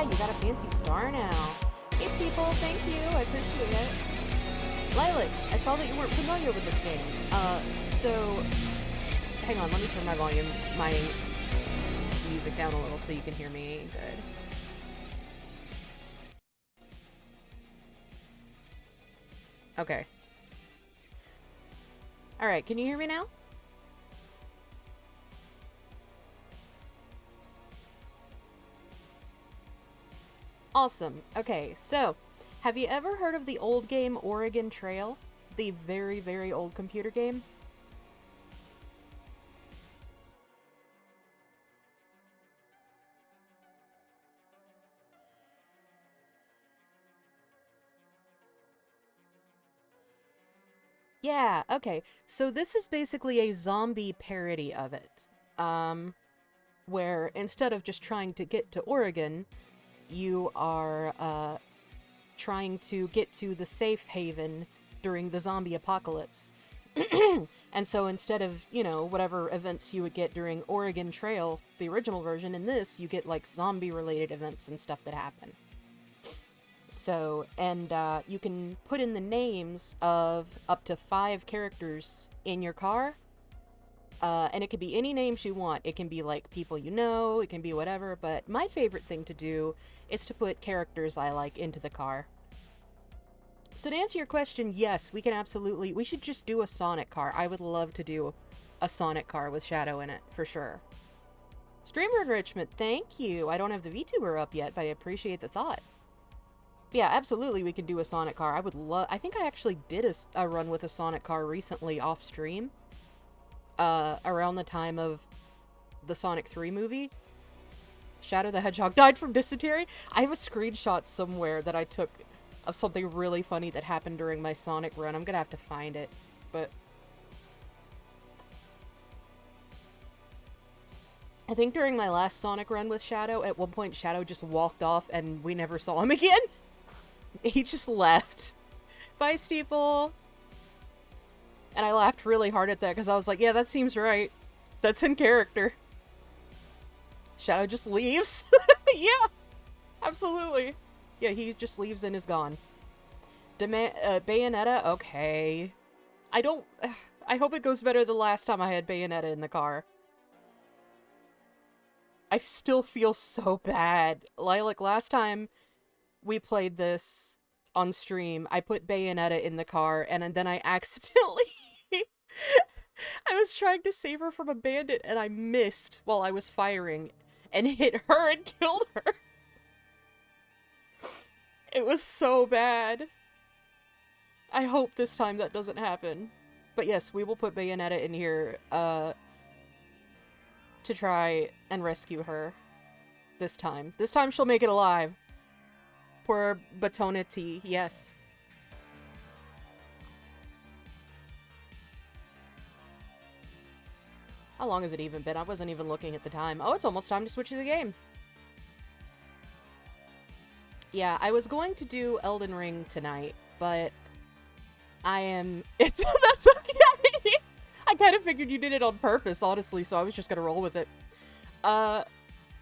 Yeah, you got a fancy star now. Hey, Steeple, thank you. I appreciate it. Lilac, I saw that you weren't familiar with this game. So... Hang on, let me turn my music down a little so you can hear me good. Okay. Alright, can you hear me now? Awesome. Okay, so, have you ever heard of the old game Oregon Trail? The very, very old computer game? Yeah, okay. So this is basically a zombie parody of it. Where instead of just trying to get to Oregon, you are, trying to get to the safe haven during the zombie apocalypse. And so instead of, you know, whatever events you would get during Oregon Trail, the original version, in this, you get, like, zombie-related events and stuff that happen. So, and you can put in the names of up to 5 characters in your car. And it could be any names you want. It can be like people you know, it can be whatever, but my favorite thing to do is to put characters I like into the car. So to answer your question, yes, we should just do a Sonic car. I would love to do a Sonic car with Shadow in it, for sure. Streamer enrichment, thank you. I don't have the VTuber up yet, but I appreciate the thought. Yeah, absolutely, we can do a Sonic car. I think I actually did a run with a Sonic car recently off stream. Around the time of the Sonic 3 movie. Shadow the Hedgehog died from dysentery? I have a screenshot somewhere that I took of something really funny that happened during my Sonic run. I'm gonna have to find it, but... I think during my last Sonic run with Shadow, at one point Shadow just walked off and we never saw him again. He just left. Bye, Steeple! And I laughed really hard at that because I was like, yeah, that seems right. That's in character. Shadow just leaves. Yeah, absolutely. Yeah, he just leaves and is gone. Bayonetta? Okay. I hope it goes better the last time I had Bayonetta in the car. I still feel so bad. Lilac, last time we played this on stream, I put Bayonetta in the car, and then I accidentally... I was trying to save her from a bandit, and I missed while I was firing, and hit her and killed her. It was so bad. I hope this time that doesn't happen. But yes, we will put Bayonetta in here, to try and rescue her. This time. This time she'll make it alive. Poor Batonity, yes. How long has it even been? I wasn't even looking at the time. Oh, it's almost time to switch to the game. Yeah, I was going to do Elden Ring tonight, but that's okay! I kind of figured you did it on purpose, honestly, so I was just gonna roll with it. But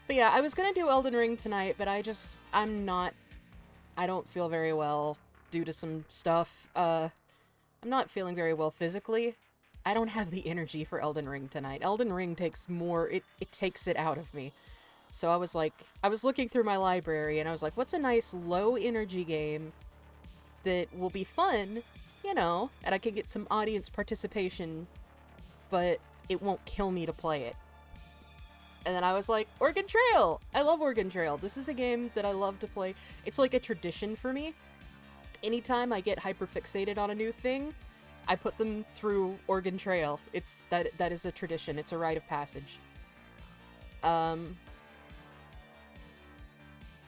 yeah, I was gonna do Elden Ring tonight, but I don't feel very well due to some stuff. I'm not feeling very well physically. I don't have the energy for Elden Ring tonight. Elden Ring takes more, it takes it out of me. So I was looking through my library and I was like, what's a nice low energy game that will be fun, you know, and I can get some audience participation, but it won't kill me to play it. And then I was like, Oregon Trail! I love Oregon Trail. This is a game that I love to play. It's like a tradition for me. Anytime I get hyperfixated on a new thing, I put them through Oregon Trail. That is a tradition. It's a rite of passage. I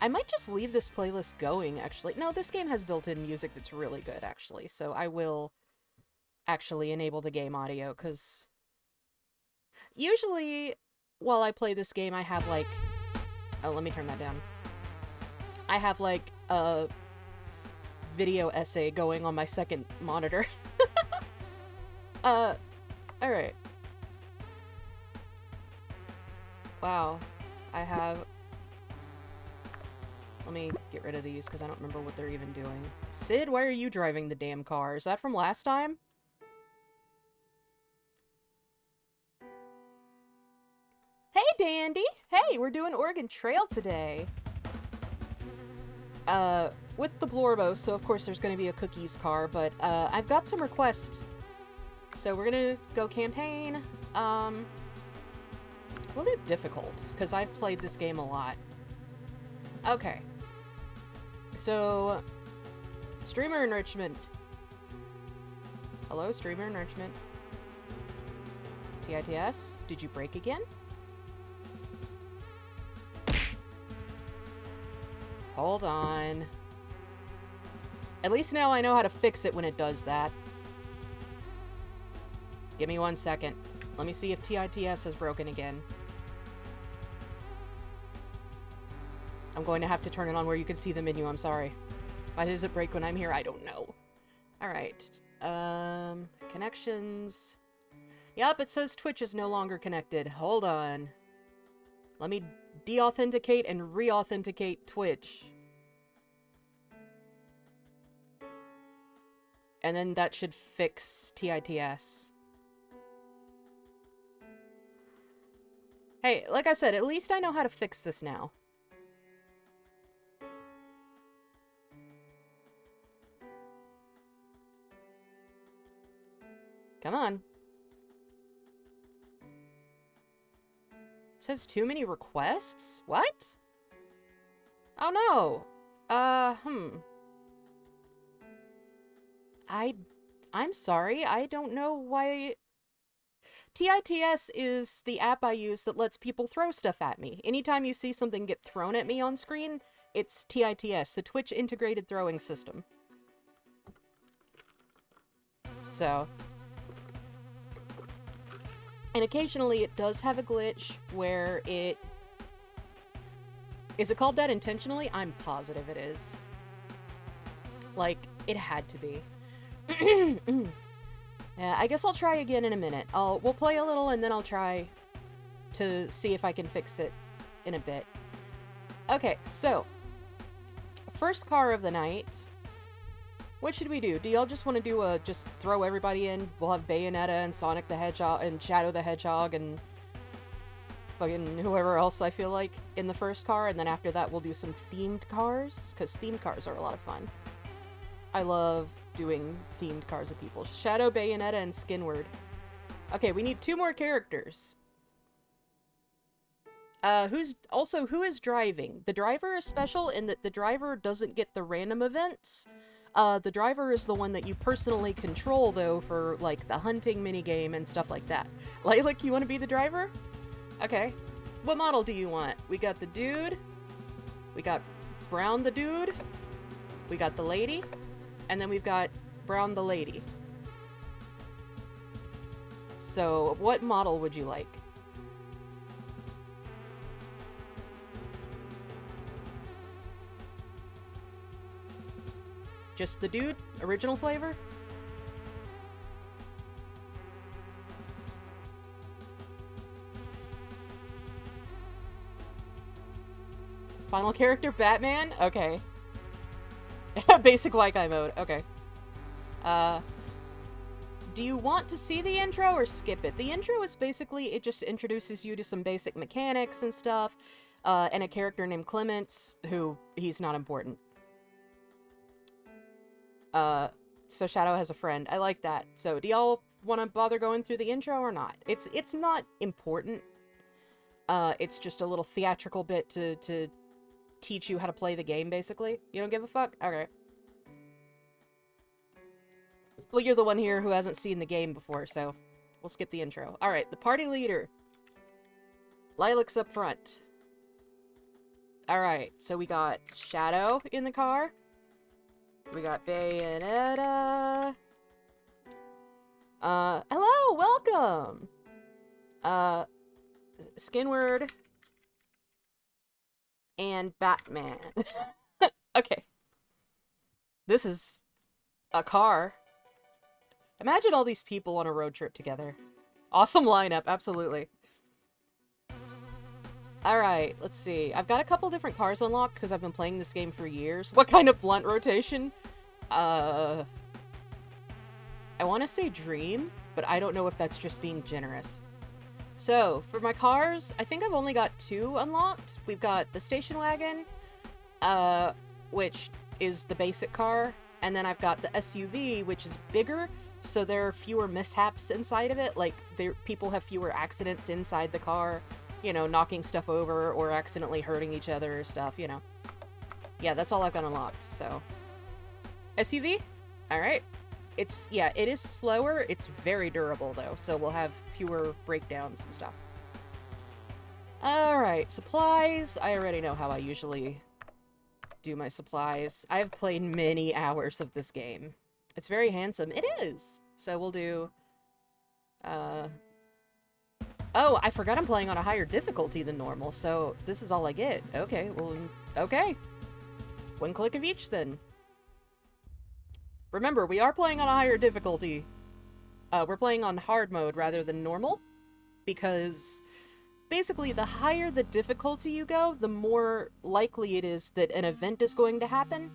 might just leave this playlist going, actually. No, this game has built-in music that's really good, actually. So I will actually enable the game audio, because usually while I play this game, I have, like... Oh, let me turn that down. I have, like, a video essay going on my second monitor. Alright. Wow. I have Let me get rid of these because I don't remember what they're even doing. Sid, why are you driving the damn car? Is that from last time? Hey, Dandy! Hey, we're doing Oregon Trail today. With the blorbos, so of course there's gonna be a cookies car, but, I've got some requests. So we're gonna go campaign. We'll do difficult, because I've played this game a lot. Okay. So, streamer enrichment. Hello, streamer enrichment. TITS, did you break again? Hold on. At least now I know how to fix it when it does that. Give me 1 second. Let me see if TITS has broken again. I'm going to have to turn it on where you can see the menu, I'm sorry. Why does it break when I'm here? I don't know. Alright. Connections. Yep, it says Twitch is no longer connected. Hold on. Let me de-authenticate and re-authenticate Twitch. And then that should fix TITS. Hey, like I said, at least I know how to fix this now. Come on. It says too many requests? What? Oh no. I'm sorry, I don't know why... TITS is the app I use that lets people throw stuff at me. Anytime you see something get thrown at me on screen, it's TITS, the Twitch Integrated Throwing System. So... And occasionally it does have a glitch where it... Is it called that intentionally? I'm positive it is. Like, it had to be. Yeah, I guess I'll try again in a minute. We'll play a little and then I'll try to see if I can fix it in a bit. Okay, so... First car of the night... What should we do? Do y'all just want to do just throw everybody in? We'll have Bayonetta and Sonic the Hedgehog and Shadow the Hedgehog and fucking whoever else I feel like in the first car, and then after that we'll do some themed cars, because themed cars are a lot of fun. I love doing themed cars of people. Shadow, Bayonetta, and Skinward. Okay, we need 2 more characters. Who is driving? The driver is special in that the driver doesn't get the random events. The driver is the one that you personally control, though, for, like, the hunting minigame and stuff like that. Lilac, you want to be the driver? Okay. What model do you want? We got the dude. We got Brown the dude. We got the lady. And then we've got Brown the lady. So, what model would you like? Just the dude? Original flavor? Final character, Batman? Okay. Basic white guy mode. Okay. Do you want to see the intro or skip it? The intro is basically, it just introduces you to some basic mechanics and stuff, and a character named Clements, who, he's not important. So Shadow has a friend. I like that. So, do y'all want to bother going through the intro or not? It's not important. It's just a little theatrical bit to teach you how to play the game, basically. You don't give a fuck? Okay. Well, you're the one here who hasn't seen the game before, so we'll skip the intro. Alright, the party leader. Lilac's up front. Alright, so we got Shadow in the car. We got Bayonetta. Hello, welcome! Skinward. And Batman. Okay. This is a car. Imagine all these people on a road trip together. Awesome lineup, absolutely. Alright, let's see. I've got a couple different cars unlocked because I've been playing this game for years. What kind of blunt rotation? I want to say Dream, but I don't know if that's just being generous. So, for my cars, I think I've only got 2 unlocked. We've got the station wagon, which is the basic car, and then I've got the SUV, which is bigger, so there are fewer mishaps inside of it. Like, people have fewer accidents inside the car, you know, knocking stuff over or accidentally hurting each other or stuff, you know. Yeah, that's all I've got unlocked, so. SUV? Alright. It is slower. It's very durable, though, so we'll have fewer breakdowns and stuff. Alright, supplies. I already know how I usually do my supplies. I've played many hours of this game. It's very handsome. It is! So we'll do... Oh, I forgot I'm playing on a higher difficulty than normal, so this is all I get. Okay, well, okay. 1 click of each, then. Remember, we are playing on a higher difficulty. We're playing on hard mode rather than normal, because basically the higher the difficulty you go, the more likely it is that an event is going to happen.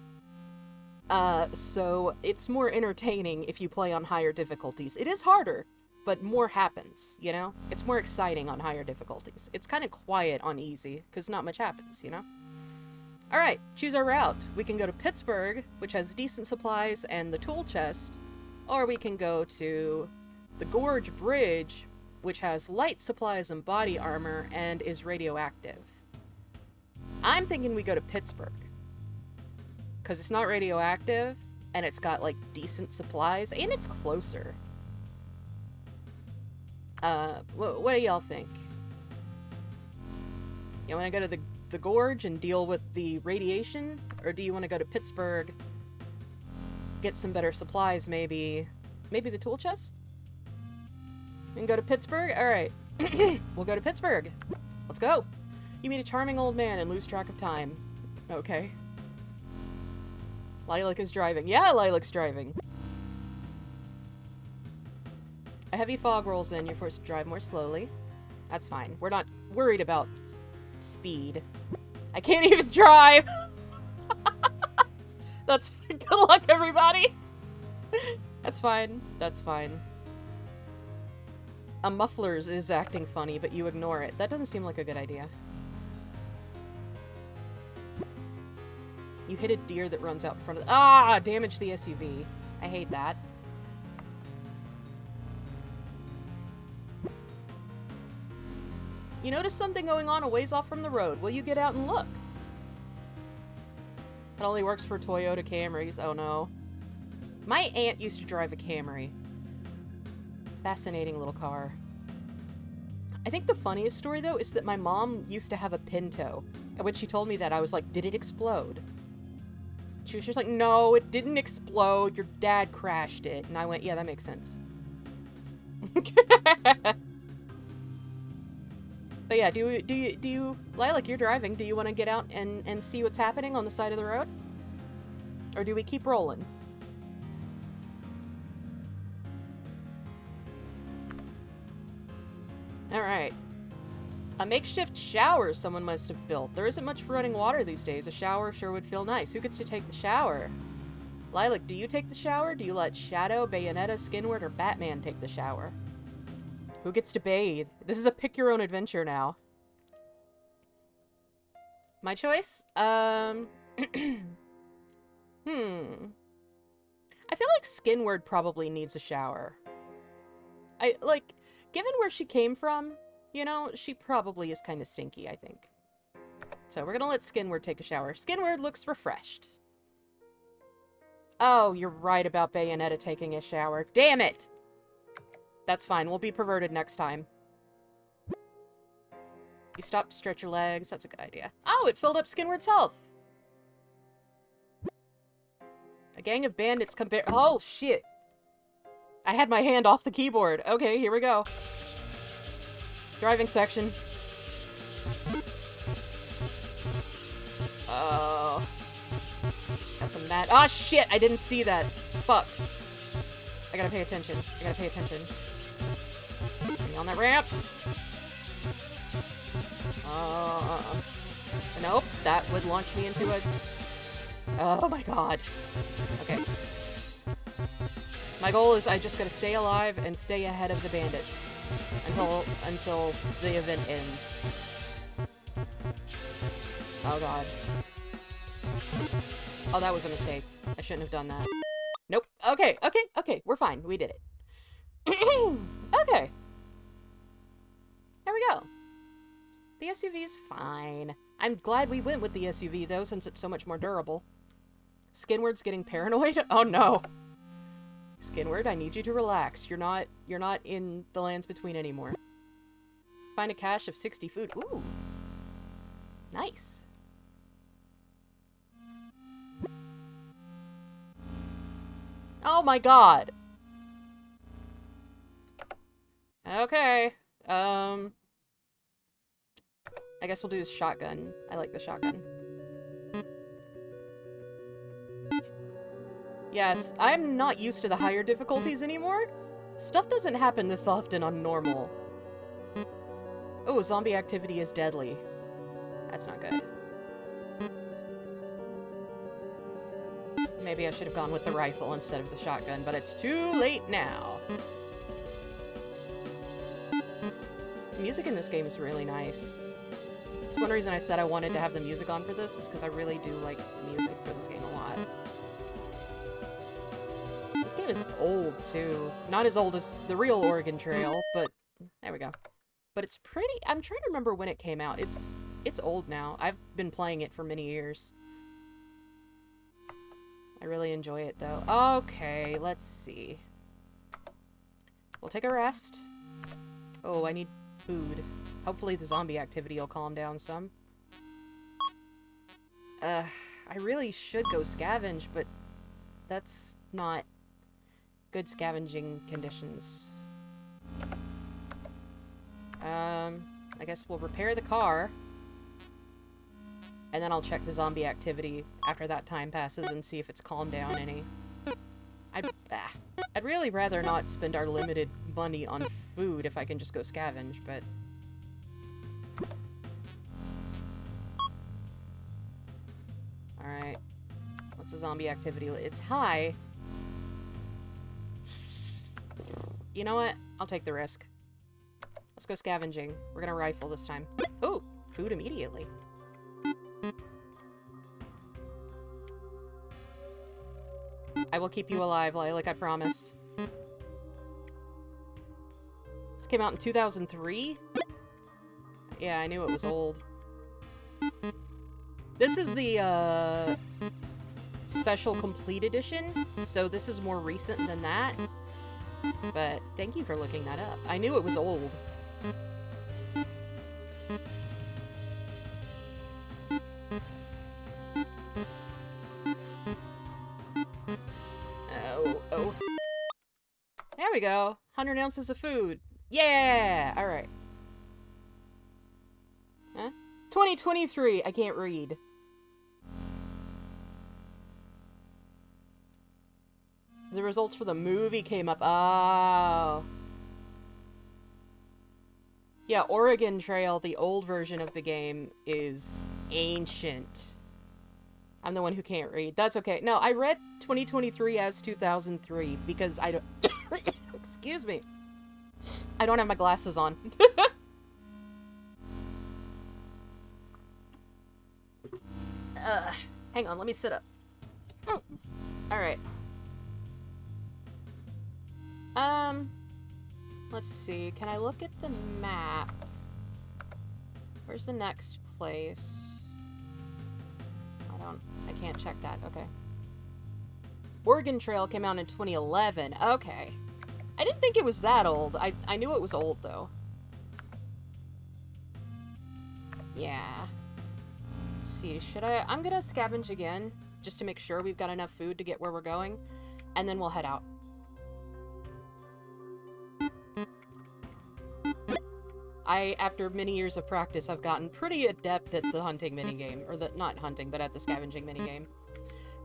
So it's more entertaining if you play on higher difficulties. It is harder, but more happens, you know? It's more exciting on higher difficulties. It's kind of quiet on easy, because not much happens, you know? Alright, choose our route. We can go to Pittsburgh, which has decent supplies and the tool chest, or we can go to the Gorge Bridge, which has light supplies and body armor and is radioactive. I'm thinking we go to Pittsburgh, because it's not radioactive, and it's got, like, decent supplies, and it's closer. What do y'all think? You want to go to the Gorge and deal with the radiation? Or do you want to go to Pittsburgh, get some better supplies, maybe? Maybe the tool chest? We can go to Pittsburgh? Alright. We'll go to Pittsburgh. Let's go. You meet a charming old man and lose track of time. Okay. Lilac is driving. Yeah, Lilac's driving. A heavy fog rolls in. You're forced to drive more slowly. That's fine. We're not worried about speed. I can't even drive! That's... Good luck, everybody! That's fine. That's fine. A muffler's is acting funny, but you ignore it. That doesn't seem like a good idea. You hit a deer that runs out in front of... Ah! Damage the SUV. I hate that. You notice something going on a ways off from the road. Will you get out and look? It only works for Toyota Camrys. Oh no. My aunt used to drive a Camry. Fascinating little car. I think the funniest story, though, is that my mom used to have a Pinto. And when she told me that, I was like, did it explode? She was just like, no, it didn't explode. Your dad crashed it. And I went, yeah, that makes sense. But yeah, do you, Lilac, you're driving. Do you want to get out and see what's happening on the side of the road? Or do we keep rolling? Alright. A makeshift shower someone must have built. There isn't much for running water these days. A shower sure would feel nice. Who gets to take the shower? Lilac, do you take the shower? Do you let Shadow, Bayonetta, Skinward, or Batman take the shower? Who gets to bathe? This is a pick-your-own-adventure now. My choice? I feel like Skinward probably needs a shower. Given where she came from, you know, she probably is kind of stinky, I think. So we're gonna let Skinward take a shower. Skinward looks refreshed. Oh, you're right about Bayonetta taking a shower. Damn it! That's fine. We'll be perverted next time. You stop to stretch your legs. That's a good idea. Oh, it filled up Skinward's health. A gang of bandits compare- Oh, shit. I had my hand off the keyboard. Okay, here we go. Driving section. Oh. Got some mad- Ah, shit! I didn't see that. Fuck. I gotta pay attention. I gotta pay attention. Get me on that ramp. Nope, that would launch me into a... Oh my god. Okay. My goal is I just gotta stay alive and stay ahead of the bandits until the event ends. Oh god. Oh, that was a mistake. I shouldn't have done that. Nope. Okay, okay, okay. We're fine. We did it. Okay. There we go. The SUV is fine. I'm glad we went with the SUV, though, since it's so much more durable. Skinward's getting paranoid? Oh, no. Skinward, I need you to relax. You're not in the lands between anymore. Find a cache of 60 food. Ooh. Nice. Oh my god. Okay. I guess we'll do the shotgun. I like the shotgun. Yes, I'm not used to the higher difficulties anymore. Stuff doesn't happen this often on normal. Oh, zombie activity is deadly. That's not good. Maybe I should have gone with the rifle instead of the shotgun, but it's too late now. The music in this game is really nice. It's one reason I said I wanted to have the music on for this, is because I really do like the music for this game a lot. This game is old, too. Not as old as the real Oregon Trail, but... There we go. But it's pretty... I'm trying to remember when it came out. It's old now. I've been playing it for many years. I really enjoy it, though. Okay, let's see. We'll take a rest. Oh, I need food. Hopefully the zombie activity will calm down some. I really should go scavenge, but that's not good scavenging conditions. I guess we'll repair the car. And then I'll check the zombie activity after that time passes and see if it's calmed down any. I'd really rather not spend our limited money on food if I can just go scavenge, but... Alright. What's the zombie activity? It's high. You know what? I'll take the risk. Let's go scavenging. We're gonna rifle this time. Oh! Food immediately. I will keep you alive, Lilac, I promise. This came out in 2003? Yeah, I knew it was old. This is the, Special Complete Edition, so this is more recent than that. But thank you for looking that up. I knew it was old. Oh. There we go. 100 ounces of food. Yeah! Alright. Huh? 2023. I can't read. The results for the movie came up. Oh. Yeah, Oregon Trail, the old version of the game, is ancient. I'm the one who can't read. That's okay. No, I read 2023 as 2003 because I don't... Excuse me. I don't have my glasses on. Hang on, let me sit up. Alright. Let's see. Can I look at the map? Where's the next place? I can't check that. Okay. Oregon Trail came out in 2011. Okay. I didn't think it was that old. I knew it was old, though. Yeah. Let's see, should I'm gonna scavenge again, just to make sure we've got enough food to get where we're going, and then we'll head out. After many years of practice, I've gotten pretty adept at the hunting minigame. Or not hunting, but at the scavenging minigame.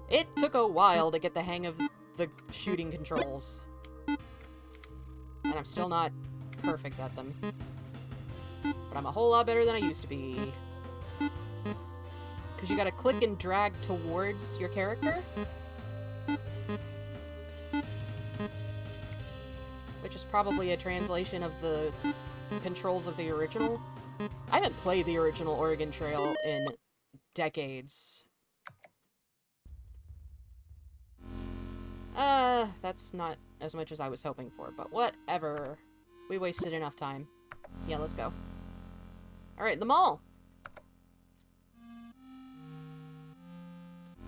It took a while to get the hang of the shooting controls. And I'm still not perfect at them. But I'm a whole lot better than I used to be. Because you gotta click and drag towards your character. Which is probably a translation of the controls of the original. I haven't played the original Oregon Trail in decades. That's not as much as I was hoping for, but whatever. We wasted enough time. Yeah, let's go. Alright, the mall.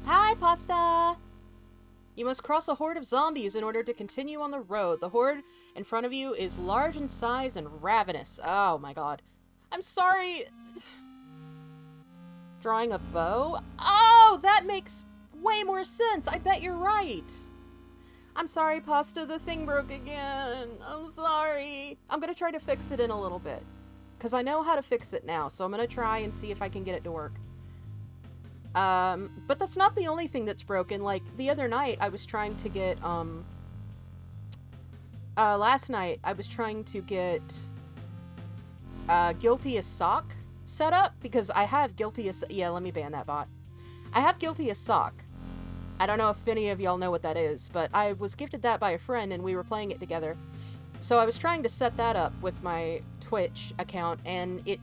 Hi, Pasta! You must cross a horde of zombies in order to continue on the road. The horde in front of you is large in size and ravenous. Oh my god. I'm sorry. Drawing a bow? Oh, that makes way more sense. I bet you're right. I'm sorry, Pasta. The thing broke again. I'm sorry. I'm gonna try to fix it in a little bit. Because I know how to fix it now, so I'm gonna try and see if I can get it to work. But that's not the only thing that's broken. Like, the other night, I was trying to get, last night, I was trying to get, Guilty as Sock set up, because I have Guilty as... Yeah, let me ban that bot. I have Guilty as Sock. I don't know if any of y'all know what that is, but I was gifted that by a friend, and we were playing it together. So I was trying to set that up with my Twitch account, and it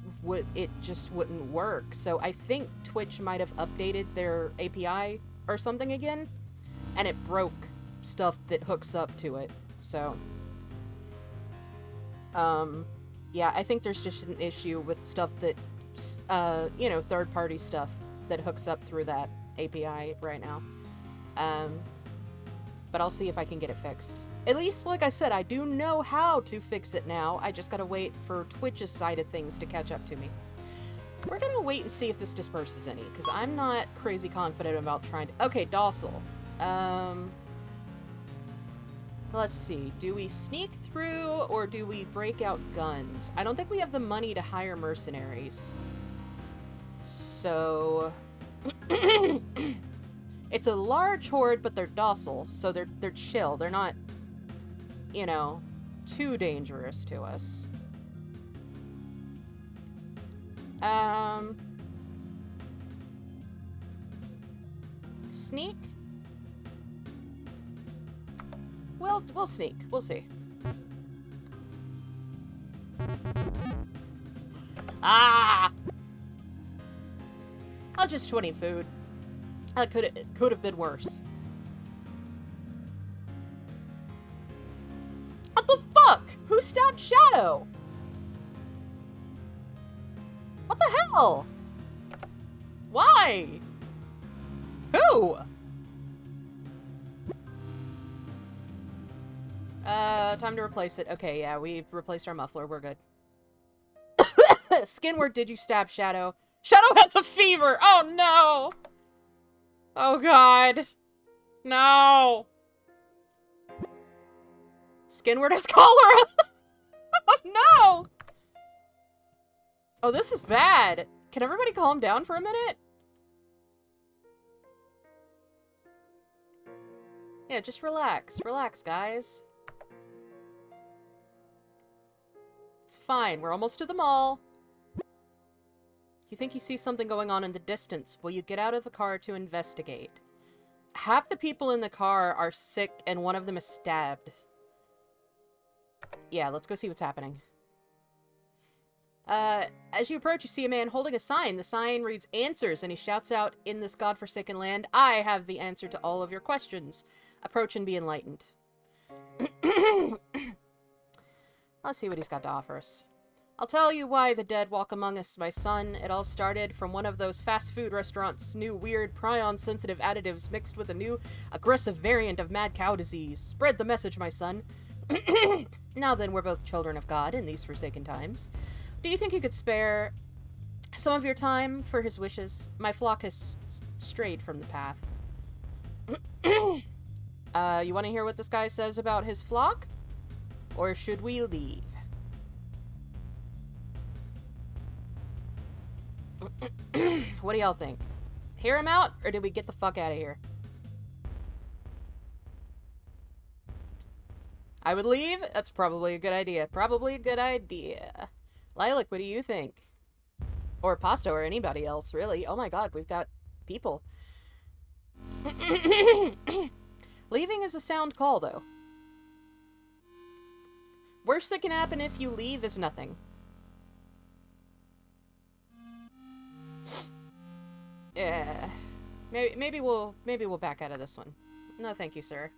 just wouldn't work. So I think Twitch might have updated their API or something again, and it broke stuff that hooks up to it. So, yeah, I think there's just an issue with stuff that, you know, third-party stuff that hooks up through that API right now. But I'll see if I can get it fixed. At least, like I said, I do know how to fix it now. I just gotta wait for Twitch's side of things to catch up to me. We're gonna wait and see if this disperses any, because I'm not crazy confident about trying to... Okay, docile. Let's see. Do we sneak through, or do we break out guns? I don't think we have the money to hire mercenaries. So... It's a large horde, but they're docile, so they're chill. They're not, you know, too dangerous to us. Sneak? We'll sneak. We'll see. Ah! I'll just 20 food. That could have been worse. What the fuck? Who stabbed Shadow? What the hell? Why? Who? Time to replace it. Okay, yeah, we replaced our muffler. We're good. Skinward, did you stab Shadow? Shadow has a fever! Oh no! Oh god. No! Skinward has cholera! Oh no! Oh, this is bad. Can everybody calm down for a minute? Yeah, just relax. Relax, guys. It's fine. We're almost to the mall. You think you see something going on in the distance. Will you get out of the car to investigate? Half the people in the car are sick and one of them is stabbed. Yeah, let's go see what's happening. As you approach, you see a man holding a sign. The sign reads answers, and he shouts out, "In this godforsaken land, I have the answer to all of your questions. Approach and be enlightened." Let's see what he's got to offer us. I'll tell you why the dead walk among us, my son. It all started from one of those fast food restaurants' new weird prion-sensitive additives mixed with a new aggressive variant of mad cow disease. Spread the message, my son. Now then, we're both children of God in these forsaken times. Do you think you could spare some of your time for his wishes? My flock has strayed from the path. You want to hear what this guy says about his flock? Or should we leave? What do y'all think? Hear him out, or did we get the fuck out of here? I would leave? That's probably a good idea. Probably a good idea. Lilac, what do you think? Or Pasto or anybody else, really. Oh my god, we've got people. Leaving is a sound call, though. Worst that can happen if you leave is nothing. Yeah. Maybe we'll back out of this one. No, thank you, sir.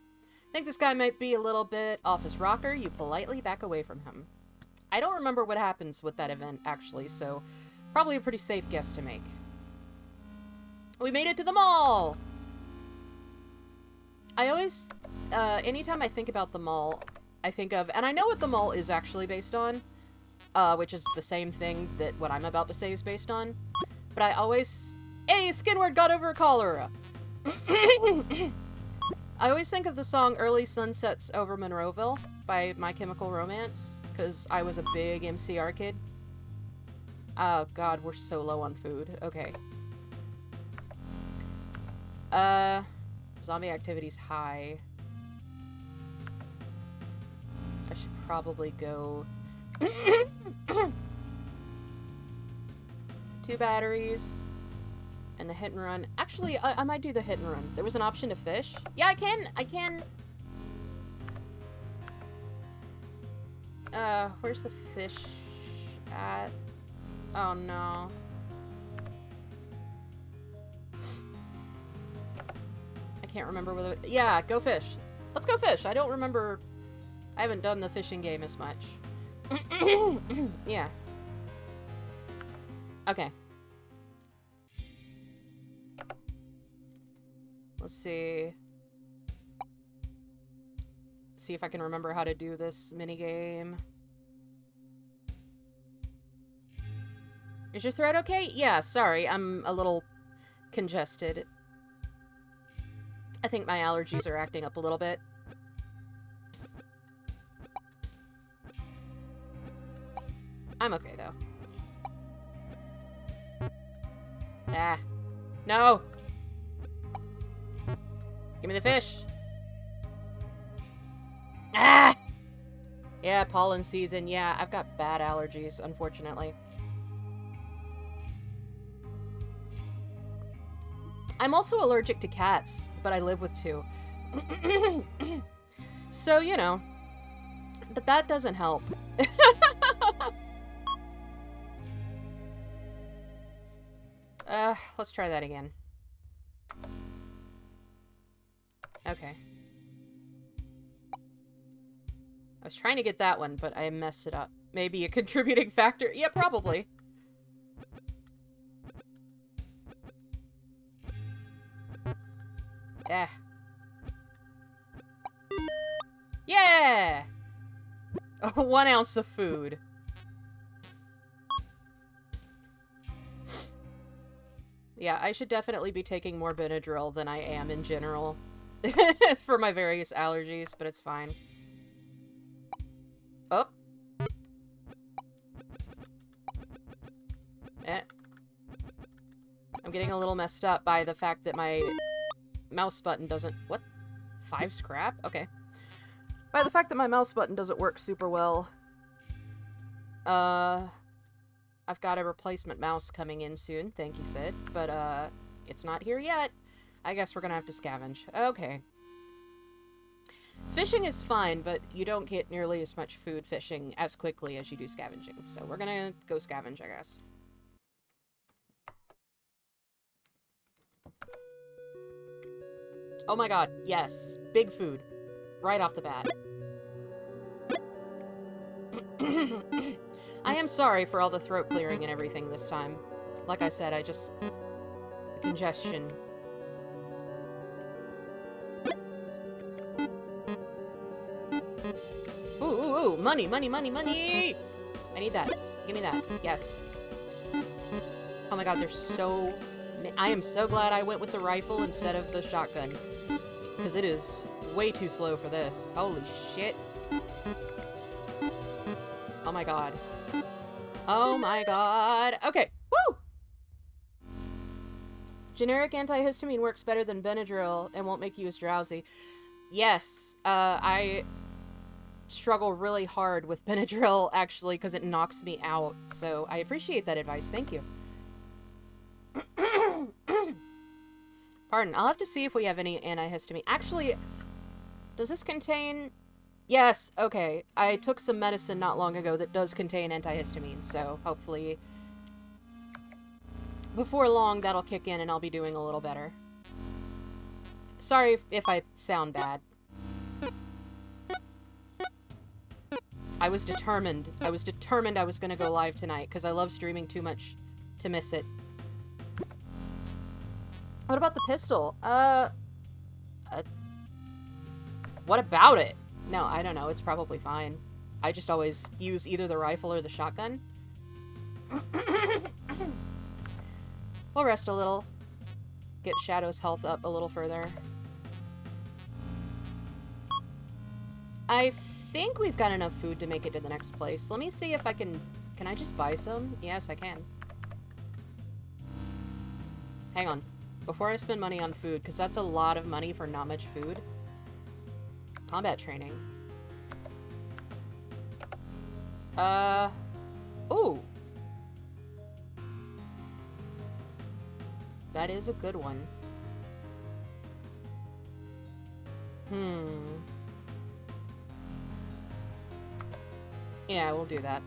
I think this guy might be a little bit off his rocker. You politely back away from him. I don't remember what happens with that event, actually, so probably a pretty safe guess to make. We made it to the mall! I always, anytime I think about the mall, I think of, and I know what the mall is actually based on, which is the same thing that what I'm about to say is based on, but I always, hey, Skinward got over cholera! I always think of the song Early Sunsets Over Monroeville by My Chemical Romance, because I was a big MCR kid. Oh god, we're so low on food. Okay. Zombie activity's high. I should probably go... 2 batteries. And the hit and run. Actually, I might do the hit and run. There was an option to fish. Yeah, I can. Where's the fish at? Oh, no. I can't remember whether... Yeah, go fish. Let's go fish. I don't remember... I haven't done the fishing game as much. Yeah. Okay. Let's see. See if I can remember how to do this minigame. Is your throat okay? Yeah, sorry. I'm a little congested. I think my allergies are acting up a little bit. I'm okay, though. Ah. No! Give me the fish! Ah! Yeah, pollen season. Yeah, I've got bad allergies, unfortunately. I'm also allergic to cats, but I live with 2. So, you know. But that doesn't help. Let's try that again. Okay. I was trying to get that one, but I messed it up. Maybe a contributing factor? Yeah, probably. Yeah. Yeah! 1 ounce of food. Yeah, I should definitely be taking more Benadryl than I am in general. For my various allergies, but it's fine. Oh. I'm getting a little messed up by the fact that my mouse button doesn't... What? 5 scrap? Okay. By the fact that my mouse button doesn't work super well. I've got a replacement mouse coming in soon, thank you, Sid. But, it's not here yet. I guess we're gonna have to scavenge. Okay. Fishing is fine, but you don't get nearly as much food fishing as quickly as you do scavenging. So we're gonna go scavenge, I guess. Oh my god, yes. Big food. Right off the bat. I am sorry for all the throat clearing and everything this time. Like I said, the congestion. Ooh, ooh, ooh, money, money, money, money! I need that. Give me that. Yes. Oh my god, there's so... I am so glad I went with the rifle instead of the shotgun. Because it is way too slow for this. Holy shit. Oh my god. Oh my god. Okay. Woo! Generic antihistamine works better than Benadryl and won't make you as drowsy. Yes. struggle really hard with Benadryl, actually, because it knocks me out. So I appreciate that advice. Thank you. Pardon. I'll have to see if we have any antihistamine. Actually, does this contain... Yes, okay. I took some medicine not long ago that does contain antihistamine, so hopefully before long that'll kick in and I'll be doing a little better. Sorry if I sound bad. I was determined. I was gonna go live tonight because I love streaming too much to miss it. What about the pistol? What about it? No, I don't know. It's probably fine. I just always use either the rifle or the shotgun. We'll rest a little. Get Shadow's health up a little further. I think we've got enough food to make it to the next place. Let me see if I can... Can I just buy some? Yes, I can. Hang on. Before I spend money on food, because that's a lot of money for not much food. Combat training. Ooh. That is a good one. Yeah, we'll do that.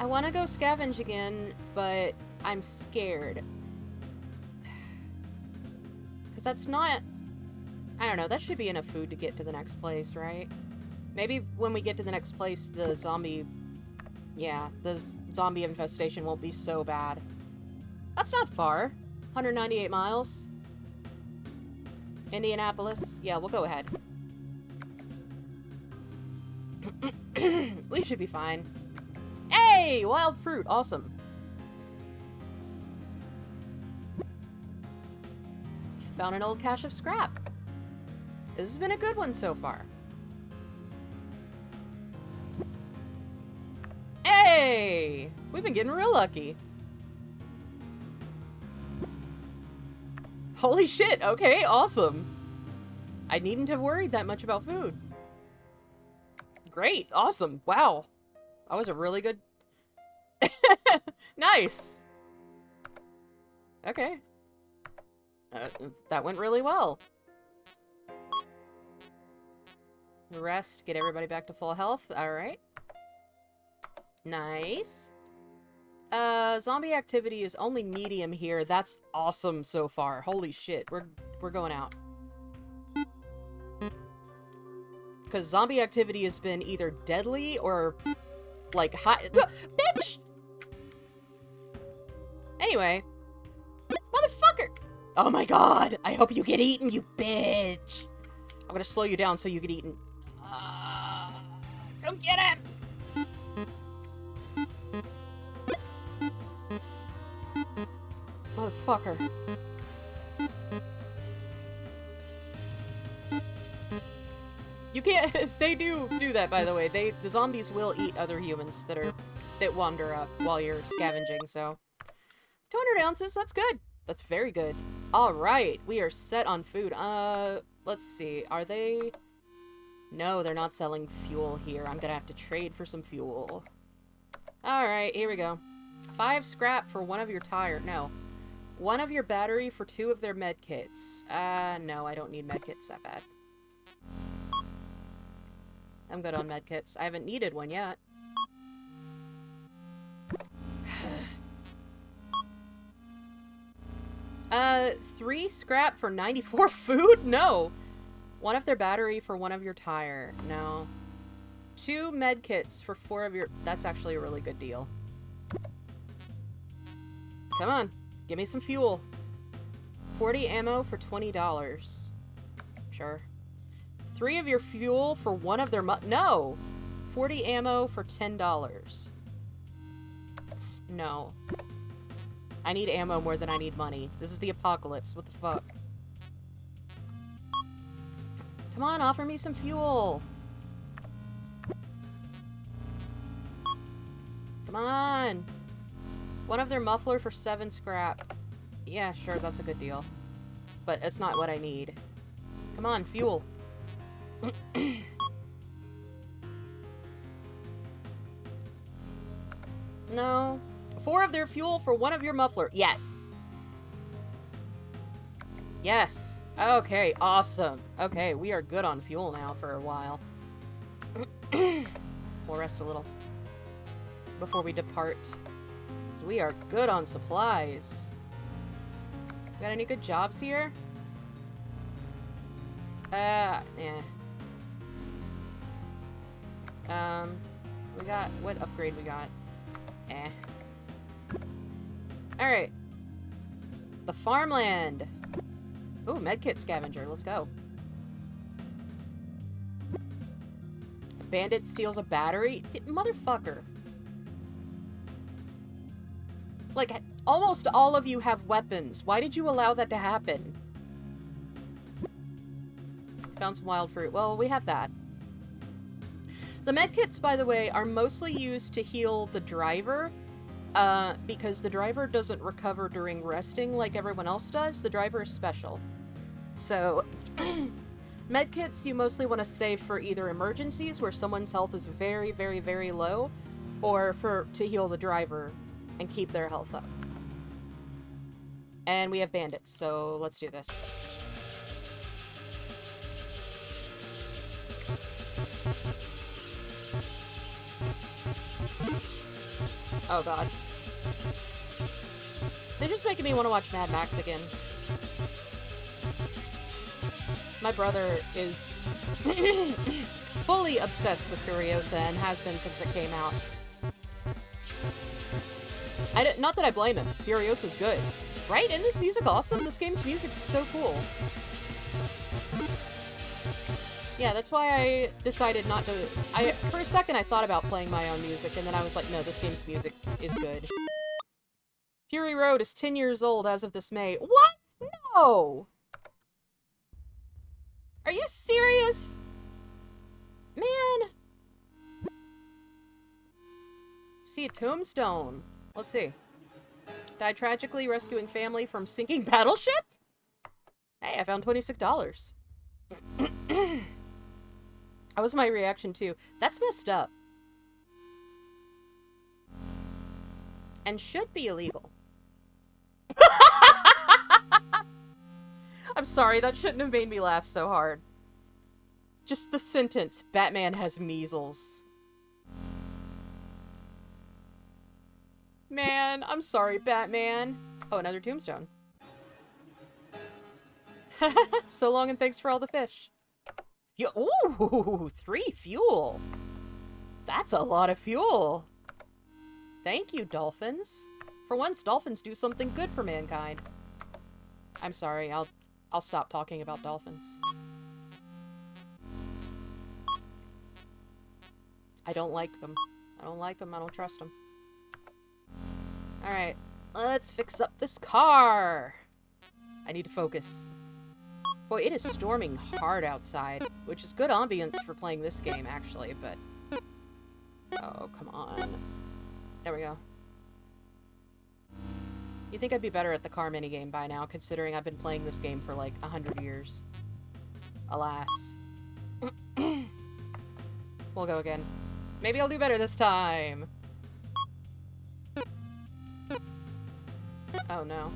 I want to go scavenge again, but I'm scared. Because that's not... I don't know, that should be enough food to get to the next place, right? Maybe when we get to the next place, the zombie... Yeah, the zombie infestation won't be so bad. That's not far. 198 miles. Indianapolis. Yeah, we'll go ahead. We should be fine. Hey! Wild fruit. Awesome. Found an old cache of scrap. This has been a good one so far. Hey! We've been getting real lucky. Holy shit, okay, awesome. I needn't have worried that much about food. Great, awesome, wow. That was a really good... Nice! Okay. That went really well. Rest, get everybody back to full health, alright. Nice. Zombie activity is only medium here. That's awesome so far. Holy shit. We're going out. Because zombie activity has been either deadly or, like, high... Bitch! Anyway. Motherfucker! Oh my god! I hope you get eaten, you bitch! I'm gonna slow you down so you get eaten. Come get him! Motherfucker. You can't... They do that, by the way. The zombies will eat other humans that wander up while you're scavenging, so... 200 ounces, that's good. That's very good. Alright, we are set on food. Let's see. Are they... No, they're not selling fuel here. I'm gonna have to trade for some fuel. Alright, here we go. 5 scrap for one of your tire. No. 1 of your battery for 2 of their medkits. No, I don't need medkits that bad. I'm good on medkits. I haven't needed one yet. 3 scrap for 94 food? No. 1 of their battery for 1 of your tire. No. 2 medkits for 4 of your... That's actually a really good deal. Come on. Give me some fuel. 40 ammo for $20. Sure. 3 of your fuel for 1 of their No! 40 ammo for $10. No. I need ammo more than I need money. This is the apocalypse. What the fuck? Come on, offer me some fuel. Come on! One of their muffler for 7 scrap. Yeah, sure, that's a good deal. But it's not what I need. Come on, fuel. No. 4 of their fuel for 1 of your muffler. Yes! Yes! Okay, awesome. Okay, we are good on fuel now for a while. We'll rest a little before we depart. So we are good on supplies. Got any good jobs here? Yeah. We got... What upgrade we got? Alright. The farmland. Ooh, medkit scavenger. Let's go. A bandit steals a battery? Motherfucker. Like, almost all of you have weapons. Why did you allow that to happen? Found some wild fruit. Well, we have that. The medkits, by the way, are mostly used to heal the driver, because the driver doesn't recover during resting like everyone else does. The driver is special. So, medkits you mostly want to save for either emergencies, where someone's health is very, very, very low, or to heal the driver and keep their health up. And we have bandits, so let's do this. Oh god. They're just making me want to watch Mad Max again. My brother is fully obsessed with Furiosa and has been since it came out. Not that I blame him. Furiosa's good. Right? Isn't this music awesome? This game's music is so cool. Yeah, that's why I decided not to... For a second, I thought about playing my own music, and then I was like, no, this game's music is good. Fury Road is 10 years old as of this May. What? No! Are you serious? Man! See a tombstone. Let's see. Died tragically rescuing family from sinking battleship? Hey, I found $26. That was my reaction too. That's messed up. And should be illegal. I'm sorry, that shouldn't have made me laugh so hard. Just the sentence, Batman has measles. Man, I'm sorry, Batman. Oh, another tombstone. So long and thanks for all the fish. Ooh, 3 fuel. That's a lot of fuel. Thank you, dolphins. For once, dolphins do something good for mankind. I'm sorry, I'll stop talking about dolphins. I don't like them. I don't like them, I don't trust them. Alright, let's fix up this car. I need to focus. Boy, it is storming hard outside, which is good ambience for playing this game, actually, but... Oh, come on. There we go. You'd think I'd be better at the car minigame by now, considering I've been playing this game for, like, 100 years. Alas. We'll go again. Maybe I'll do better this time! Oh, no.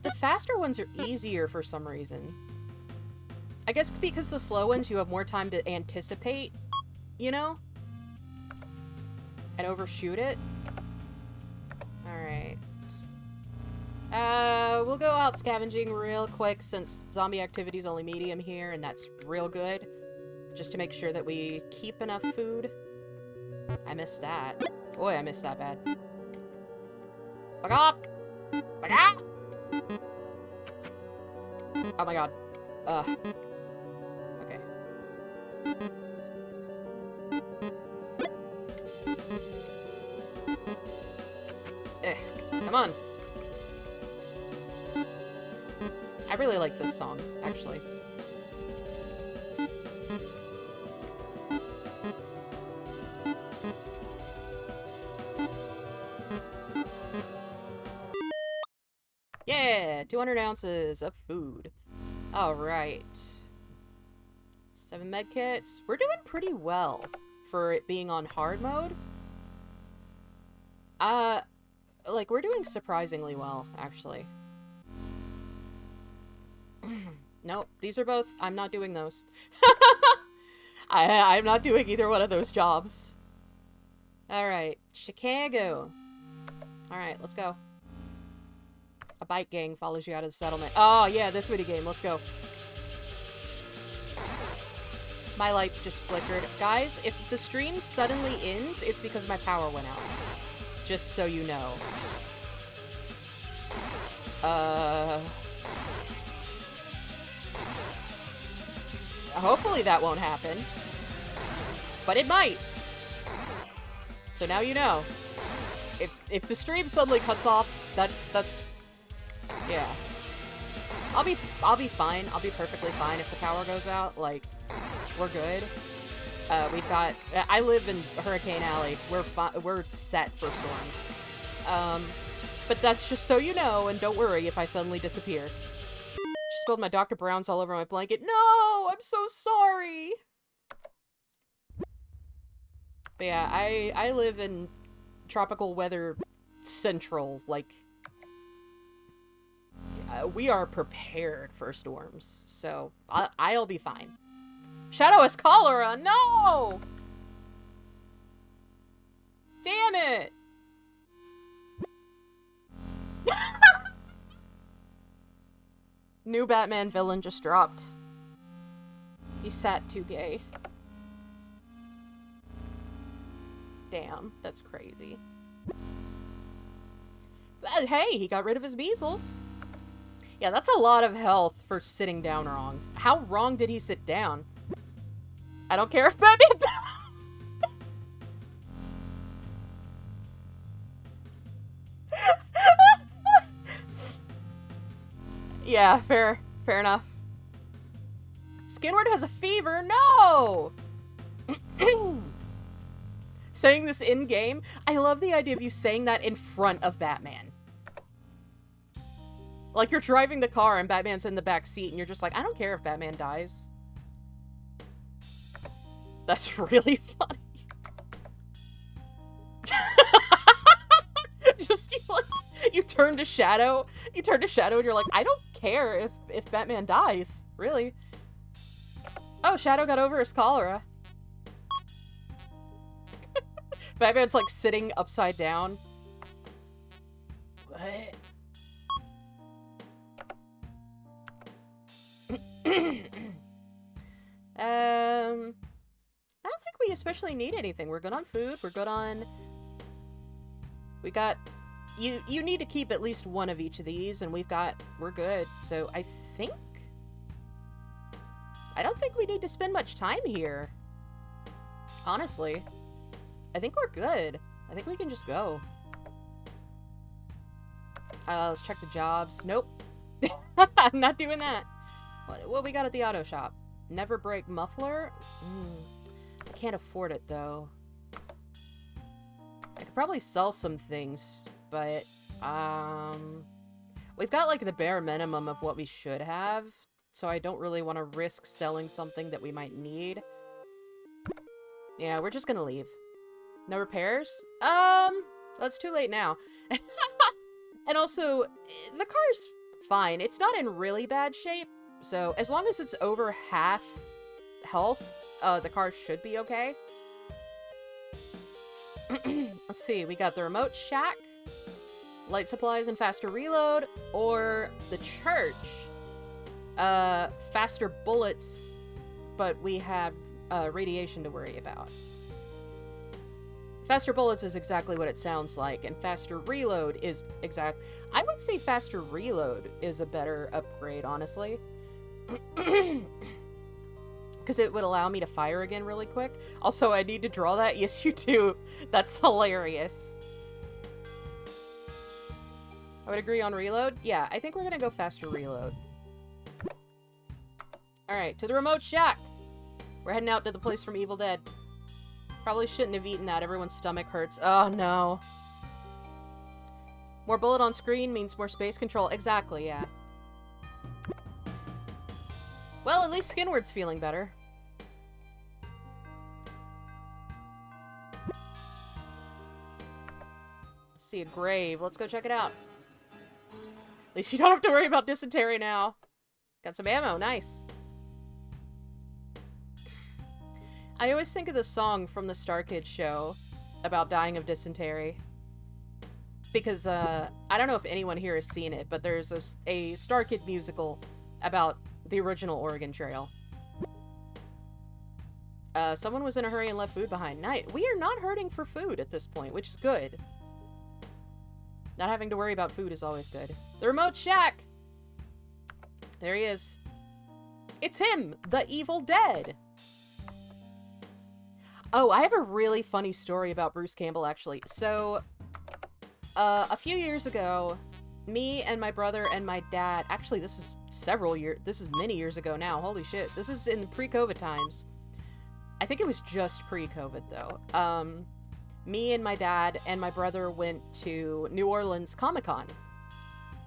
The faster ones are easier for some reason. I guess because the slow ones you have more time to anticipate, you know? And overshoot it. Alright. We'll go out scavenging real quick since zombie activity's only medium here, and that's real good. Just to make sure that we keep enough food. I missed that. Boy, I missed that bad. Fuck off! Fuck off! Oh my god. Okay. Come on. I really like this song, actually. 200 ounces of food. Alright. 7 med kits. We're doing pretty well for it being on hard mode. Like, we're doing surprisingly well, actually. Nope, these are both... I'm not doing those. I'm not doing either one of those jobs. Alright, Chicago. Alright, let's go. A bike gang follows you out of the settlement. Oh, yeah, this mini game. Let's go. My lights just flickered. Guys, if the stream suddenly ends, it's because my power went out. Just so you know. Hopefully that won't happen. But it might. So now you know. If the stream suddenly cuts off, that's yeah. I'll be fine. I'll be perfectly fine if the power goes out. Like, we're good. We've got... I live in Hurricane Alley. We're set for storms. But that's just so you know, and don't worry if I suddenly disappear. Just spilled my Dr. Brown's all over my blanket. No! I'm so sorry! But yeah, I live in tropical weather central, like... we are prepared for storms, so I'll be fine. Shadow has cholera! No! Damn it! New Batman villain just dropped. He's sat too gay. Damn, that's crazy. But hey, he got rid of his measles. Yeah, that's a lot of health for sitting down wrong. How wrong did he sit down? I don't care if Batman Yeah, fair enough. Skinward has a fever? No! Saying this in-game? I love the idea of you saying that in front of Batman. Like, you're driving the car and Batman's in the back seat and you're just like, I don't care if Batman dies. That's really funny. Just, you turn to Shadow. You turn to Shadow and you're like, I don't care if Batman dies. Really. Oh, Shadow got over his cholera. Batman's like sitting upside down. What? I don't think we especially need anything. We're good on food. We're good on... We got... You need to keep at least one of each of these, and we're good. So I think... I don't think we need to spend much time here. Honestly. I think we're good. I think we can just go. Let's check the jobs. Nope. I'm not doing that. What we got at the auto shop? Never break muffler? I can't afford it, though. I could probably sell some things, but, we've got, like, the bare minimum of what we should have, so I don't really want to risk selling something that we might need. Yeah, we're just gonna leave. No repairs? It's too late now. And also, the car's fine. It's not in really bad shape, so as long as it's over half health, the car should be okay. Let's see, we got the remote shack, light supplies and faster reload, or the church. Faster bullets, but we have radiation to worry about. Faster bullets is exactly what it sounds like, and faster reload is I would say faster reload is a better upgrade, honestly. Because it would allow me to fire again really quick. Also, I need to draw that. Yes, you do. That's hilarious. I would agree on reload. Yeah, I think we're gonna go faster reload. Alright, to the remote shack. We're heading out to the place from Evil Dead. Probably shouldn't have eaten that. Everyone's stomach hurts. Oh, no. More bullet on screen means more space control. Exactly, yeah. Well, at least Skinward's feeling better. See a grave. Let's go check it out. At least you don't have to worry about dysentery now. Got some ammo. Nice. I always think of the song from the Star Kids show about dying of dysentery. Because, I don't know if anyone here has seen it, but there's a Star Kid musical about the original Oregon Trail. Someone was in a hurry and left food behind. We are not hurting for food at this point, which is good. Not having to worry about food is always good. The remote shack! There he is. It's him! The Evil Dead! Oh, I have a really funny story about Bruce Campbell, actually. So, a few years ago, me and my brother and my dad... Actually, this is many years ago now. Holy shit. This is in the pre-COVID times. I think it was just pre-COVID, though. Me and my dad and my brother went to New Orleans Comic-Con.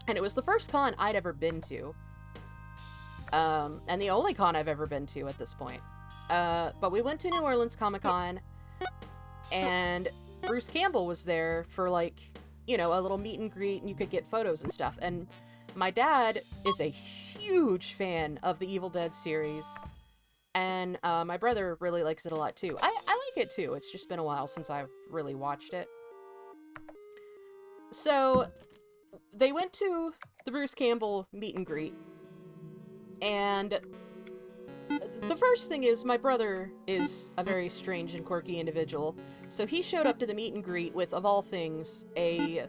And it was the first con I'd ever been to. And the only con I've ever been to at this point. But we went to New Orleans Comic-Con, and Bruce Campbell was there for, like, you know, a little meet and greet, and you could get photos and stuff. And my dad is a huge fan of the Evil Dead series, and my brother really likes it a lot, too. I like it, too. It's just been a while since I've really watched it. So, they went to the Bruce Campbell meet and greet, and the first thing is, my brother is a very strange and quirky individual, so he showed up to the meet and greet with, of all things, a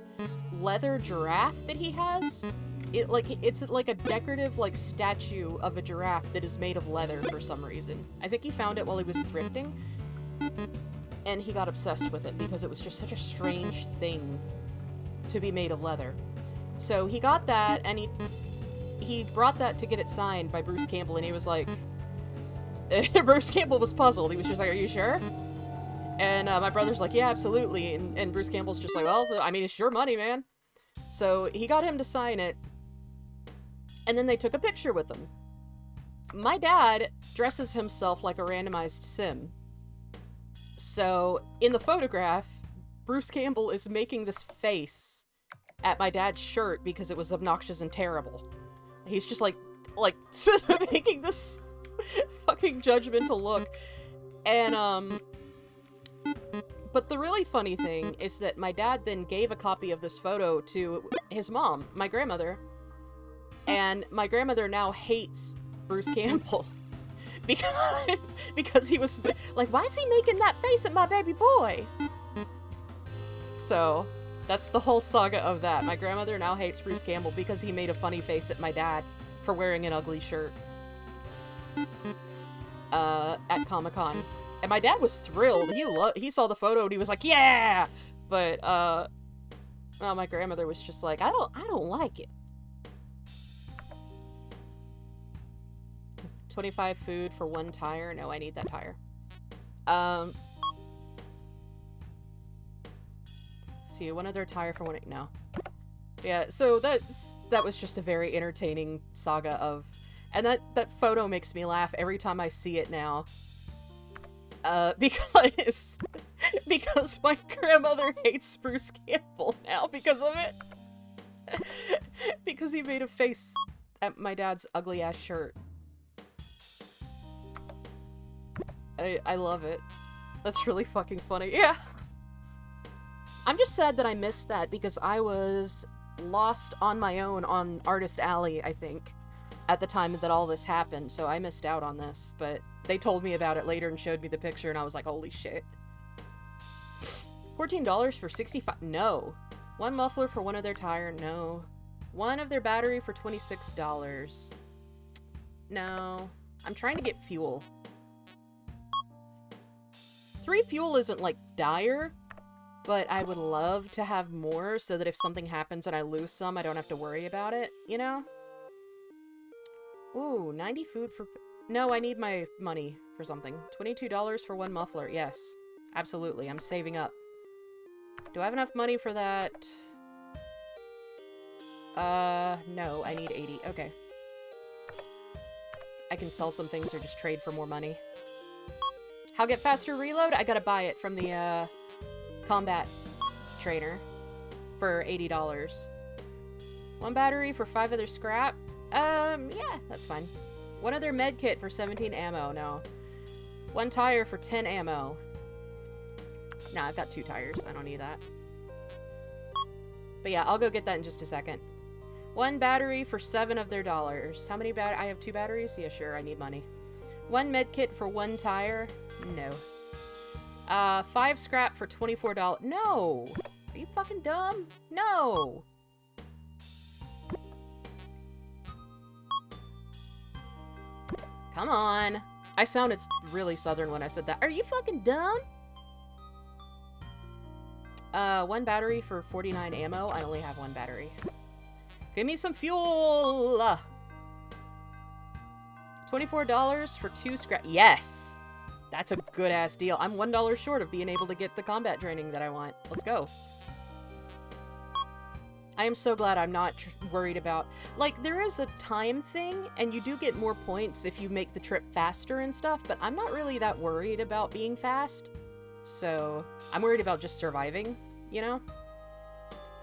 leather giraffe that he has. It's like a decorative, like, statue of a giraffe that is made of leather for some reason. I think he found it while he was thrifting, and he got obsessed with it because it was just such a strange thing to be made of leather. So he got that, and he brought that to get it signed by Bruce Campbell, and he was like... Bruce Campbell was puzzled. He was just like, are you sure? And my brother's like, yeah, absolutely. And Bruce Campbell's just like, well, I mean, it's your money, man. So he got him to sign it. And then they took a picture with him. My dad dresses himself like a randomized sim. So in the photograph, Bruce Campbell is making this face at my dad's shirt because it was obnoxious and terrible. He's just like making this fucking judgmental look. And, but the really funny thing is that my dad then gave a copy of this photo to his mom, my grandmother, and my grandmother now hates Bruce Campbell because he was like, why is he making that face at my baby boy? So that's the whole saga of that. My grandmother now hates Bruce Campbell because he made a funny face at my dad for wearing an ugly shirt at Comic-Con. And my dad was thrilled. He saw the photo and he was like, yeah! But, my grandmother was just like, I don't like it. 25 food for 1 tire? No, I need that tire. See, 1 other tire for 1... No. Yeah, so that was just a very entertaining saga of... And that photo makes me laugh every time I see it now. Because my grandmother hates Bruce Campbell now because of it. Because he made a face at my dad's ugly ass shirt. I love it. That's really fucking funny. Yeah. I'm just sad that I missed that because I was lost on my own on Artist Alley, I think, at the time that all this happened, so I missed out on this, but they told me about it later and showed me the picture, and I was like, holy shit. $14 for 65? No. 1 muffler for 1 of their tire? No. 1 of their battery for $26? No. I'm trying to get fuel. 3 fuel isn't, like, dire, but I would love to have more so that if something happens and I lose some, I don't have to worry about it, you know? Ooh, 90 food for... No, I need my money for something. $22 for 1 muffler. Yes, absolutely. I'm saving up. Do I have enough money for that? No, I need 80. Okay. I can sell some things or just trade for more money. How get faster reload? I gotta buy it from the, combat trainer for $80. 1 battery for 5 other scrap? Yeah, that's fine. 1 other med kit for 17 ammo, no. 1 tire for 10 ammo. Nah, I've got 2 tires. I don't need that. But yeah, I'll go get that in just a second. 1 battery for 7 of their dollars. How many I have 2 batteries? Yeah, sure, I need money. 1 med kit for 1 tire? No. 5 scrap for $24. No! Are you fucking dumb? No! Come on. I sounded really southern when I said that. Are you fucking dumb? 1 battery for 49 ammo. I only have 1 battery. Give me some fuel! $24 for 2 scrap. Yes! That's a good-ass deal. I'm $1 short of being able to get the combat training that I want. Let's go. I am so glad I'm not worried about... Like, there is a time thing, and you do get more points if you make the trip faster and stuff, but I'm not really that worried about being fast. So, I'm worried about just surviving, you know?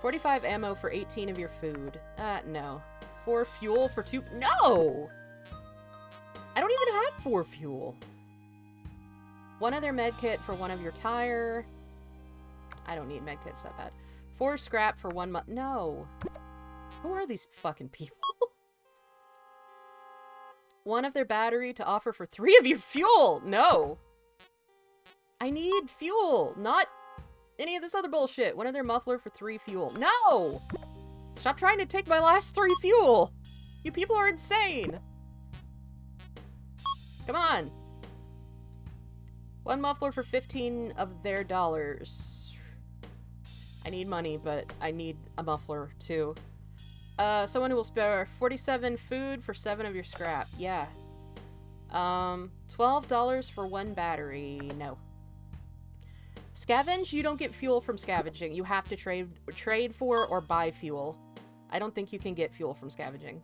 45 ammo for 18 of your food. No. 4 fuel for 2... No! I don't even have 4 fuel. 1 other med kit for 1 of your tire. I don't need med kits that bad. 4 scrap for 1 No. Who are these fucking people? 1 of their battery to offer for 3 of your fuel. No. I need fuel, not any of this other bullshit. 1 of their muffler for 3 fuel. No! Stop trying to take my last 3 fuel. You people are insane. Come on. 1 muffler for 15 of their dollars. I need money, but I need a muffler, too. Someone who will spare 47 food for 7 of your scrap. Yeah. $12 for 1 battery. No. Scavenge? You don't get fuel from scavenging. You have to trade for or buy fuel. I don't think you can get fuel from scavenging.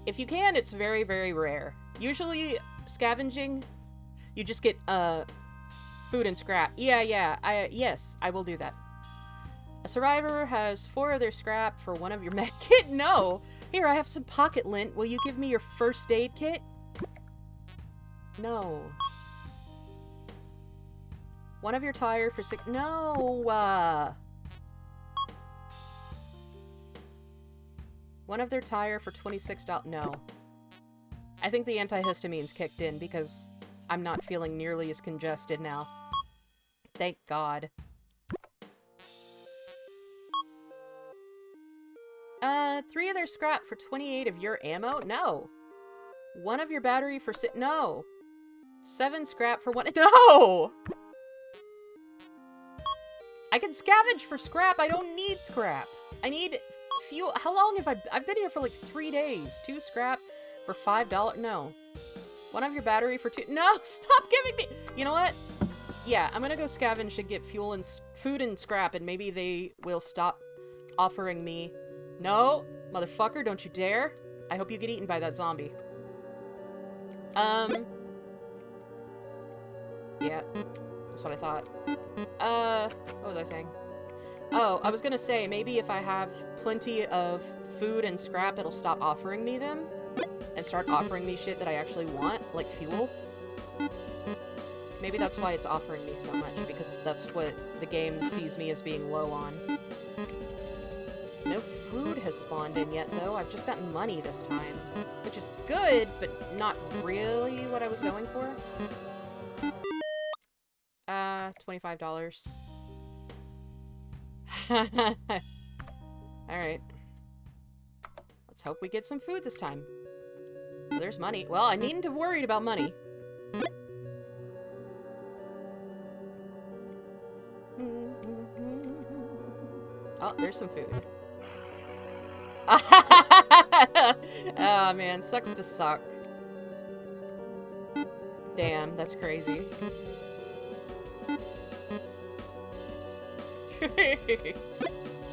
If you can, it's very, very rare. Usually, scavenging, you just get, food and scrap. Yes, I will do that. A survivor has 4 of their scrap for 1 of your med kit. No! Here, I have some pocket lint. Will you give me your first aid kit? No. 1 of your tire for 6... No! 1 of their tire for $26. No. I think the antihistamine's kicked in because I'm not feeling nearly as congested now. Thank God. 3 of their scrap for 28 of your ammo? No. 1 of your battery for no. 7 scrap for 1- No! I can scavenge for scrap. I don't need scrap. I need fuel. How long have I've been here for like 3 days. 2 scrap for $5. No. 1 of your battery for 2. No, stop giving me. You know what? Yeah, I'm gonna go scavenge and get fuel and food and scrap, and maybe they will stop offering me. No, motherfucker, don't you dare. I hope you get eaten by that zombie. Yeah, that's what I thought. What was I saying? Oh, I was gonna say, maybe if I have plenty of food and scrap, it'll stop offering me them, and start offering me shit that I actually want, like fuel. Maybe that's why it's offering me so much, because that's what the game sees me as being low on. No food has spawned in yet, though. I've just gotten money this time, which is good, but not really what I was going for. $25. Alright. Let's hope we get some food this time. There's money. Well, I needn't have worried about money. Oh, there's some food. Oh, man. Sucks to suck. Damn, that's crazy.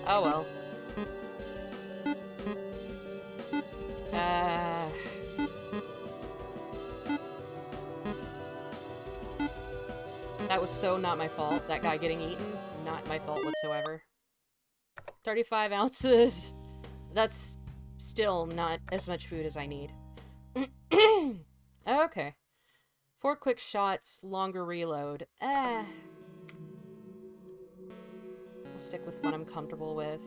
Oh well. That was so not my fault. That guy getting eaten, not my fault whatsoever. 35 ounces. That's still not as much food as I need. Okay. 4 quick shots, longer reload. I'll stick with what I'm comfortable with.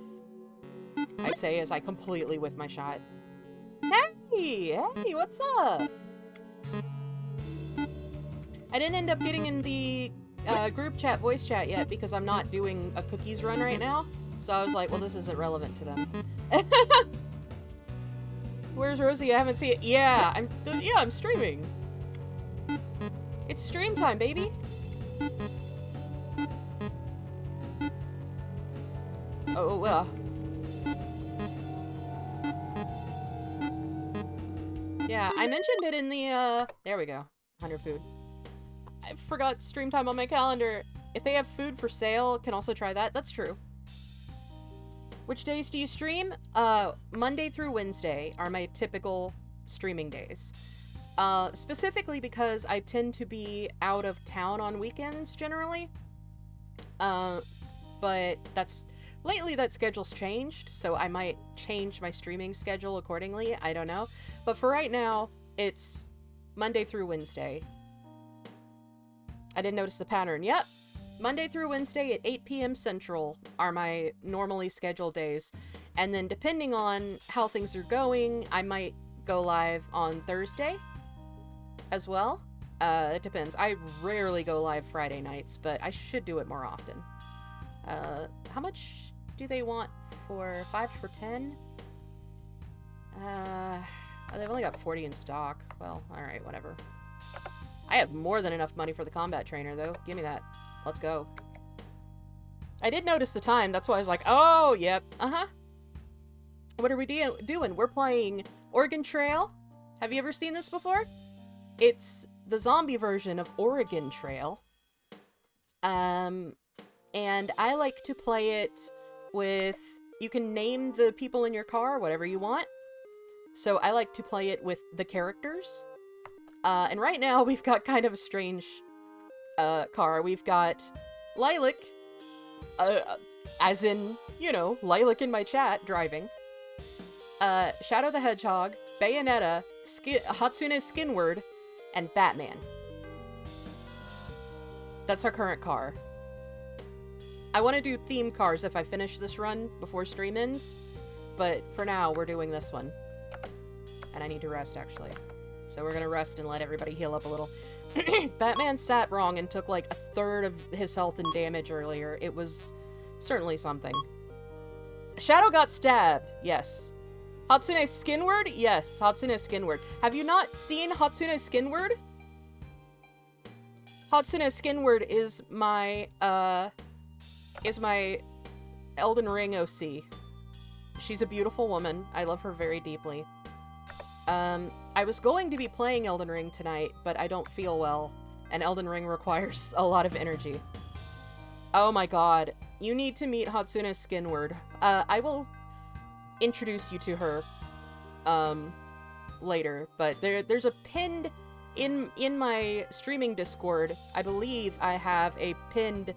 I say as I completely whiff my shot. Hey, what's up? I didn't end up getting in the group chat, voice chat yet because I'm not doing a cookies run right now. So I was like, well, this isn't relevant to them. Where's Rosie? I haven't seen it. Yeah, I'm streaming. It's stream time, baby. Oh, well. Yeah, I mentioned it in the, there we go. 100 food. I forgot stream time on my calendar. If they have food for sale, can also try that. That's true. Which days do you stream? Monday through Wednesday are my typical streaming days. Specifically because I tend to be out of town on weekends, generally. But lately that schedule's changed, so I might change my streaming schedule accordingly. I don't know. But for right now, it's Monday through Wednesday. I didn't notice the pattern. Yep. Monday through Wednesday at 8 p.m. Central are my normally scheduled days. And then depending on how things are going, I might go live on Thursday as well. It depends. I rarely go live Friday nights, but I should do it more often. How much do they want for 5 for 10? They've only got 40 in stock. Well, alright, whatever. I have more than enough money for the combat trainer, though. Give me that. Let's go. I did notice the time. That's why I was like, oh, yep. Uh-huh. What are we doing? We're playing Oregon Trail. Have you ever seen this before? It's the zombie version of Oregon Trail. And I like to play it with... You can name the people in your car, whatever you want. So I like to play it with the characters. And right now, we've got kind of a strange car. We've got Lilac, as in, you know, Lilac in my chat, driving. Shadow the Hedgehog, Bayonetta, Hatsune Skinward, and Batman. That's our current car. I want to do theme cars if I finish this run before stream ends, but for now, we're doing this one. And I need to rest, actually. So we're gonna rest and let everybody heal up a little. Batman sat wrong and took like 1/3 of his health and damage earlier. It was certainly something. Shadow got stabbed. Yes. Hatsune Skinward? Yes, Hatsune Skinward. Have you not seen Hatsune Skinward? Hatsune Skinward is my Elden Ring OC. She's a beautiful woman. I love her very deeply. I was going to be playing Elden Ring tonight, but I don't feel well, and Elden Ring requires a lot of energy. Oh my god. You need to meet Hatsune Skinward. I will introduce you to her, later, but there's a pinned in my streaming Discord. I believe I have a pinned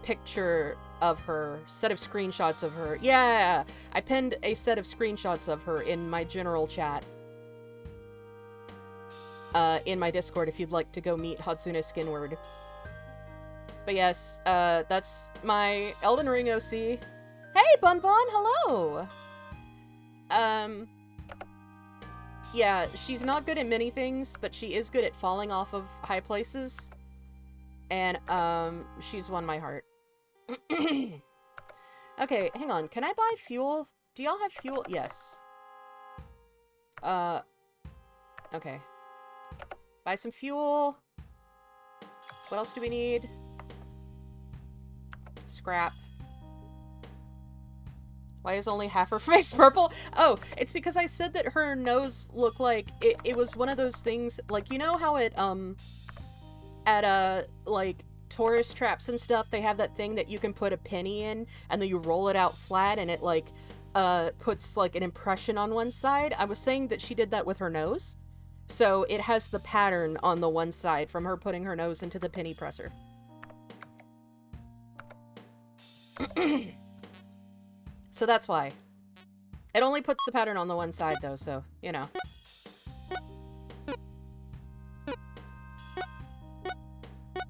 picture of her, set of screenshots of her. Yeah, I pinned a set of screenshots of her in my general chat. In my Discord if you'd like to go meet Hatsune Skinward. But yes, that's my Elden Ring OC. Hey, Bun Bun, hello! Yeah, she's not good at many things, but she is good at falling off of high places. And, she's won my heart. Okay, hang on. Can I buy fuel? Do y'all have fuel? Yes. Okay. Buy some fuel. What else do we need? Scrap. Why is only half her face purple? Oh, it's because I said that her nose looked like it was one of those things, like, you know how it, at, like, tourist traps and stuff, they have that thing that you can put a penny in, and then you roll it out flat, and it, like, puts, like, an impression on one side. I was saying that she did that with her nose. So it has the pattern on the one side from her putting her nose into the penny presser. So that's why. It only puts the pattern on the one side, though, so, you know.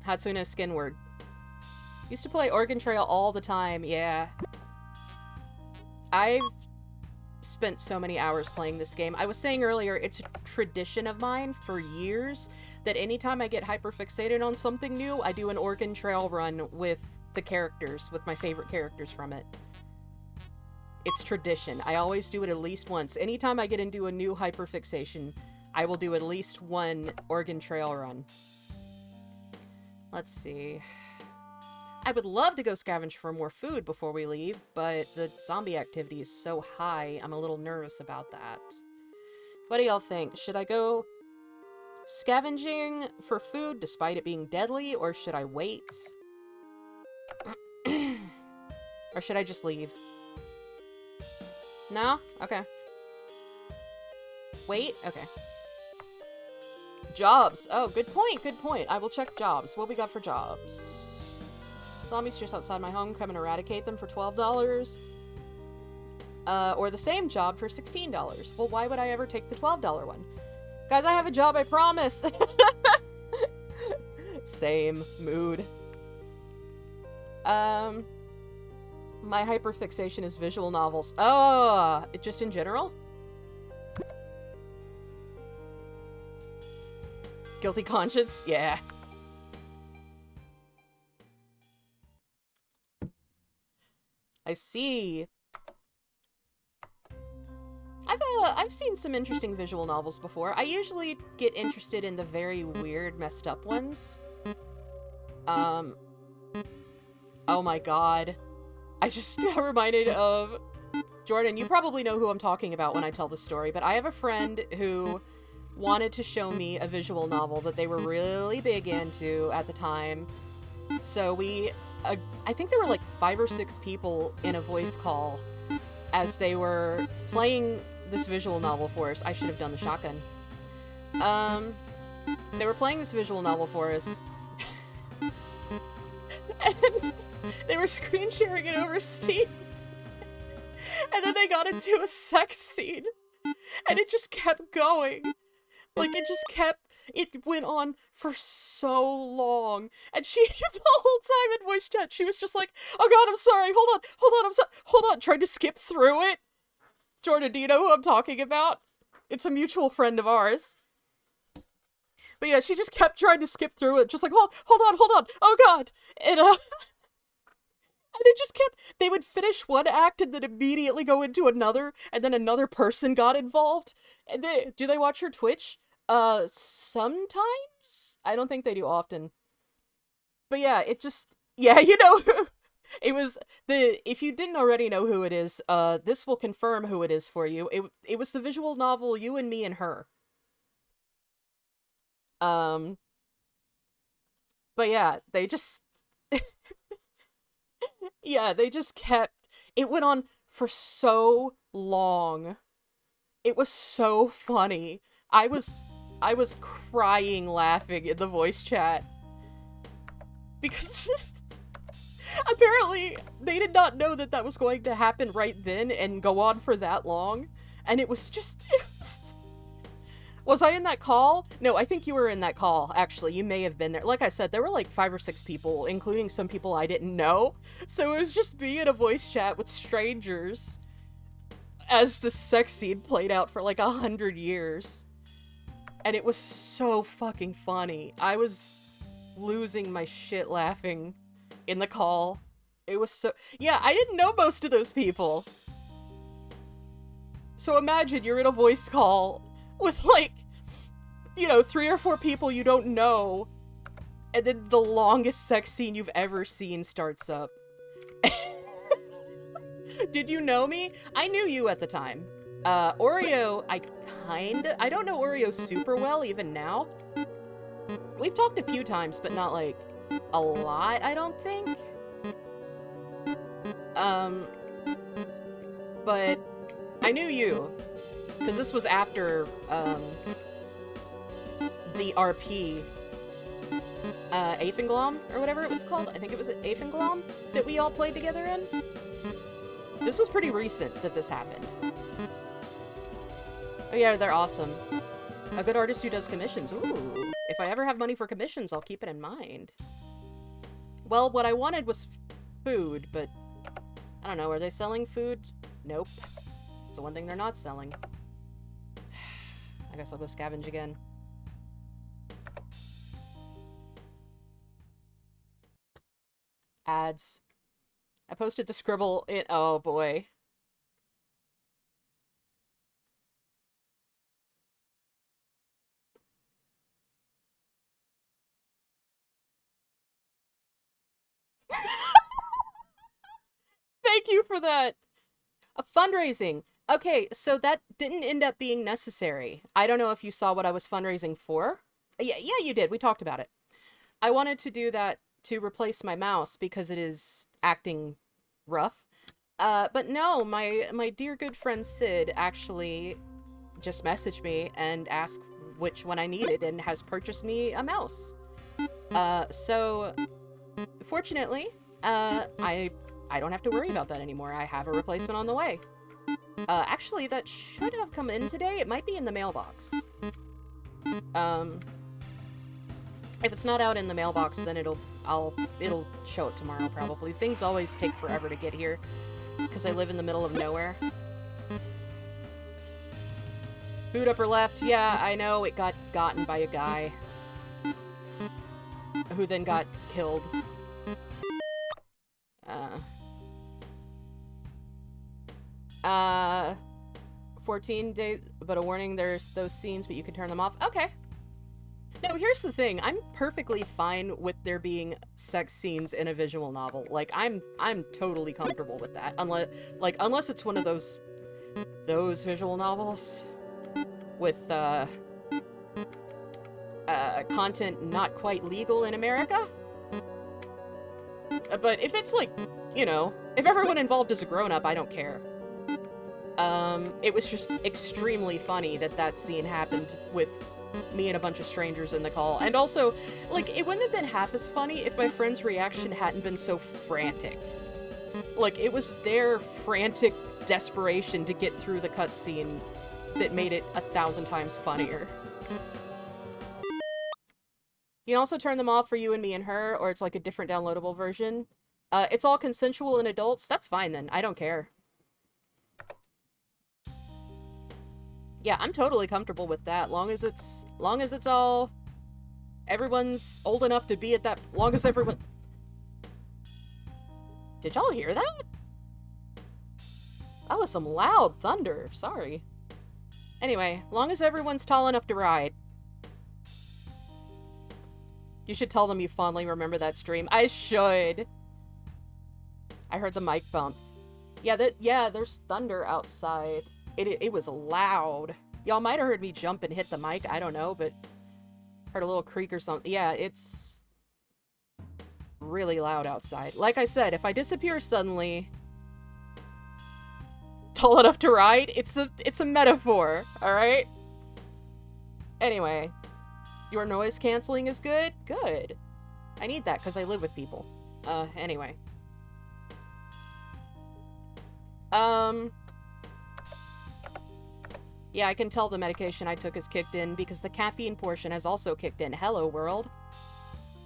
Hatsune Skinward. Used to play Oregon Trail all the time, yeah. I've spent so many hours playing this game. I was saying earlier, it's a tradition of mine for years that anytime I get hyperfixated on something new, I do an Oregon Trail run with the characters, with my favorite characters from it. It's tradition. I always do it at least once. Anytime I get into a new hyperfixation, I will do at least one Oregon Trail run. Let's see. I would love to go scavenge for more food before we leave, but the zombie activity is so high, I'm a little nervous about that. What do y'all think? Should I go scavenging for food despite it being deadly, or should I wait? Or should I just leave? No? Okay. Wait? Okay. Jobs. Oh, good point, good point. I will check jobs. What we got for jobs? Zombies just outside my home, come and eradicate them for $12. Or the same job for $16. Well, why would I ever take the $12 one? Guys, I have a job, I promise! Same mood. My hyperfixation is visual novels. Oh, just in general? Guilty conscience? Yeah. I see. I've seen some interesting visual novels before. I usually get interested in the very weird, messed up ones. Oh my god. I just got reminded of... Jordan, you probably know who I'm talking about when I tell this story, but I have a friend who wanted to show me a visual novel that they were really big into at the time. So we... I think there were like 5 or 6 people in a voice call as they were playing this visual novel for us. I should have done the shotgun. They were playing this visual novel for us. And they were screen sharing it over Steam. And then they got into a sex scene. And it just kept going. Like, it went on for so long. And she, the whole time in voice chat, she was just like, oh god, I'm sorry, hold on, trying to skip through it. Jordan, do you know who I'm talking about? It's a mutual friend of ours. But yeah, she just kept trying to skip through it, just like, hold on, oh god! And, and it just kept, they would finish one act and then immediately go into another, and then another person got involved. And do they watch her Twitch? Sometimes? I don't think they do often. But yeah, it just, yeah, you know, it was if you didn't already know who it is, this will confirm who it is for you. It was the visual novel You and Me and Her. But yeah, they just, yeah, they just kept, it went on for so long. It was so funny. I was crying laughing in the voice chat. Because apparently they did not know that that was going to happen right then and go on for that long. And it was just... Was I in that call? No, I think you were in that call, actually. You may have been there. Like I said, there were like 5 or 6 people, including some people I didn't know. So it was just me in a voice chat with strangers as the sex scene played out for like 100 years. And it was so fucking funny. I was losing my shit laughing in the call. It was so... Yeah, I didn't know most of those people. So imagine you're in a voice call with, like, you know, 3 or 4 people you don't know, and then the longest sex scene you've ever seen starts up. Did you know me? I knew you at the time. Oreo, I don't know Oreo super well, even now. We've talked a few times, but not, like, a lot, I don't think. But I knew you, because this was after, the RP, Aethenglom, or whatever it was called. I think it was Aethenglom that we all played together in. This was pretty recent that this happened. Oh yeah, they're awesome. A good artist who does commissions. Ooh. If I ever have money for commissions, I'll keep it in mind. Well, what I wanted was food, but I don't know. Are they selling food? Nope. It's the one thing they're not selling. I guess I'll go scavenge again. Ads. I posted the scribble in— oh boy. Thank you for that. Fundraising. Okay, so that didn't end up being necessary. I don't know if you saw what I was fundraising for. Yeah, you did. We talked about it. I wanted to do that to replace my mouse because it is acting rough. But no, my dear good friend Sid actually just messaged me and asked which one I needed and has purchased me a mouse. So fortunately, I don't have to worry about that anymore. I have a replacement on the way. Actually, that should have come in today. It might be in the mailbox. If it's not out in the mailbox, then it'll show it tomorrow, probably. Things always take forever to get here, because I live in the middle of nowhere. Food upper left. Yeah, I know, it got gotten by a guy. Who then got killed. 14 days, but a warning, there's those scenes, but you can turn them off. Okay. No, here's the thing. I'm perfectly fine with there being sex scenes in a visual novel. Like, I'm totally comfortable with that. Unless it's one of those visual novels with, content not quite legal in America. But if it's like, you know, if everyone involved is a grown-up, I don't care. It was just extremely funny that scene happened with me and a bunch of strangers in the call. And also, like, it wouldn't have been half as funny if my friend's reaction hadn't been so frantic. Like, it was their frantic desperation to get through the cutscene that made it 1,000 times funnier. You can also turn them off for you and me and her, or it's like a different downloadable version. It's all consensual and adults. That's fine then. I don't care. Yeah, I'm totally comfortable with that. Long as it's all... everyone's old enough to be at that... long as everyone... Did y'all hear that? That was some loud thunder. Sorry. Anyway, long as everyone's tall enough to ride. You should tell them you fondly remember that stream. I should. I heard the mic bump. Yeah, there's thunder outside. It was loud. Y'all might have heard me jump and hit the mic. I don't know, but heard a little creak or something. Yeah, it's really loud outside. Like I said, if I disappear suddenly, tall enough to ride, it's a metaphor, alright? Anyway, your noise canceling is good? Good. I need that because I live with people. Anyway. Yeah, I can tell the medication I took has kicked in because the caffeine portion has also kicked in. Hello, world.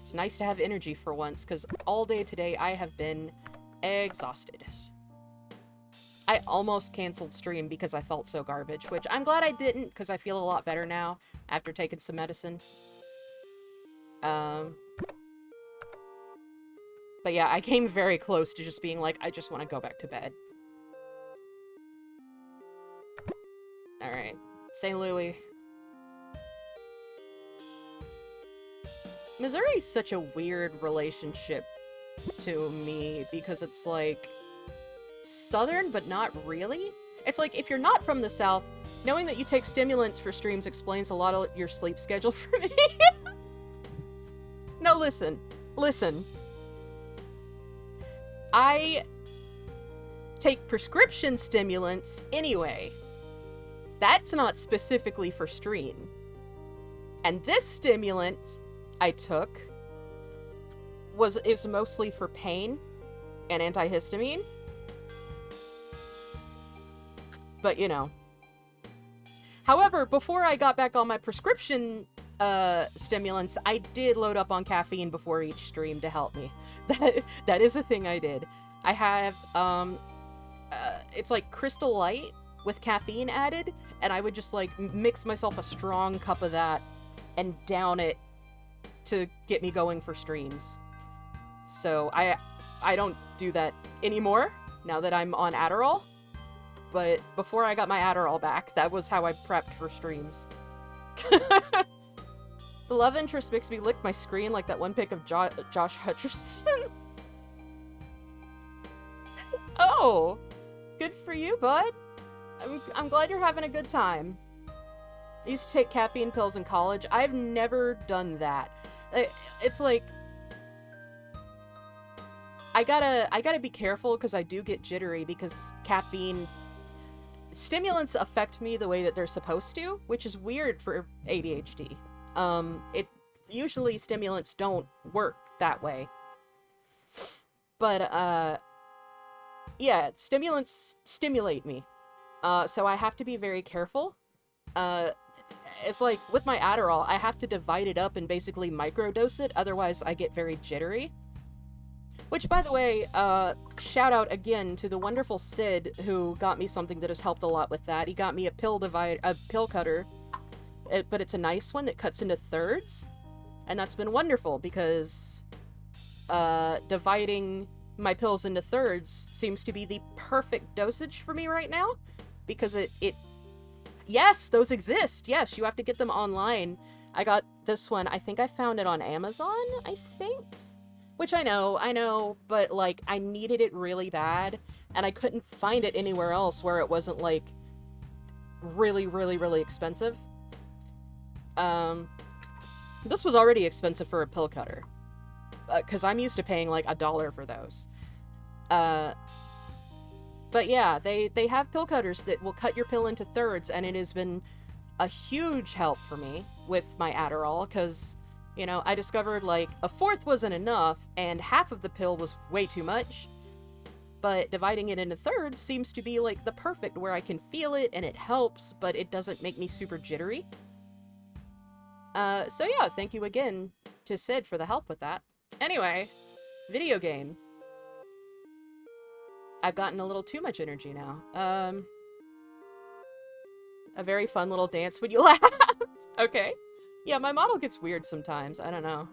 It's nice to have energy for once, because all day today I have been exhausted. I almost canceled stream because I felt so garbage, which I'm glad I didn't, because I feel a lot better now after taking some medicine. But yeah, I came very close to just being like, I just want to go back to bed. Alright. St. Louis. Missouri's such a weird relationship to me, because it's like southern, but not really. It's like, if you're not from the South, knowing that you take stimulants for streams explains a lot of your sleep schedule for me. No, listen. Listen. I take prescription stimulants anyway. That's not specifically for stream. And this stimulant I took is mostly for pain and antihistamine. But, you know. However, before I got back on my prescription stimulants, I did load up on caffeine before each stream to help me. That is a thing I did. I have, it's like Crystal Light with caffeine added, and I would just, like, mix myself a strong cup of that and down it to get me going for streams. So I don't do that anymore, now that I'm on Adderall. But before I got my Adderall back, that was how I prepped for streams. The love interest makes me lick my screen like that one pic of Josh Hutcherson. Oh, good for you, bud. I'm glad you're having a good time. I used to take caffeine pills in college. I've never done that. It's like, I gotta be careful because I do get jittery because caffeine stimulants affect me the way that they're supposed to, which is weird for ADHD. Usually stimulants don't work that way. But, yeah, stimulants stimulate me. So I have to be very careful. It's like, with my Adderall, I have to divide it up and basically microdose it, otherwise I get very jittery. Which, by the way, shout out again to the wonderful Sid, who got me something that has helped a lot with that. He got me a pill cutter, but it's a nice one that cuts into thirds, and that's been wonderful because dividing my pills into thirds seems to be the perfect dosage for me right now, because it yes, those exist. Yes, you have to get them online. I got this one. I think I found it on Amazon, I think. Which I know, but, like, I needed it really bad, and I couldn't find it anywhere else where it wasn't, like, really, really, really expensive. This was already expensive for a pill cutter, because I'm used to paying, like, $1 for those. But yeah, they have pill cutters that will cut your pill into thirds, and it has been a huge help for me with my Adderall, because, you know, I discovered, like, a fourth wasn't enough, and half of the pill was way too much. But dividing it into thirds seems to be, like, the perfect, where I can feel it, and it helps, but it doesn't make me super jittery. So yeah, thank you again to Sid for the help with that. Anyway, video game. I've gotten a little too much energy now. A very fun little dance when you laughed. Okay. Yeah, my model gets weird sometimes. I don't know.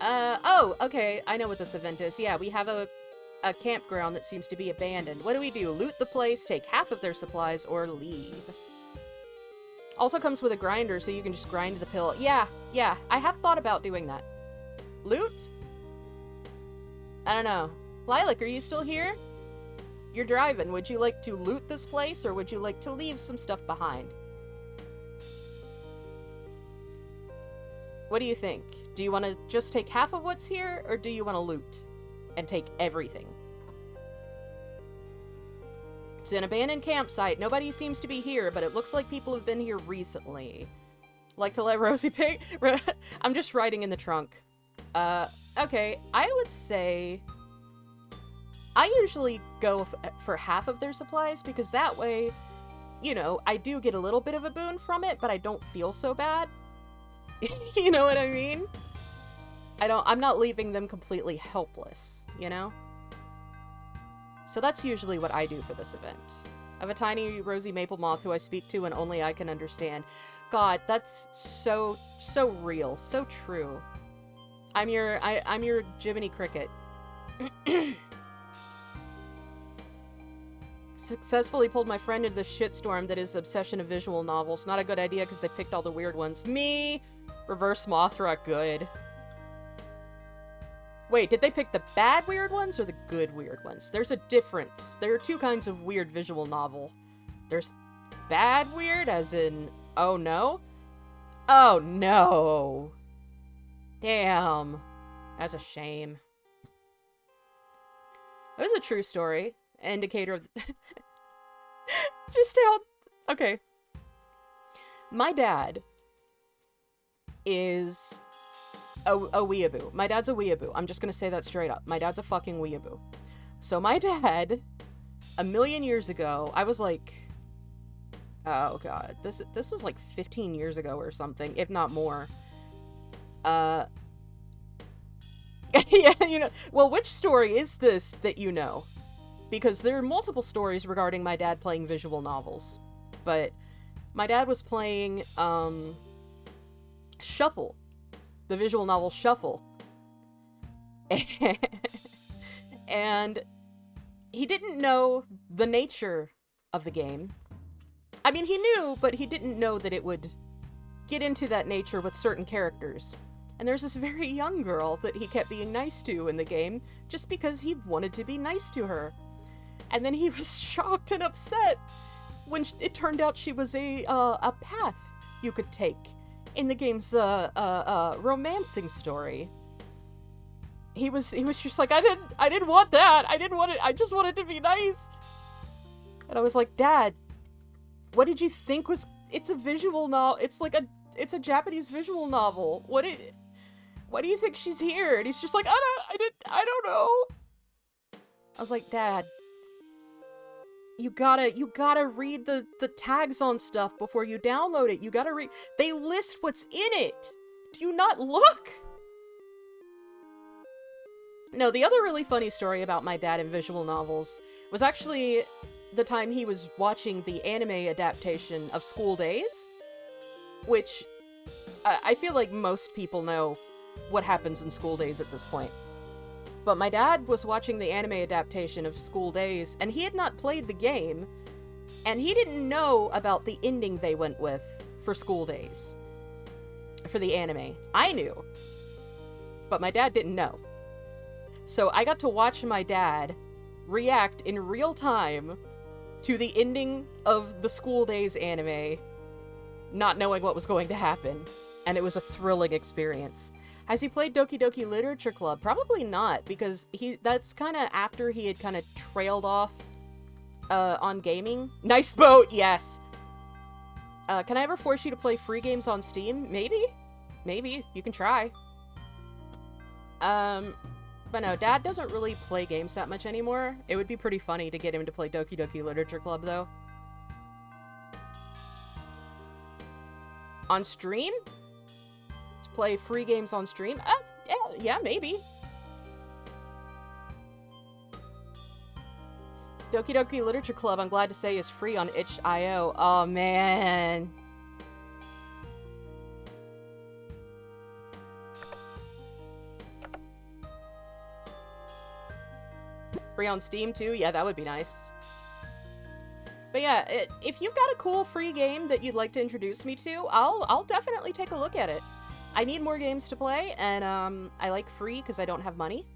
Oh, okay. I know what this event is. Yeah, we have a campground that seems to be abandoned. What do? Loot the place, take half of their supplies, or leave. Also comes with a grinder, so you can just grind the pill. Yeah, I have thought about doing that. Loot? I don't know. Lilac, are you still here? You're driving. Would you like to loot this place, or would you like to leave some stuff behind? What do you think? Do you want to just take half of what's here, or do you want to loot and take everything? It's an abandoned campsite. Nobody seems to be here, but it looks like people have been here recently. Like to let Rosie pick? I'm just riding in the trunk. Okay, I would say I usually go for half of their supplies, because that way, you know, I do get a little bit of a boon from it, but I don't feel so bad. You know what I mean? I'm not leaving them completely helpless, you know? So that's usually what I do for this event. I have a tiny rosy maple moth who I speak to and only I can understand. God, that's so real, so true. I'm your Jiminy Cricket. Successfully pulled my friend into the shitstorm that is obsession of visual novels. Not a good idea because they picked all the weird ones. Me! Reverse Mothra, good. Wait, did they pick the bad weird ones or the good weird ones? There's a difference. There are two kinds of weird visual novel. There's bad weird, as in, oh no? Oh no! Damn. That's a shame. It was a true story. Indicator of... Just how... Okay. My dad is a weeaboo. My dad's a weeaboo. I'm just gonna say that straight up. My dad's a fucking weeaboo. So my dad, a million years ago, I was like... Oh god. This was like 15 years ago or something, if not more. Yeah, you know. Well, which story is this that you know? Because there are multiple stories regarding my dad playing visual novels. But my dad was playing, Shuffle. The visual novel Shuffle. And he didn't know the nature of the game. I mean, he knew, but he didn't know that it would get into that nature with certain characters. And there's this very young girl that he kept being nice to in the game, just because he wanted to be nice to her. And then he was shocked and upset when it turned out she was a path you could take in the game's, romancing story. He was just like, I didn't want that. I didn't want it. I just wanted to be nice. And I was like, Dad, what did you think was, it's a visual novel. It's a Japanese visual novel. Why do you think she's here? And he's just like, I don't know. I was like, Dad, you gotta read the tags on stuff before you download it. You gotta read, they list what's in it. Do you not look? No, the other really funny story about my dad in visual novels was actually the time he was watching the anime adaptation of School Days, which I feel like most people know what happens in School Days at this point. But my dad was watching the anime adaptation of School Days, and he had not played the game, and he didn't know about the ending they went with for School Days. For the anime. I knew. But my dad didn't know. So I got to watch my dad react in real time to the ending of the School Days anime, not knowing what was going to happen. And it was a thrilling experience. Has he played Doki Doki Literature Club? Probably not, because that's kind of after he had kind of trailed off on gaming. Nice boat, yes! Can I ever force you to play free games on Steam? Maybe? Maybe. You can try. But no, Dad doesn't really play games that much anymore. It would be pretty funny to get him to play Doki Doki Literature Club, though. On stream? Play free games on stream? Yeah, maybe. Doki Doki Literature Club, I'm glad to say, is free on itch.io. Oh, man. Free on Steam, too? Yeah, that would be nice. But yeah, if you've got a cool free game that you'd like to introduce me to, I'll definitely take a look at it. I need more games to play, and I like free because I don't have money.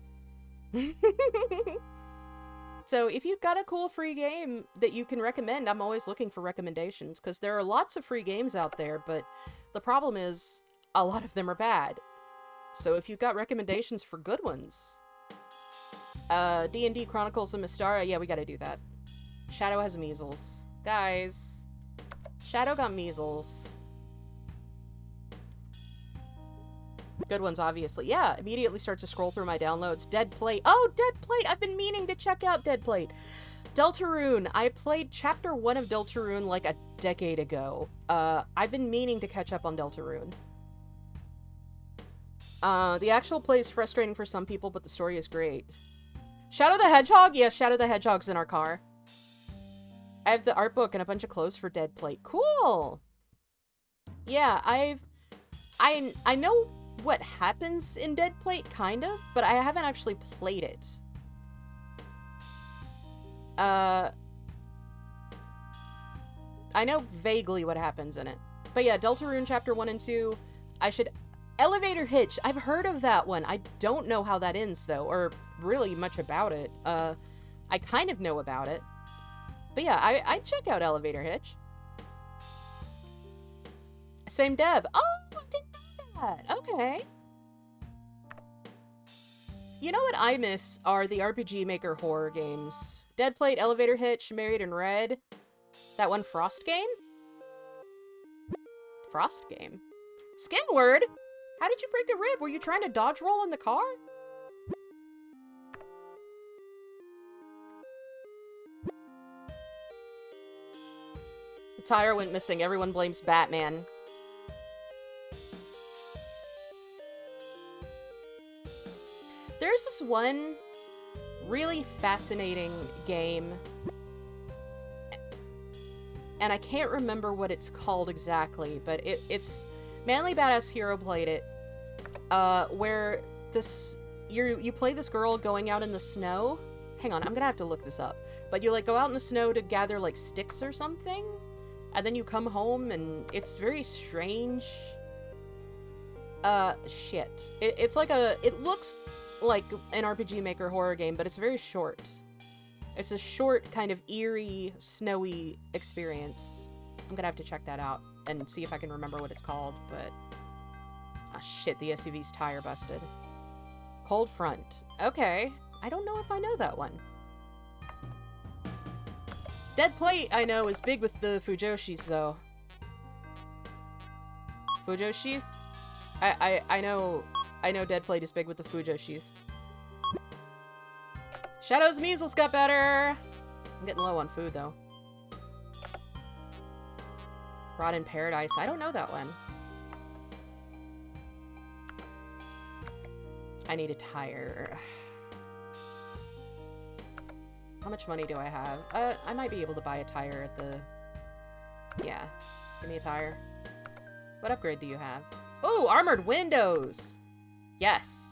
So if you've got a cool free game that you can recommend, I'm always looking for recommendations, because there are lots of free games out there, but the problem is a lot of them are bad. So if you've got recommendations for good ones... D&D Chronicles of Mystara, yeah, we gotta do that. Shadow has measles. Guys, Shadow got measles. Good ones, obviously. Yeah, immediately start to scroll through my downloads. Dead Plate. Oh, Dead Plate! I've been meaning to check out Dead Plate. Deltarune. I played Chapter 1 of Deltarune like a decade ago. I've been meaning to catch up on Deltarune. The actual play is frustrating for some people, but the story is great. Shadow the Hedgehog? Yeah, Shadow the Hedgehog's in our car. I have the art book and a bunch of clothes for Dead Plate. Cool! Yeah, I know what happens in Dead Plate, kind of, but I haven't actually played it. I know vaguely what happens in it. But yeah, Deltarune Chapter 1 and 2, I should... Elevator Hitch! I've heard of that one. I don't know how that ends, though, or really much about it. I kind of know about it. But yeah, I'd check out Elevator Hitch. Same dev. Oh, I didn't know that! Okay. You know what I miss are the RPG Maker horror games. Dead Plate, Elevator Hitch, Married in Red. That one Frost game? Frost game? Skinward? How did you break a rib? Were you trying to dodge roll in the car? The tire went missing. Everyone blames Batman. There's this one really fascinating game, and I can't remember what it's called exactly, but it's Manly Badass Hero played it, where you play this girl going out in the snow. Hang on, I'm gonna have to look this up. But you, like, go out in the snow to gather, like, sticks or something, and then you come home, and it's very strange. Shit. It's like it looks like an RPG Maker horror game, but it's very short. It's a short, kind of eerie, snowy experience. I'm gonna have to check that out and see if I can remember what it's called, but... Ah, shit, the SUV's tire busted. Cold Front. Okay. I don't know if I know that one. Dead Plate, I know, is big with the Fujoshis, though. Fujoshis? I know Dead Plate is big with the Fujoshis. Shadow's measles got better! I'm getting low on food, though. Rod in Paradise. I don't know that one. I need a tire. How much money do I have? I might be able to buy a tire at the... Yeah. Give me a tire. What upgrade do you have? Oh, armored windows! Yes.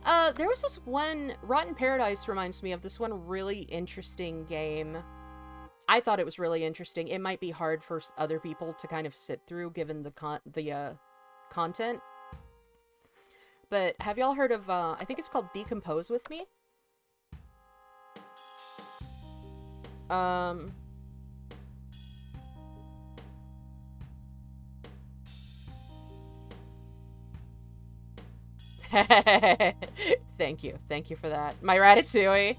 There was this one... Rotten Paradise reminds me of this one really interesting game. I thought it was really interesting. It might be hard for other people to kind of sit through, given the content. But have y'all heard of, I think it's called Decompose With Me? Thank you. Thank you for that. My Ratatouille.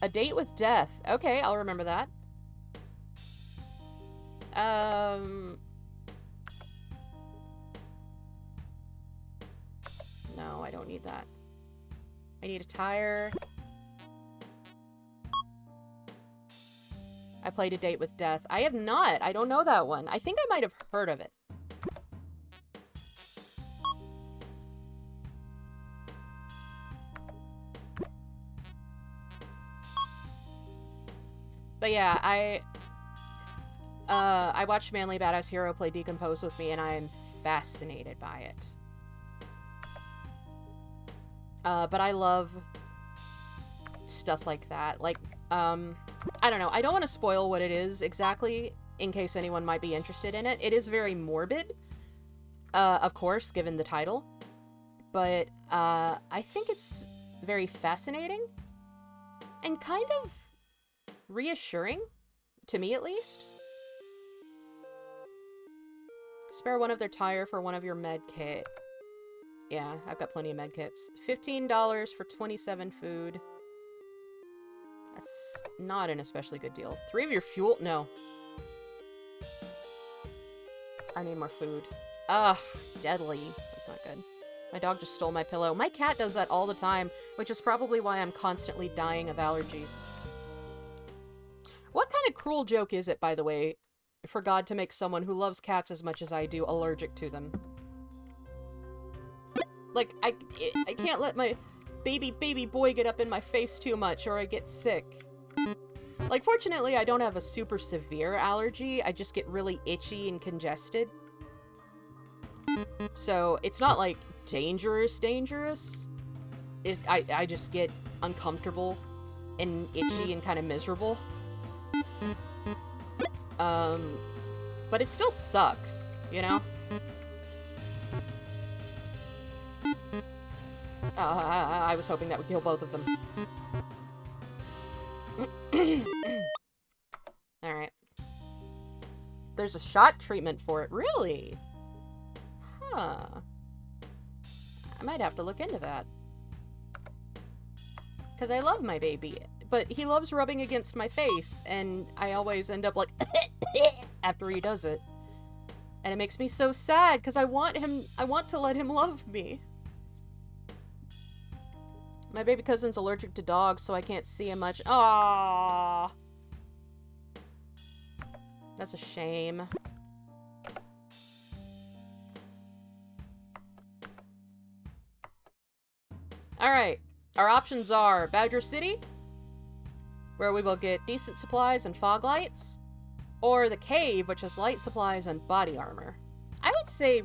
A Date with Death. Okay, I'll remember that. No, I don't need that. I need a tire. I played A Date with Death. I have not. I don't know that one. I think I might have heard of it. But yeah, I watched Manly Badass Hero play Decompose with me, and I am fascinated by it. But I love stuff like that. Like, I don't know. I don't want to spoil what it is exactly, in case anyone might be interested in it. It is very morbid, of course, given the title. But, I think it's very fascinating, and kind of reassuring, to me at least. Spare one of their tire for one of your med kit. Yeah, I've got plenty of med kits. $15 for 27 food. That's not an especially good deal. 3 of your fuel? No. I need more food. Ugh, deadly. That's not good. My dog just stole my pillow. My cat does that all the time, which is probably why I'm constantly dying of allergies. What kind of cruel joke is it, by the way, for God to make someone who loves cats as much as I do allergic to them? Like, I can't let my baby boy get up in my face too much or I get sick. Like, fortunately, I don't have a super severe allergy. I just get really itchy and congested. So, it's not, like, dangerous. I just get uncomfortable and itchy and kind of miserable. But it still sucks, you know? I was hoping that would kill both of them. Alright. There's a shot treatment for it. Really? Huh. might have to look into that. Because I love my baby, but he loves rubbing against my face, and I always end up like after he does it. And it makes me so sad, because I want to let him love me. My baby cousin's allergic to dogs, so I can't see him much. Aww. That's a shame. Alright. Our options are Badger City, where we will get decent supplies and fog lights, or the cave, which has light supplies and body armor. I would say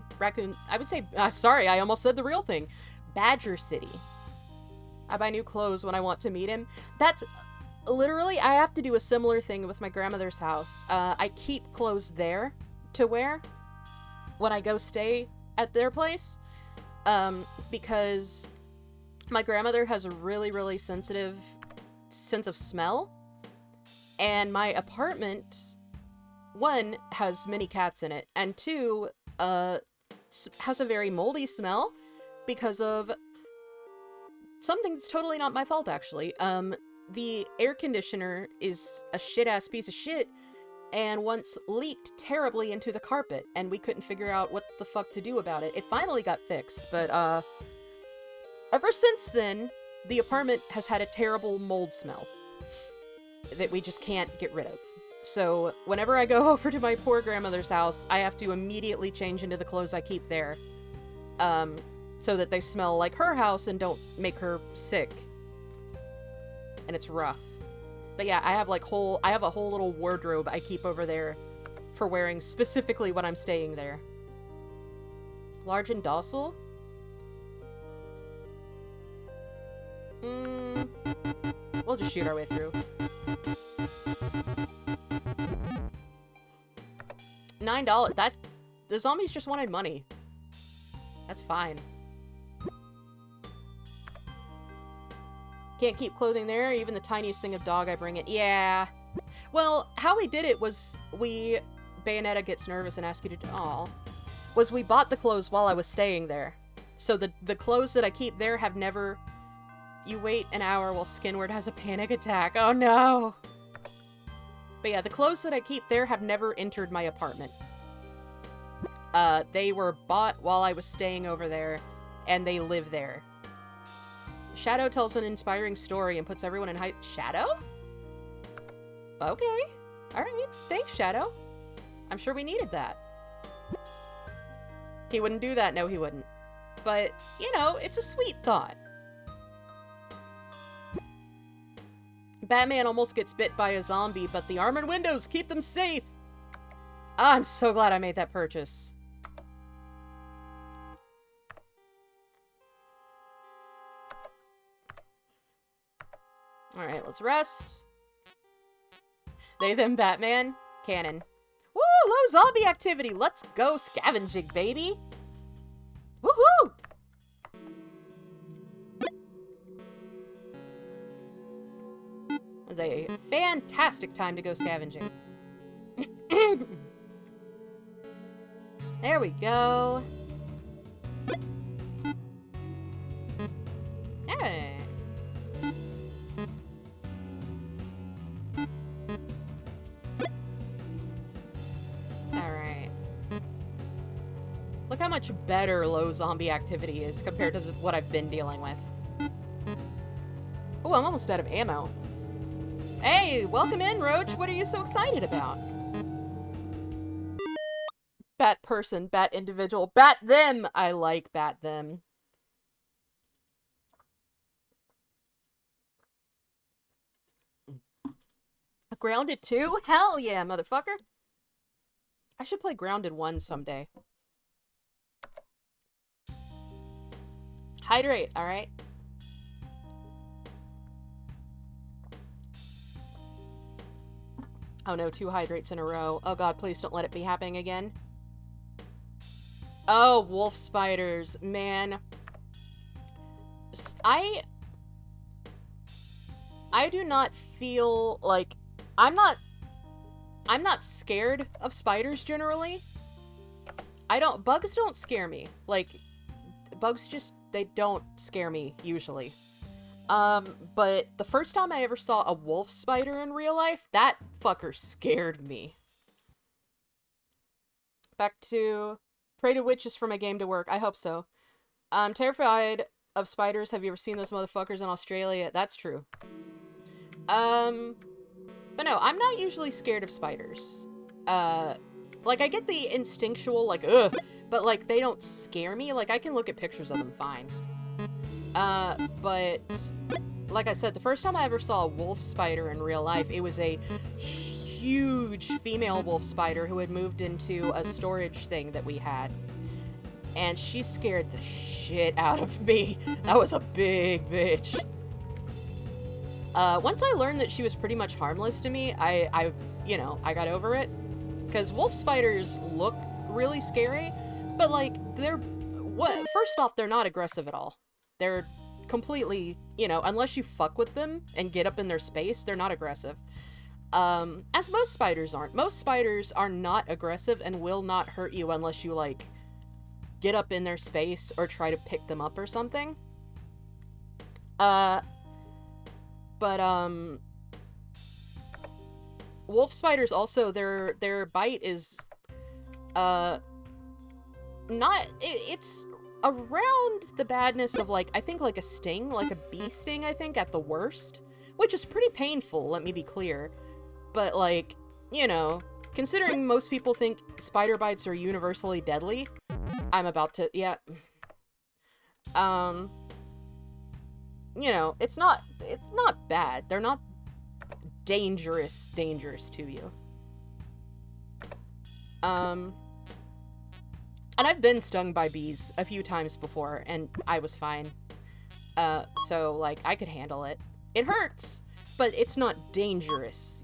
sorry, I almost said the real thing. Badger City. I buy new clothes when I want to meet him. That's literally, I have to do a similar thing with my grandmother's house. I keep clothes there to wear when I go stay at their place, because my grandmother has a really, really sensitive sense of smell, and my apartment, one, has many cats in it, and two, has a very moldy smell because of something that's totally not my fault, actually. The air conditioner is a shit-ass piece of shit, and once leaked terribly into the carpet, and we couldn't figure out what the fuck to do about it. It finally got fixed, but, ever since then, the apartment has had a terrible mold smell that we just can't get rid of. So, whenever I go over to my poor grandmother's house, I have to immediately change into the clothes I keep there, so that they smell like her house and don't make her sick. And it's rough. But yeah, I have a whole little wardrobe I keep over there for wearing specifically when I'm staying there. Large and docile? We'll just shoot our way through. $9. The zombies just wanted money. That's fine. Can't keep clothing there, even the tiniest thing of dog I bring it. Yeah. Well, how we did it was Bayonetta gets nervous and asks you to we bought the clothes while I was staying there. So the clothes that I keep there have never... You wait an hour while Skinward has a panic attack. Oh no! But yeah, the clothes that I keep there have never entered my apartment. They were bought while I was staying over there, and they live there. Shadow tells an inspiring story and puts everyone in high... Shadow? Okay. Alright, thanks, Shadow. I'm sure we needed that. He wouldn't do that, no he wouldn't. But, you know, it's a sweet thought. Batman almost gets bit by a zombie, but the armored windows keep them safe! I'm so glad I made that purchase. Alright, let's rest. They, them, Batman. Canon. Woo! Low zombie activity! Let's go scavenging, baby! Woohoo! It's a fantastic time to go scavenging. There we go. Hey. Alright. Look how much better low zombie activity is compared to what I've been dealing with. Oh, I'm almost out of ammo. Hey, welcome in, Roach. What are you so excited about? Bat person, bat individual, bat them! I like bat them. Grounded 2? Hell yeah, motherfucker. I should play Grounded 1 someday. Hydrate, alright? Oh no, 2 hydrates in a row. Oh god, please don't let it be happening again. Oh, wolf spiders. Man. I do not feel like... I'm not scared of spiders generally. Bugs don't scare me. Like, bugs just they don't scare me, usually. But the first time I ever saw a wolf spider in real life, that fucker scared me. Back to Pray to Witches for my game to work. I hope so. I'm terrified of spiders. Have you ever seen those motherfuckers in Australia? That's true. But no, I'm not usually scared of spiders. Like, I get the instinctual, like, ugh, but, like, they don't scare me. Like, I can look at pictures of them fine. But, like I said, the first time I ever saw a wolf spider in real life, it was a huge female wolf spider who had moved into a storage thing that we had. And she scared the shit out of me. That was a big bitch. Once I learned that she was pretty much harmless to me, I got over it. Because wolf spiders look really scary, but, like, first off, they're not aggressive at all. They're completely, unless you fuck with them and get up in their space, they're not aggressive. As most spiders aren't. Most spiders are not aggressive and will not hurt you unless you, like, get up in their space or try to pick them up or something. Wolf spiders also, their bite is, it's around the badness of, like, I think, like, a sting, like a bee sting, I think, at the worst, which is pretty painful, let me be clear, but, like, considering most people think spider bites are universally deadly, I'm about to, yeah, it's not bad, they're not dangerous to you. And I've been stung by bees a few times before, and I was fine. So, like, I could handle it. It hurts, but it's not dangerous,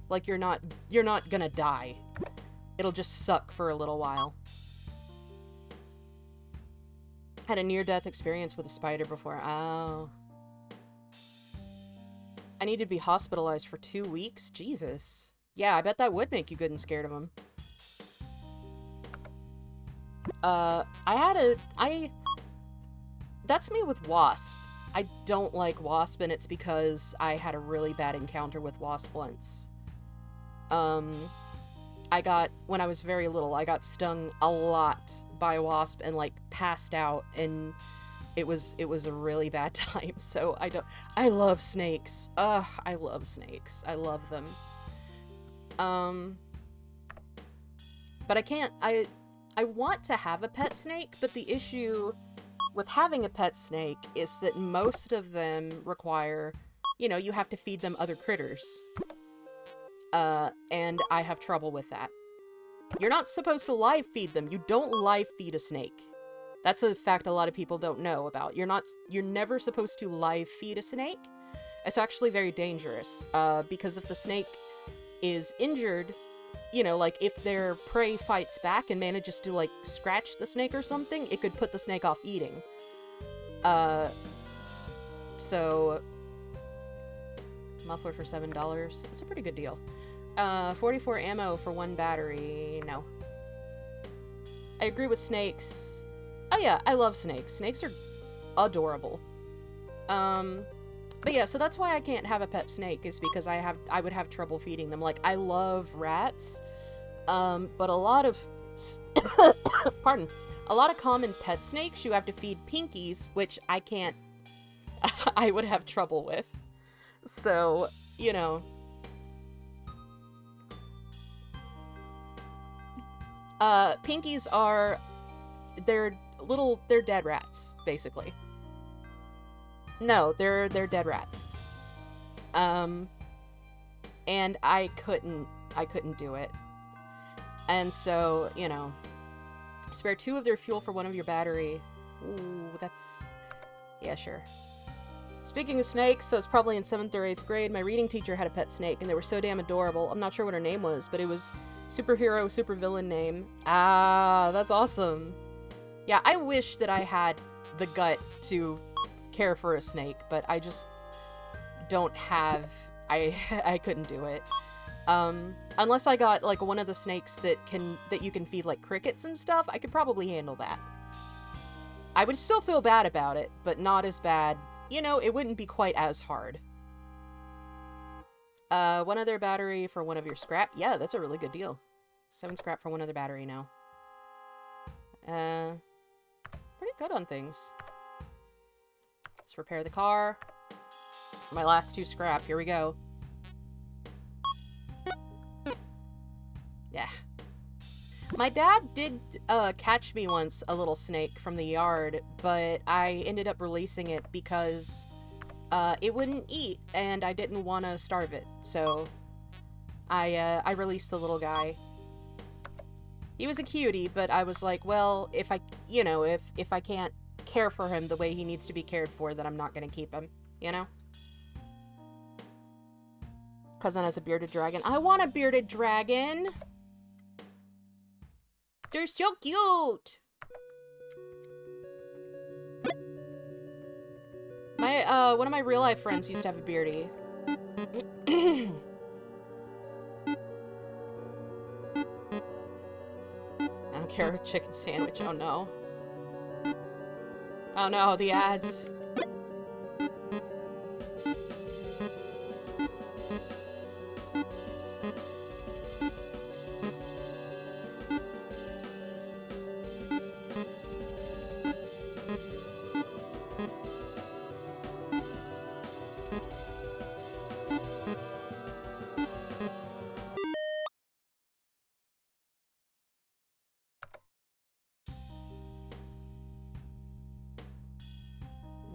Like, you're not gonna die. It'll just suck for a little while. Had a near-death experience with a spider before. Oh. I need to be hospitalized for 2 weeks? Jesus. Yeah, I bet that would make you good and scared of them. That's me with wasp. I don't like wasp, and it's because I had a really bad encounter with wasp once. When I was very little, I got stung a lot by a wasp and, like, passed out, and it was a really bad time, so I love snakes. Ugh, I love snakes. I love them. But I want to have a pet snake, but the issue with having a pet snake is that most of them require, you have to feed them other critters. And I have trouble with that. You're not supposed to live feed them. You don't live feed a snake. That's a fact a lot of people don't know about. You're never supposed to live feed a snake. It's actually very dangerous, because if the snake is injured, like, if their prey fights back and manages to, like, scratch the snake or something, it could put the snake off eating. So, muffler for $7. It's a pretty good deal. 44 ammo for 1 battery. No. I agree with snakes. Oh yeah, I love snakes. Snakes are adorable. But yeah, so that's why I can't have a pet snake, is because I would have trouble feeding them. Like, I love rats, but a lot of, pardon, a lot of common pet snakes you have to feed pinkies, which I can't, I would have trouble with. So, pinkies they're dead rats, basically. No, they're dead rats. And I couldn't do it. And so, spare 2 of their fuel for 1 of your battery. Ooh, yeah, sure. Speaking of snakes, so it's probably in 7th or 8th grade, my reading teacher had a pet snake, and they were so damn adorable. I'm not sure what her name was, but it was superhero, supervillain name. Ah, that's awesome. Yeah, I wish that I had the gut to care for a snake, but I just don't have, I couldn't do it. Unless I got, like, one of the snakes that you can feed, like, crickets and stuff, I could probably handle that. I would still feel bad about it, but not as bad. You know, it wouldn't be quite as hard. One other battery for one of your scrap. Yeah, that's a really good deal. 7 scrap for one other battery now. Pretty good on things. Let's repair the car. My last 2 scrap. Here we go. Yeah. My dad did catch me once a little snake from the yard, but I ended up releasing it because it wouldn't eat, and I didn't want to starve it. So I released the little guy. He was a cutie, but I was like, well, if I, you know, if I can't care for him the way he needs to be cared for, then I'm not gonna keep him, you know? Cousin has a bearded dragon. I want a bearded dragon! They're so cute! My, one of my real-life friends used to have a beardy. I don't care, a chicken sandwich, oh no. Oh no, the ads.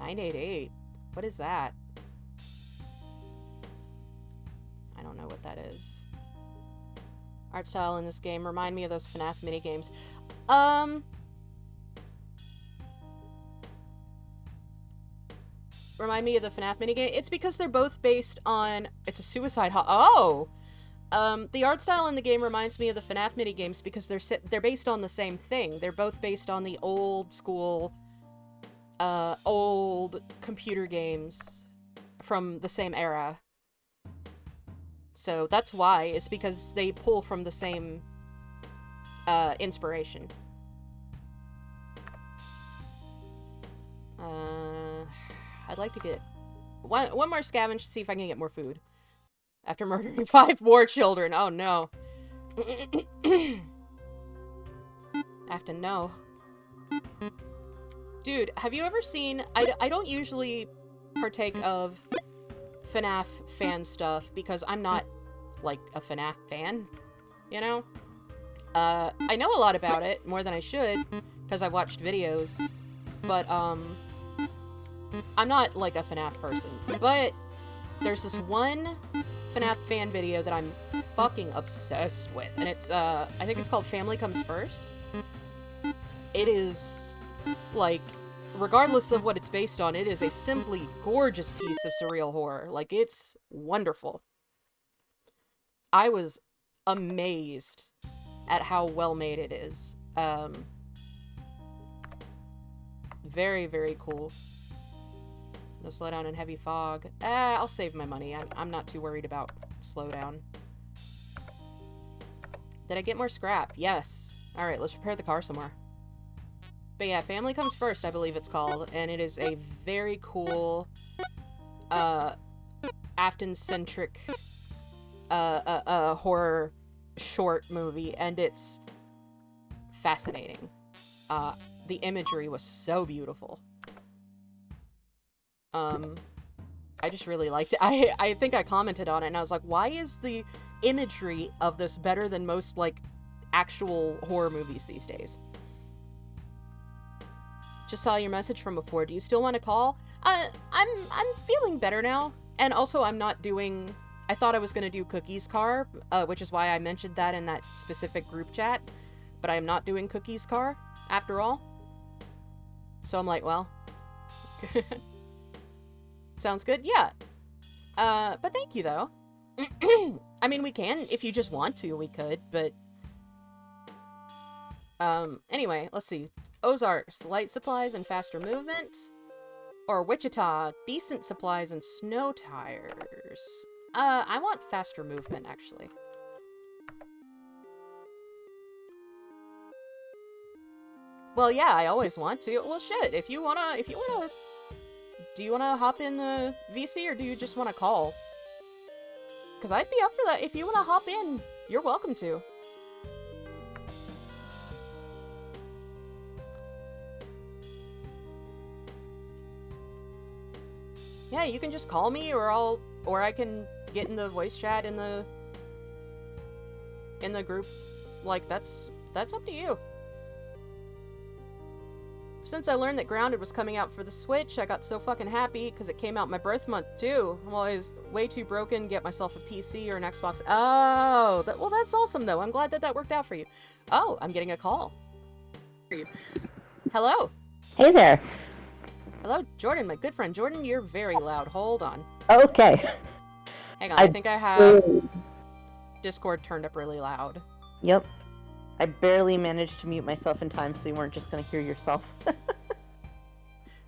$988. What is that? I don't know what that is. Art style in this game remind me of those FNAF minigames. Remind me of the FNAF minigame? It's because they're both based on... It's a suicide Oh! The art style in the game reminds me of the FNAF minigames because they're based on the same thing. They're both based on the old school... old computer games from the same era. So that's why, it's because they pull from the same inspiration. I'd like to get one more scavenge to see if I can get more food. After murdering 5 more children. Oh no. I have to know. Dude, have you ever seen... I don't usually partake of FNAF fan stuff because I'm not, like, a FNAF fan, you know? I know a lot about it, more than I should, because I've watched videos, but, I'm not, like, a FNAF person. But there's this one FNAF fan video that I'm fucking obsessed with, and it's, I think it's called Family Comes First. It is... like, regardless of what it's based on, it is a simply gorgeous piece of surreal horror. Like, it's wonderful. I was amazed at how well made it is. Very, very cool. No slowdown in heavy fog. I'll save my money. I'm not too worried about slowdown. Did I get more scrap? Yes. Alright, let's repair the car some more. But yeah, Family Comes First, I believe it's called, and it is a very cool, Afton-centric, horror short movie, and it's fascinating. The imagery was so beautiful. I just really liked it. I think I commented on it, and I was like, why is the imagery of this better than most, like, actual horror movies these days? Just saw your message from before. Do you still want to call? I'm feeling better now. And also, I'm not doing... I thought I was going to do Cookie's car, which is why I mentioned that in that specific group chat. But I am not doing Cookie's car, after all. So I'm like, well... Sounds good? Yeah. But thank you, though. I mean, we can. If you just want to, we could, but... Anyway, let's see. Ozarks, light supplies and faster movement. Or Wichita, decent supplies and snow tires. I want faster movement, actually. Well, yeah, I always want to. Well, shit, if you wanna, do you wanna hop in the VC or do you just wanna call? Because I'd be up for that. If you wanna hop in, you're welcome to. Yeah, you can just call me, or I can get in the voice chat in the group. Like, that's up to you. Since I learned that Grounded was coming out for the Switch, I got so fucking happy because it came out my birth month too. I'm always way too broken to get myself a PC or an Xbox. Oh, well, that's awesome though. I'm glad that worked out for you. Oh, I'm getting a call. Hello. Hey there. Hello, Jordan, my good friend. Jordan, you're very loud. Hold on. Okay. Hang on, I think I have Discord turned up really loud. Yep. I barely managed to mute myself in time so you weren't just going to hear yourself.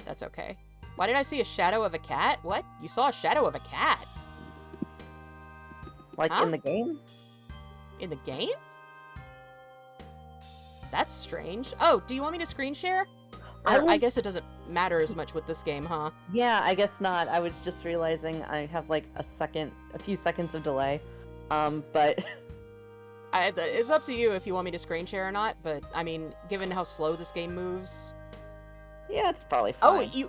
That's okay. Why did I see a shadow of a cat? What? You saw a shadow of a cat? Like in the game? In the game? That's strange. Oh, do you want me to screen share? Or I guess it doesn't matter as much with this game, huh? Yeah, I guess not. I was just realizing I have like a few seconds of delay. But it's up to you if you want me to screen share or not, but I mean, given how slow this game moves. Yeah, it's probably fine. Oh,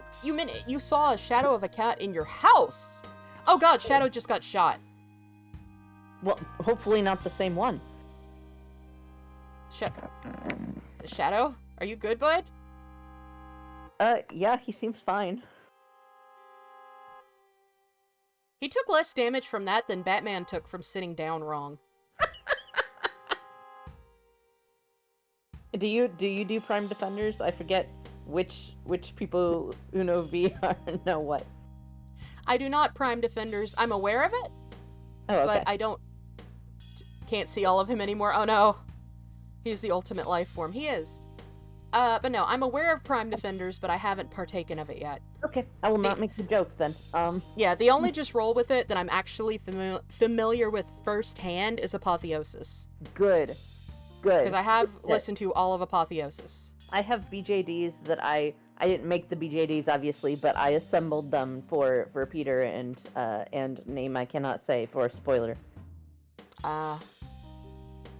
you saw a shadow of a cat in your house. Oh god, Shadow just got shot. Well, hopefully not the same one. Shadow? Are you good, bud? Yeah, he seems fine. He took less damage from that than Batman took from sitting down wrong. Do you do Prime Defenders? I forget which people who know VR know what. I do not Prime Defenders. I'm aware of it. Oh, okay. But I can't see all of him anymore. Oh no. He's the ultimate life form. He is. But no, I'm aware of Prime Defenders, but I haven't partaken of it yet. Okay, I will not make the joke then. Yeah, the only just roll with it that I'm actually familiar with firsthand is Apotheosis. Good. Because I have listened to all of Apotheosis. I have BJDs that I didn't make the BJDs obviously, but I assembled them for Peter and name I cannot say for spoiler. Do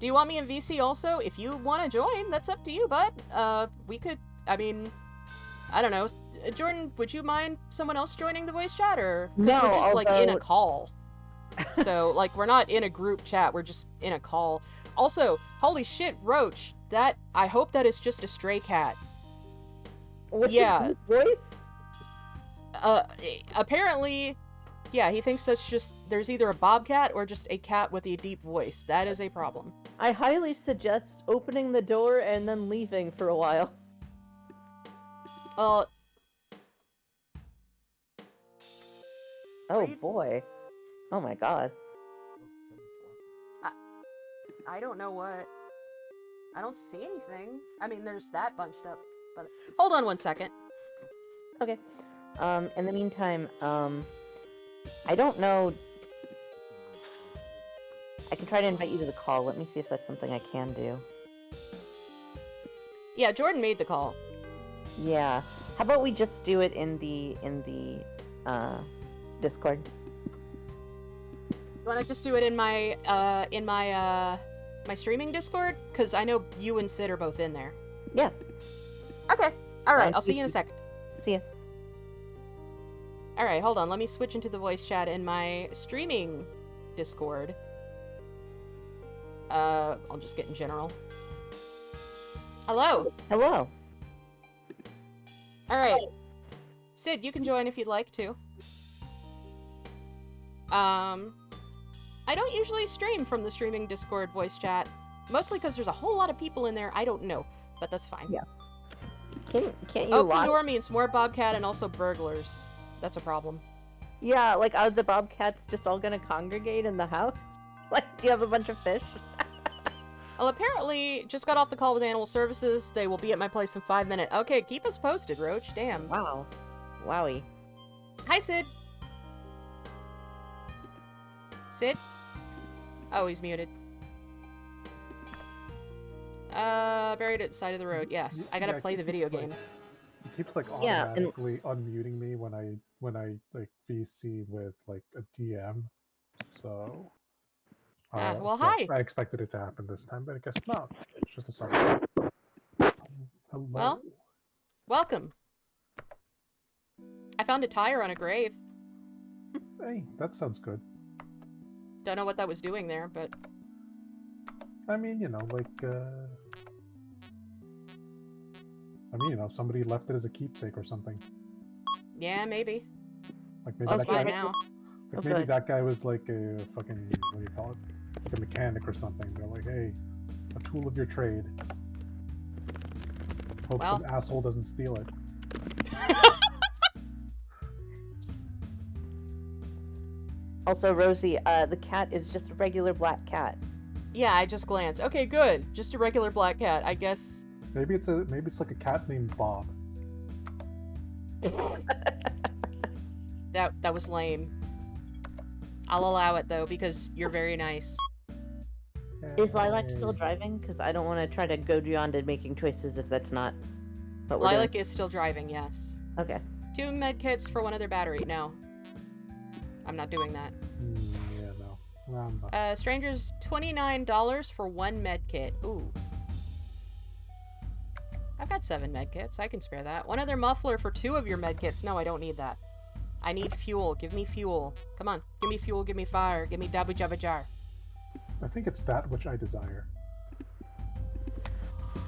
you want me in VC also? If you want to join, that's up to you, bud. We could, I mean, I don't know. Jordan, would you mind someone else joining the voice chat, or? No, we're just, like, in a call. So, like, we're not in a group chat, we're just in a call. Also, holy shit, Roach, I hope that is just a stray cat. What's his voice? Apparently, yeah, he thinks that's just, there's either a bobcat or just a cat with a deep voice. That is a problem. I highly suggest opening the door and then leaving for a while. Oh boy. Oh my god. I don't know what. I don't see anything. I mean, there's that bunched up. But hold on one second. Okay. In the meantime, I don't know. I can try to invite you to the call. Let me see if that's something I can do. Yeah, Jordan made the call. Yeah. How about we just do it in the Discord? You want to just do it in my my streaming Discord? Because I know you and Sid are both in there. Yeah. Okay. All right. I'll see you in a second. See ya. All right. Hold on. Let me switch into the voice chat in my streaming Discord. I'll just get in general. Hello. Hello. All right. Sid, you can join if you'd like to. I don't usually stream from the streaming Discord voice chat. Mostly because there's a whole lot of people in there I don't know. But that's fine. Yeah. Can't you Open door means more bobcat and also burglars. That's a problem. Yeah, like, are the bobcats just all gonna congregate in the house? Like, do you have a bunch of fish? Well, apparently, just got off the call with Animal Services. They will be at my place in 5 minutes. Okay, keep us posted, Roach. Damn. Wow. Wowie. Hi, Sid. Sid? Oh, he's muted. Buried at the side of the road. Yes, I gotta play the video game. It keeps like Yeah, and- automatically unmuting me when I like VC with like a DM. So. Well, so hi. I expected it to happen this time, but I guess not. It's just a sign. Hello. Well. Welcome. I found a tire on a grave. Hey, that sounds good. Don't know what that was doing there, but... I mean, like, somebody left it as a keepsake or something. Yeah, maybe. Like maybe Well, that it's fine guy, now. like maybe that guy was like a fucking, what do you call it? Like a mechanic or something. They're like, hey, a tool of your trade. Hope Well. some asshole doesn't steal it. Also, Rosie, the cat is just a regular black cat. Yeah, I just glanced. Okay, good. Just a regular black cat, I guess. Maybe it's like a cat named Bob. That was lame. I'll allow it though because you're very nice. Is Lilac still Yay. driving? Because I don't want to try to goad you on to making choices if that's not what we're Lilac doing. is still driving, yes. Okay. 2 med kits for 1 other battery. No. I'm not doing that. Yeah, no. I'm not. Strangers, $29 for 1 med kit. Ooh. I've got 7 med kits. I can spare that. 1 other muffler for 2 of your med kits. No, I don't need that. I need fuel. Give me fuel. Come on. Give me fuel. Give me fire. Give me dabba jabba jar. I think it's that which I desire.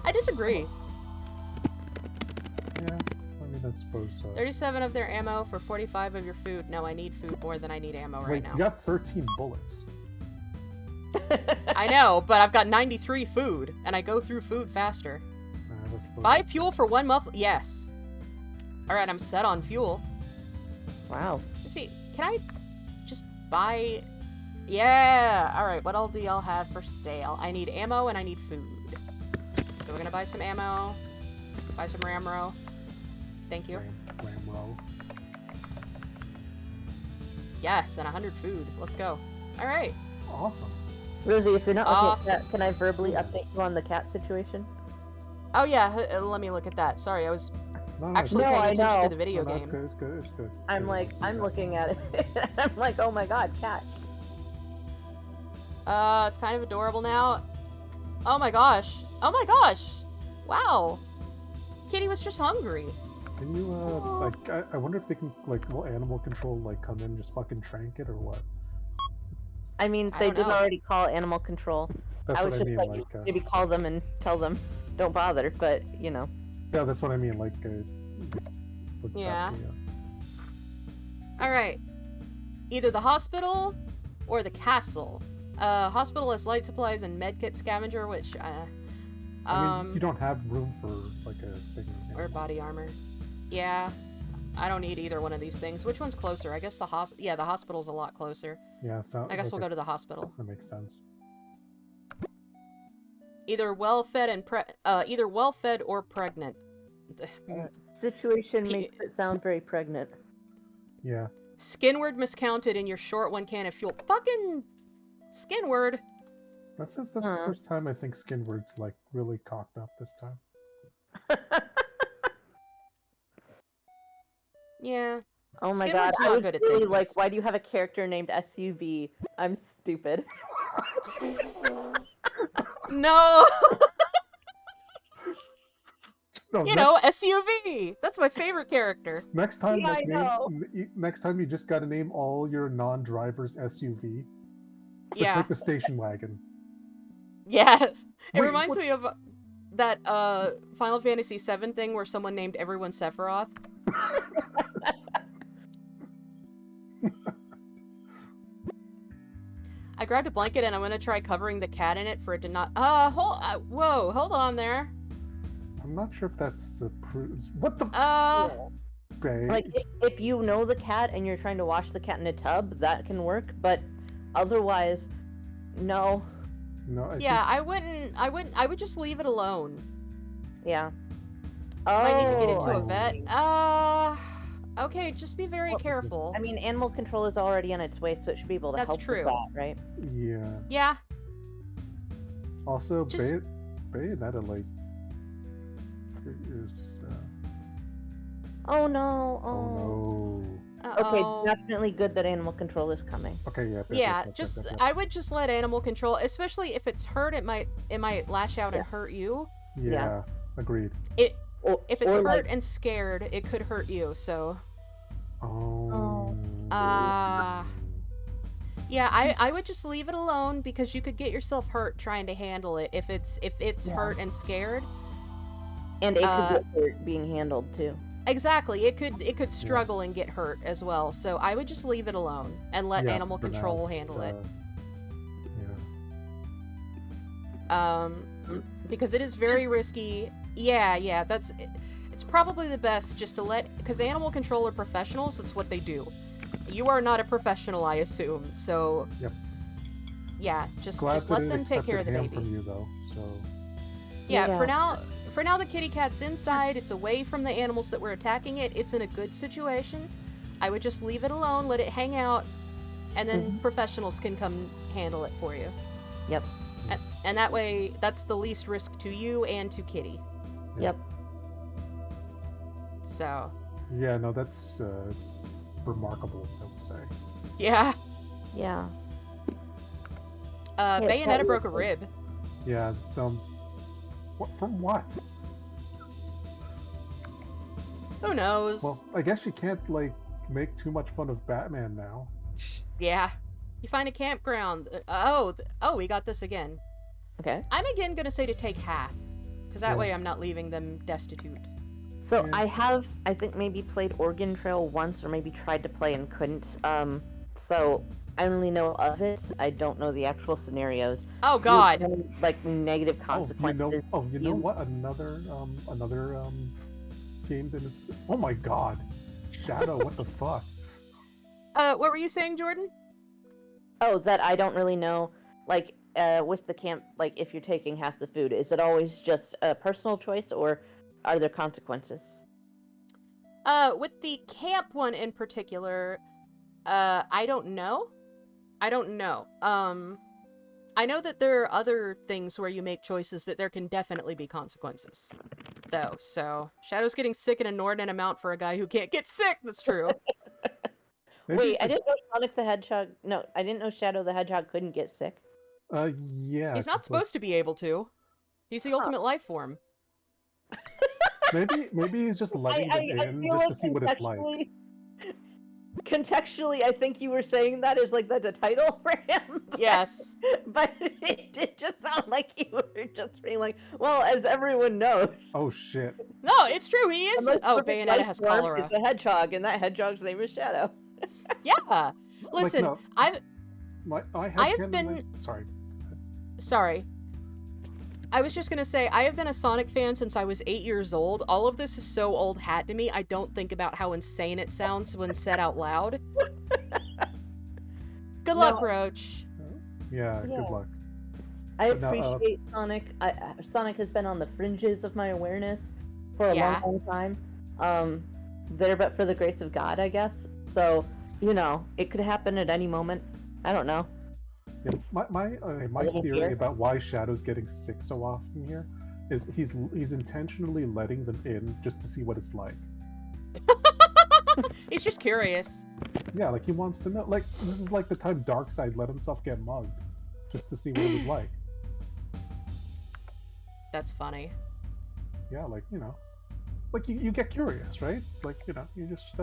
I disagree. Yeah, I mean, I suppose so. 37 of their ammo for 45 of your food. No, I need food more than I need ammo right Wait, now. you got 13 bullets. I know, but I've got 93 food, and I go through food faster. I suppose 5 fuel for 1 muffler. Yes. Alright, I'm set on fuel. Wow. Let's see, can I just buy... Yeah! Alright, what all do y'all have for sale? I need ammo and I need food. So we're gonna buy some ammo. Buy some Ramro. Thank you. Ramro. Yes, and 100 food. Let's go. Alright. Awesome. Rosie, if you're not looking Awesome. at that, can I verbally update you on the cat situation? Oh yeah, let me look at that. Sorry, I was No, actually No, paying I attention to know. the video no, game. It's good. It's good. I'm looking at it. I'm like, oh my god, cat. It's kind of adorable now. Oh my gosh. Oh my gosh. Wow. Kitty was just hungry. Can you, I wonder if they can, like, will animal control, like, come in and just fucking trank it or what? I mean, I they don't didn't know. already call animal control. That's I what was I just mean, like, like, maybe call them and tell them, don't bother, but, you know. yeah, that's what I mean, like, would that Yeah. be, Alright. Either the hospital or the castle. Hospital has light supplies and medkit scavenger, which, I mean, you don't have room for, like, a thing. or body armor. Yeah. I don't need either one of these things. Which one's closer? I guess the the hospital's a lot closer. Yeah, so I guess we'll go to the hospital. That makes sense. Either well-fed and either well-fed or pregnant. Situation P- makes it sound very pregnant. Yeah. Skinward miscounted in your short 1 can of fuel. Fucking Skinward. That's the Huh. first time I think Skinward's, like, really cocked up this time. Yeah. Oh my Skinward's god, I not was good at really things. like, why do you have a character named SUV? I'm stupid. No. No, You know, SUV. That's my favorite character. next time, Yeah, like, I know. next time you just gotta name all your non-drivers SUV. It's Yeah. like the station wagon. Yes. It Wait, reminds what- me of that Final Fantasy VII thing where someone named everyone Sephiroth. I grabbed a blanket and I'm gonna try covering the cat in it for it to not. Whoa, hold on there. I'm not sure if that's a what the babe? Like, if you know the cat and you're trying to wash the cat in a tub, that can work, but otherwise, no. No, Yeah, I wouldn't. I would just leave it alone. Yeah. I need to get it to Oh, a vet. Okay, just be very Well, careful. I mean, animal control is already on its way, so it should be able to That's help true. with that, right? Yeah. Yeah. Also, Just- Bayonetta, like, is. Oh no! Oh no. Okay, Uh-oh. definitely good that animal control is coming. Okay, yeah. Yeah, I would just let animal control, especially if it's hurt. It might lash out and hurt you. Yeah, agreed. If it's Or, hurt like, and scared, it could hurt you. So, Oh. yeah, I would just leave it alone because you could get yourself hurt trying to handle it if it's hurt and scared. and it could get hurt being handled too. Exactly, it could struggle and get hurt as well. So I would just leave it alone and let animal for now, control just, handle it. Yeah. Because it is very risky. Yeah, it's probably the best just to because animal control are professionals. That's what they do. You are not a professional, I assume. So, Yep. Yeah, just Glad let that it them take care of the accepted baby. ham from you, though. So. Yeah, for now the kitty cat's inside. It's away from the animals that were attacking it. It's in a good situation. I would just leave it alone, let it hang out, and then professionals can come handle it for you. Yep. And that way, that's the least risk to you and to Kitty. Yep. So. Yeah, no, that's remarkable, I would say. Yeah. Yeah. Bayonetta broke a rib. Yeah. What from what? Who knows? Well, I guess you can't like make too much fun of Batman now. Yeah. You find a campground. We got this again. Okay. I'm again gonna say to take half, because that way I'm not leaving them destitute. So I have, I think, maybe played Oregon Trail once, or maybe tried to play and couldn't. So I only know of it. I don't know the actual scenarios. Oh God! Do you have any, like, negative consequences. You know what? Another game that is. Oh my God, Shadow! What the fuck? What were you saying, Jordan? Oh, that I don't really know. Like, with the camp, like, if you're taking half the food, is it always just a personal choice, or are there consequences? With the camp one in particular, I don't know. I know that there are other things where you make choices that there can definitely be consequences, though. So Shadow's getting sick an inordinate amount for a guy who can't get sick. That's true. Wait, I didn't know Sonic the Hedgehog. No, I didn't know Shadow the Hedgehog couldn't get sick. Yeah. He's not supposed to be able to. He's the ultimate life form. Maybe he's just letting them in just to see what it's like. Contextually, I think you were saying that as like that's a title for him. Yes. But it did just sound like you were just being like, well, as everyone knows. Oh shit. No, it's true. He is. Bayonetta has cholera. It's a hedgehog, and that hedgehog's name is Shadow. Yeah. Listen, no. I've been. Sorry. I was just gonna say, I have been a Sonic fan since I was 8 years old. All of this is so old hat to me, I don't think about how insane it sounds when said out loud. Good luck, Roach. Yeah, good luck. I appreciate Sonic. Sonic has been on the fringes of my awareness for a long time. There but for the grace of God, I guess. So, it could happen at any moment. I don't know. Yeah, my theory about why Shadow's getting sick so often here is he's intentionally letting them in just to see what it's like. He's just curious. Yeah, like he wants to know. Like this is like the time Darkseid let himself get mugged, just to see what it was like. That's funny. Yeah, like like you get curious, right? Like you just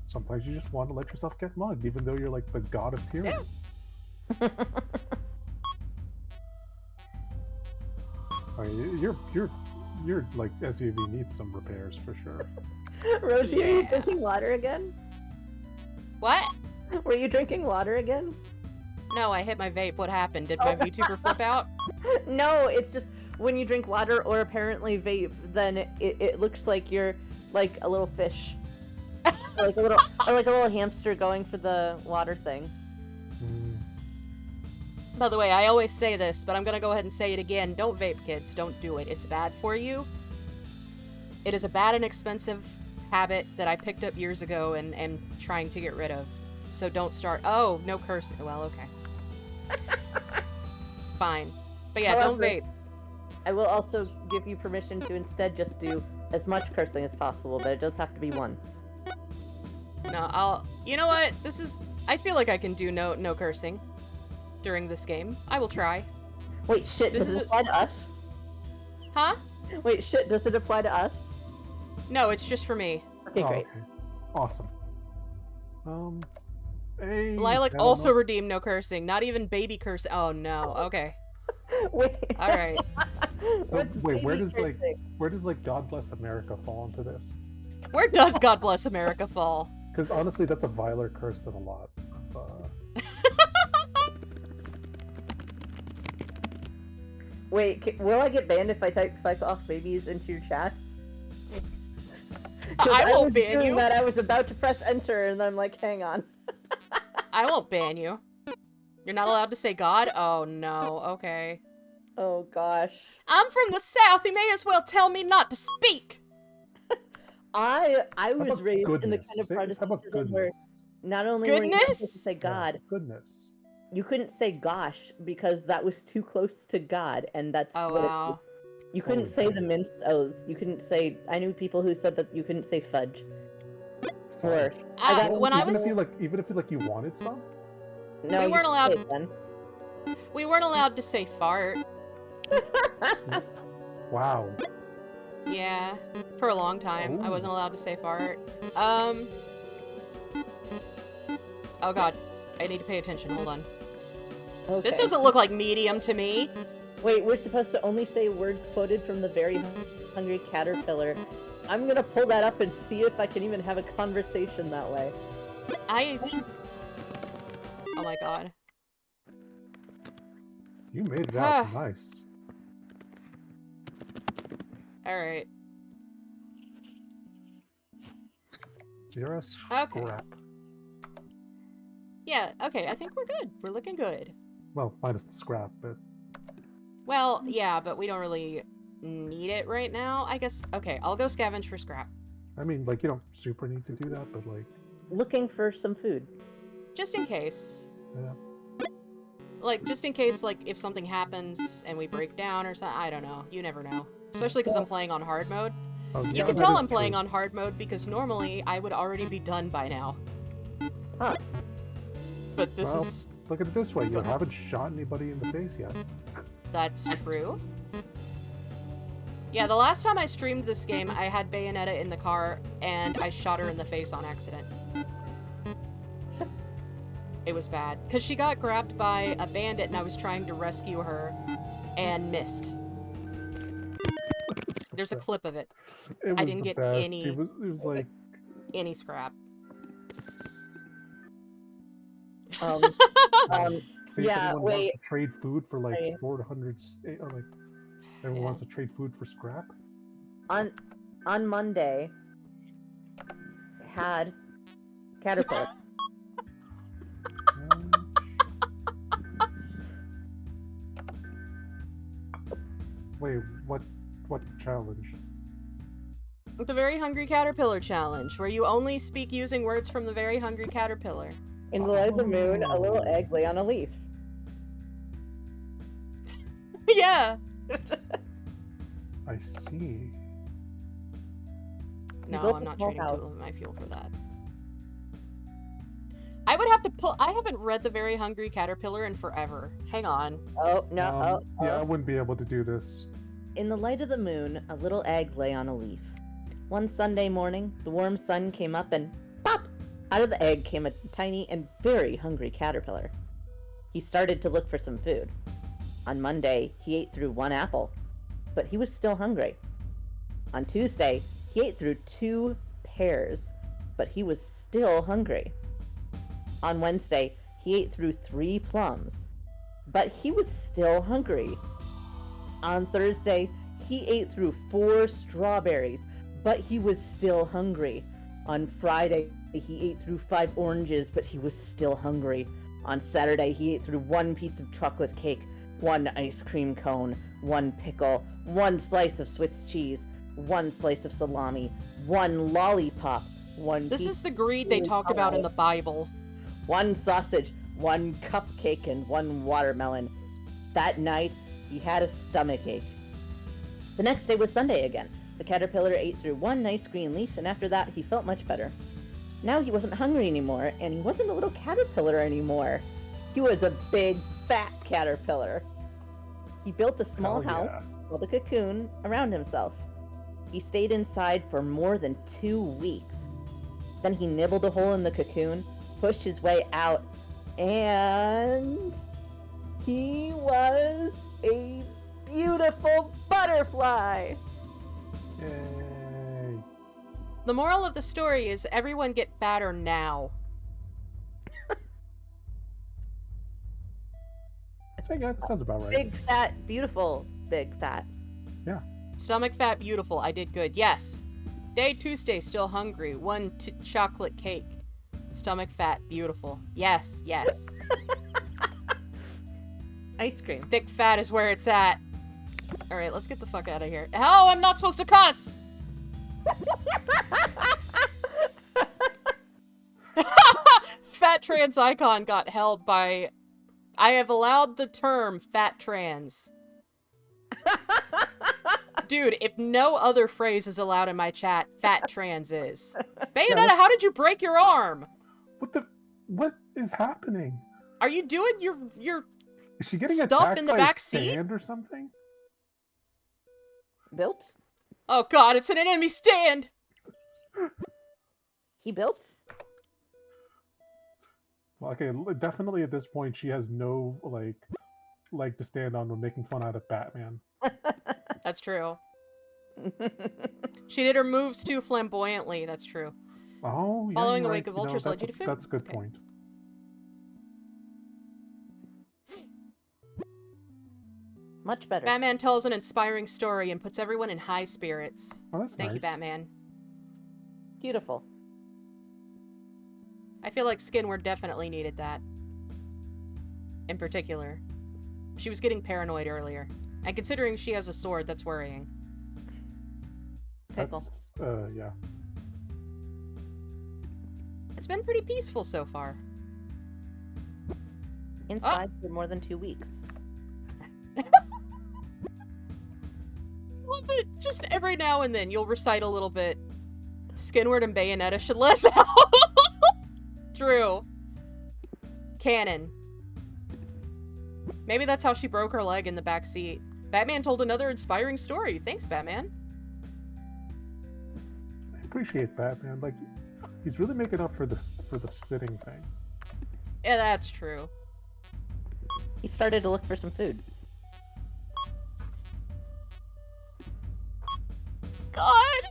sometimes you just want to let yourself get mugged, even though you're like the god of tyranny. Yeah. I mean, you're like SUV needs some repairs for sure. Rosie, are you drinking water again? What? Were you drinking water again? No, I hit my vape. What happened? Did my VTuber flip out? No, it's just when you drink water or apparently vape, then it looks like you're like a little fish, or like a little hamster going for the water thing. By the way, I always say this, but I'm gonna go ahead and say it again. Don't vape, kids. Don't do it. It's bad for you. It is a bad and expensive habit that I picked up years ago and am trying to get rid of. So don't start. Oh, no cursing. Well, okay. Fine. But yeah, However, don't vape. I will also give you permission to instead just do as much cursing as possible, but it does have to be one. No, you know what? I feel like I can do no cursing during this game. I will try. Wait, shit, does it apply to us? Huh? Wait, shit, does it apply to us? No, it's just for me. Okay, great. Okay. Awesome. Lilac also redeemed no cursing. Not even baby curse. Oh no. Okay. Wait. All right. So, wait, where does God Bless America fall into this? Where does God Bless America fall? Because honestly, that's a viler curse than a lot of. Wait, will I get banned if I type "fuck off babies" into your chat? I won't ban you. That I was about to press enter, and I'm like, hang on. I won't ban you. You're not allowed to say God? Oh no. Okay. Oh gosh. I'm from the South. You may as well tell me not to speak. I was raised in the kind of Protestantism where not only were you supposed to say God, goodness, you couldn't say gosh because that was too close to God, and that's wow. You couldn't say the minced oaths. You couldn't say. I knew people who said that you couldn't say fudge. Or even if you wanted some. No, we weren't allowed. We weren't allowed to say fart. Wow. Yeah, for a long time, I wasn't allowed to say fart. Oh god, I need to pay attention. Hold on. Okay. This doesn't look like medium to me. Wait, we're supposed to only say words quoted from the Very Hungry Caterpillar. I'm gonna pull that up and see if I can even have a conversation that way. Oh my god. You made it out nice. Alright. You're a scrap. Okay. Yeah, okay, I think we're good. We're looking good. Well, minus the scrap, but... Well, yeah, but we don't really need it right now. I guess, okay, I'll go scavenge for scrap. I mean, like, you don't super need to do that, but, like... Looking for some food. Just in case. Yeah. Like, just in case, like, if something happens and we break down or something, I don't know. You never know. Especially because I'm playing on hard mode. Oh, yeah, you can tell I'm playing on hard mode because normally I would already be done by now. Huh. But this is... Look at it this way, you haven't shot anybody in the face yet. That's true. Yeah, the last time I streamed this game, I had Bayonetta in the car, and I shot her in the face on accident. It was bad. Because she got grabbed by a bandit, and I was trying to rescue her, and missed. There's a clip of it. I didn't get any... It was like... Any scrap. See, yeah, if anyone wait. wants to trade food for like 400, like everyone wants to trade food for scrap. On Monday, had caterpillar. Wait, what challenge? The Very Hungry Caterpillar challenge, where you only speak using words from the Very Hungry Caterpillar. In the light of the moon, a little egg lay on a leaf. Yeah. I see. No, I'm not trading 2 of my fuel for that. I would have to pull... I haven't read The Very Hungry Caterpillar in forever. Hang on. Oh, no. Yeah, I wouldn't be able to do this. In the light of the moon, a little egg lay on a leaf. One Sunday morning, the warm sun came up and pop! Out of the egg came a tiny and very hungry caterpillar. He started to look for some food. On Monday, he ate through 1 apple, but he was still hungry. On Tuesday, he ate through 2 pears, but he was still hungry. On Wednesday, he ate through 3 plums, but he was still hungry. On Thursday, he ate through 4 strawberries, but he was still hungry. On Friday, he ate through 5 oranges, but he was still hungry. On Saturday, he ate through 1 piece of chocolate cake, 1 ice cream cone, 1 pickle, 1 slice of Swiss cheese, 1 slice of salami, 1 lollipop, 1 This is the greed they talk about in the Bible. 1 sausage, 1 cupcake, and 1 watermelon. That night, he had a stomachache. The next day was Sunday again. The caterpillar ate through one nice green leaf, and after that he felt much better. Now he wasn't hungry anymore, and he wasn't a little caterpillar anymore. He was a big, fat caterpillar. He built a small house called a cocoon around himself. He stayed inside for more than 2 weeks. Then he nibbled a hole in the cocoon, pushed his way out, and he was a beautiful butterfly! Yay. The moral of the story is everyone get fatter now. Yeah, that sounds about right. Big, fat, beautiful, big, fat. Yeah. Stomach fat, beautiful. I did good. Yes. Day Tuesday, still hungry. 1 chocolate cake. Stomach fat, beautiful. Yes, yes. Ice cream. Thick fat is where it's at. Alright, let's get the fuck out of here. Oh, I'm not supposed to cuss! Fat trans icon got held by... I have allowed the term fat trans. Dude, if no other phrase is allowed in my chat, fat trans is. Bayonetta, how did you break your arm? What is happening? Are you doing your Is she getting stuff attacked in the by back a seat stand or something? Built? Oh god, it's an enemy stand! He built? Well, okay, definitely at this point she has no leg to stand on when making fun out of Batman. That's true. She did her moves too flamboyantly, that's true. Oh, yeah, Following a you're wake right. of vultures led you to food? That's a good point. Much better. Batman tells an inspiring story and puts everyone in high spirits. Oh, that's Thank nice. you, Batman. Beautiful. I feel like Skinward definitely needed that. In particular. She was getting paranoid earlier. And considering she has a sword, that's worrying. Pickle. Yeah. It's been pretty peaceful so far. Inside for more than 2 weeks. Well, but just every now and then you'll recite a little bit. Skinward and Bayonetta should let us out. True. Canon. Maybe that's how she broke her leg in the back seat. Batman told another inspiring story. Thanks, Batman. I appreciate Batman. Like, he's really making up for the sitting thing. Yeah, that's true. He started to look for some food. God!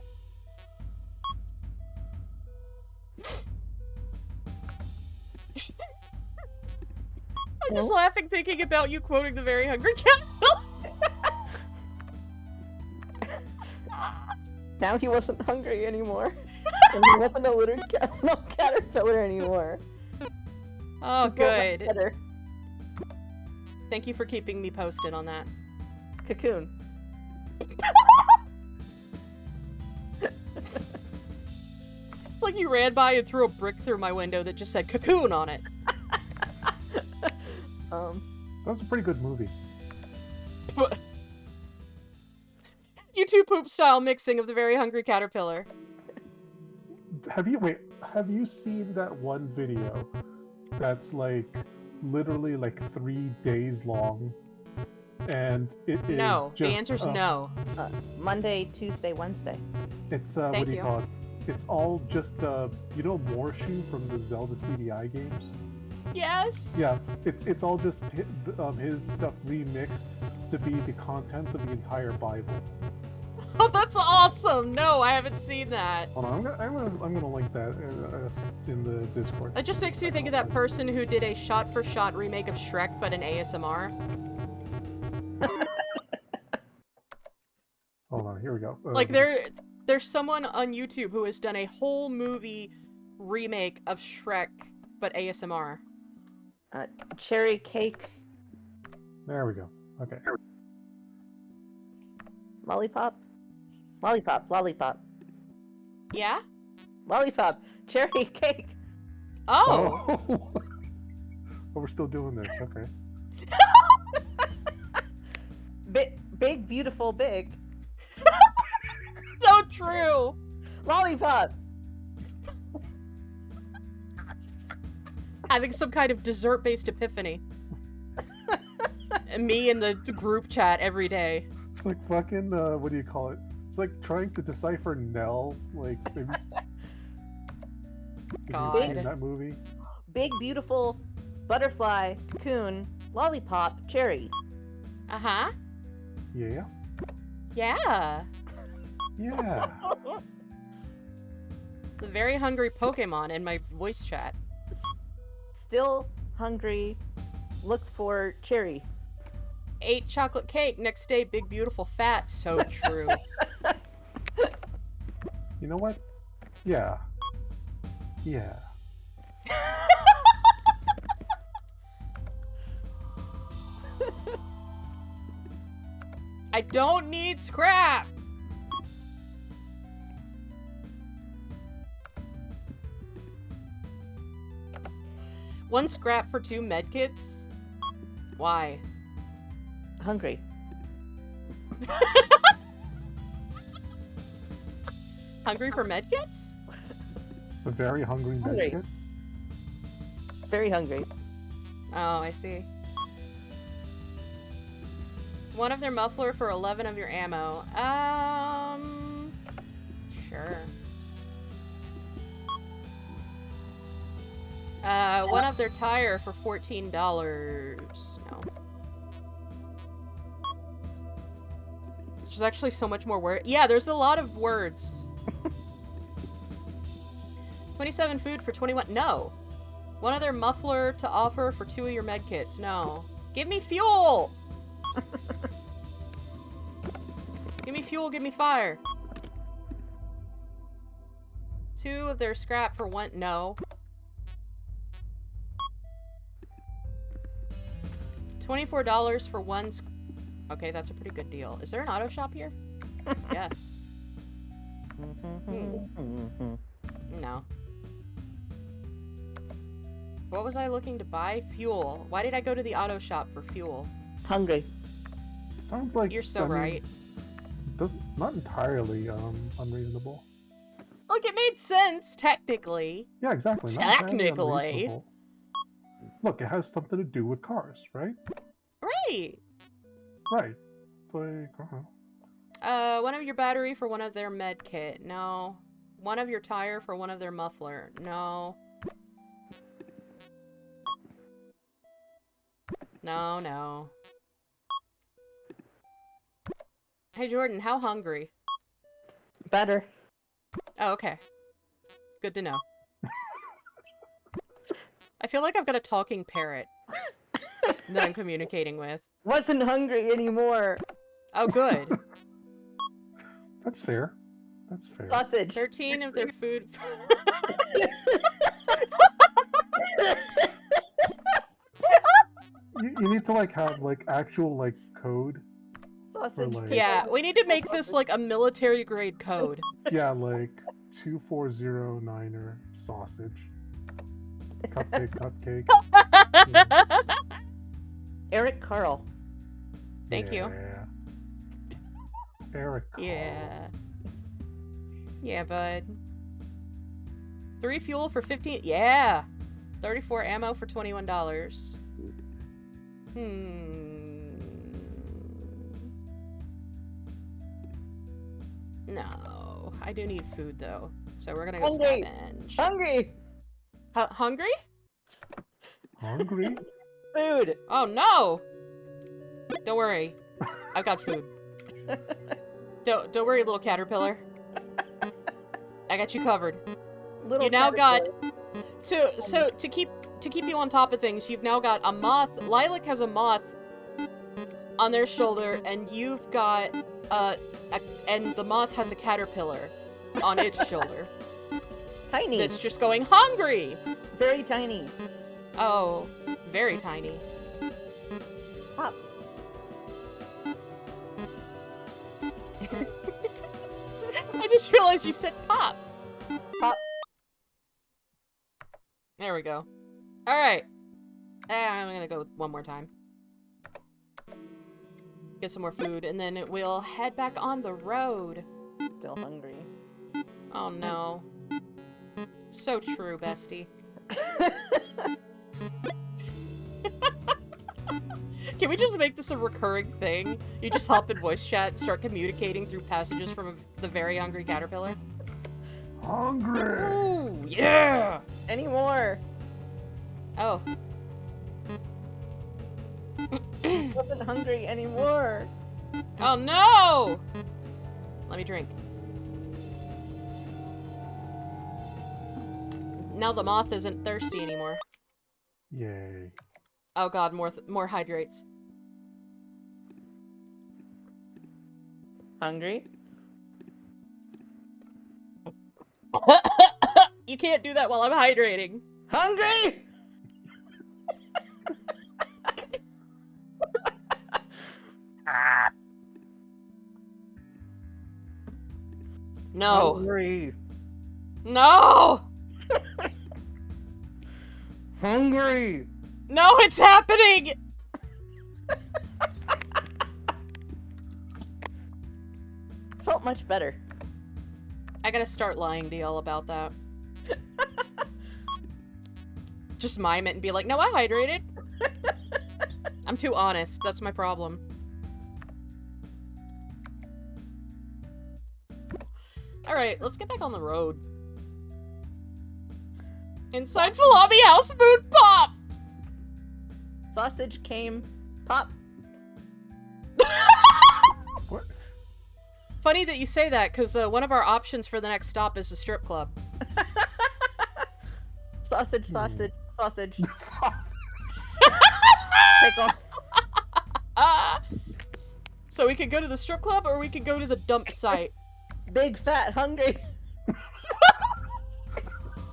I'm just laughing thinking about you quoting the Very Hungry Caterpillar. Now he wasn't hungry anymore. And he wasn't a little caterpillar anymore. Oh, good. Better. Thank you for keeping me posted on that. Cocoon. It's like you ran by and threw a brick through my window that just said cocoon on it. That was a pretty good movie. YouTube poop style mixing of the Very Hungry Caterpillar. Have you seen that one video that's like literally like 3 days long? And it is No, just, the answer's no. Monday, Tuesday, Wednesday. It's Thank what do you you. call it? It's all just you know Morshu from the Zelda CDI games? Yes! Yeah, it's all just his stuff remixed to be the contents of the entire Bible. Oh, that's awesome! No, I haven't seen that. Hold on, I'm gonna link that in the Discord. That just makes me think of that person who did a shot-for-shot remake of Shrek, but in ASMR. Hold on, here we go. Like, there's someone on YouTube who has done a whole movie remake of Shrek, but ASMR. Cherry cake. There we go. Okay. Lollipop. Lollipop. Lollipop. Yeah? Lollipop. Cherry cake. Oh! Oh, we're still doing this. Okay. Big, beautiful, big. so true. Lollipop. Having some kind of dessert-based epiphany. And me in the group chat every day. It's like fucking, what do you call it? It's like trying to decipher Nell, like, maybe... God. In that movie. Big, beautiful, butterfly, cocoon, lollipop, cherry. Uh-huh. Yeah. Yeah. Yeah. The very hungry Pokemon in my voice chat. Still hungry. Look for cherry. Ate chocolate cake, next day big beautiful fat. So true. You know what? Yeah. Yeah. I don't need scrap. One scrap for 2 medkits? Why? Hungry. Hungry for medkits? A very hungry medkit. Very hungry. Oh, I see. One of their muffler for 11 of your ammo. Sure. One of their tire for $14. No. There's actually so much more word. Yeah, there's a lot of words. 27 food for 21. No. One other muffler to offer for 2 of your medkits. No. Give me fuel! Give me fuel, give me fire. 2 of their scrap for 1. No. $24 for 1. Okay, that's a pretty good deal. Is there an auto shop here? Yes. No. What was I looking to buy? Fuel. Why did I go to the auto shop for fuel? Hungry. Sounds like You're so right. Not entirely unreasonable. Look, it made sense, technically. Yeah, exactly. Technically. Look, it has something to do with cars, right? Right. Right. Like, one of your battery for one of their med kit. No. One of your tire for one of their muffler. No. No, no. Hey, Jordan, how hungry? Better. Oh, okay. Good to know. I feel like I've got a talking parrot that I'm communicating with. Wasn't hungry anymore. Oh, good. That's fair. That's fair. Sausage. 13 of their food... You need to, like, have, like, actual, like, code. Sausage. Like... Yeah, we need to make this, like, a military-grade code. Yeah, like, 2409er sausage. Cupcake. Yeah. Eric Carl. Thank you. Eric Carl. Yeah. Yeah, bud. 3 fuel for 15. Yeah! 34 ammo for $21. No. I do need food, though. So we're gonna go scavenge. Hungry! Hungry? Hungry? Food! Oh, no! Don't worry. I've got food. Don't worry, little caterpillar. I got you covered. Little you now got... caterpillar. To keep you on top of things, you've now got a moth. Lilac has a moth on their shoulder, and you've got and the moth has a caterpillar on its shoulder. Tiny. It's just going hungry. Very tiny. Oh, very tiny. Pop. I just realized you said pop. Pop. There we go. All right. I'm gonna go one more time. Get some more food, and then we'll head back on the road. still hungry. Oh no. So true, bestie. Can we just make this a recurring thing? You just hop in voice chat and start communicating through passages from the very hungry caterpillar? Hungry! Ooh, yeah! Any more? Oh. I wasn't hungry anymore. Oh no! Let me drink. Now the moth isn't thirsty anymore. Yay. Oh god, more hydrates. Hungry? You can't do that while I'm hydrating. Hungry? No. Hungry. No! Hungry. No, it's happening! Felt much better. I gotta start lying to y'all about that. Just mime it and be like, no, I hydrated. I'm too honest. That's my problem. Alright, let's get back on the road. Inside Salami House Food Pop! Sausage came. Pop. What? Funny that you say that, because one of our options for the next stop is a strip club. Sausage, sausage, sausage. Sauce. Pickle. So we could go to the strip club, or we could go to the dump site. Big, fat, hungry.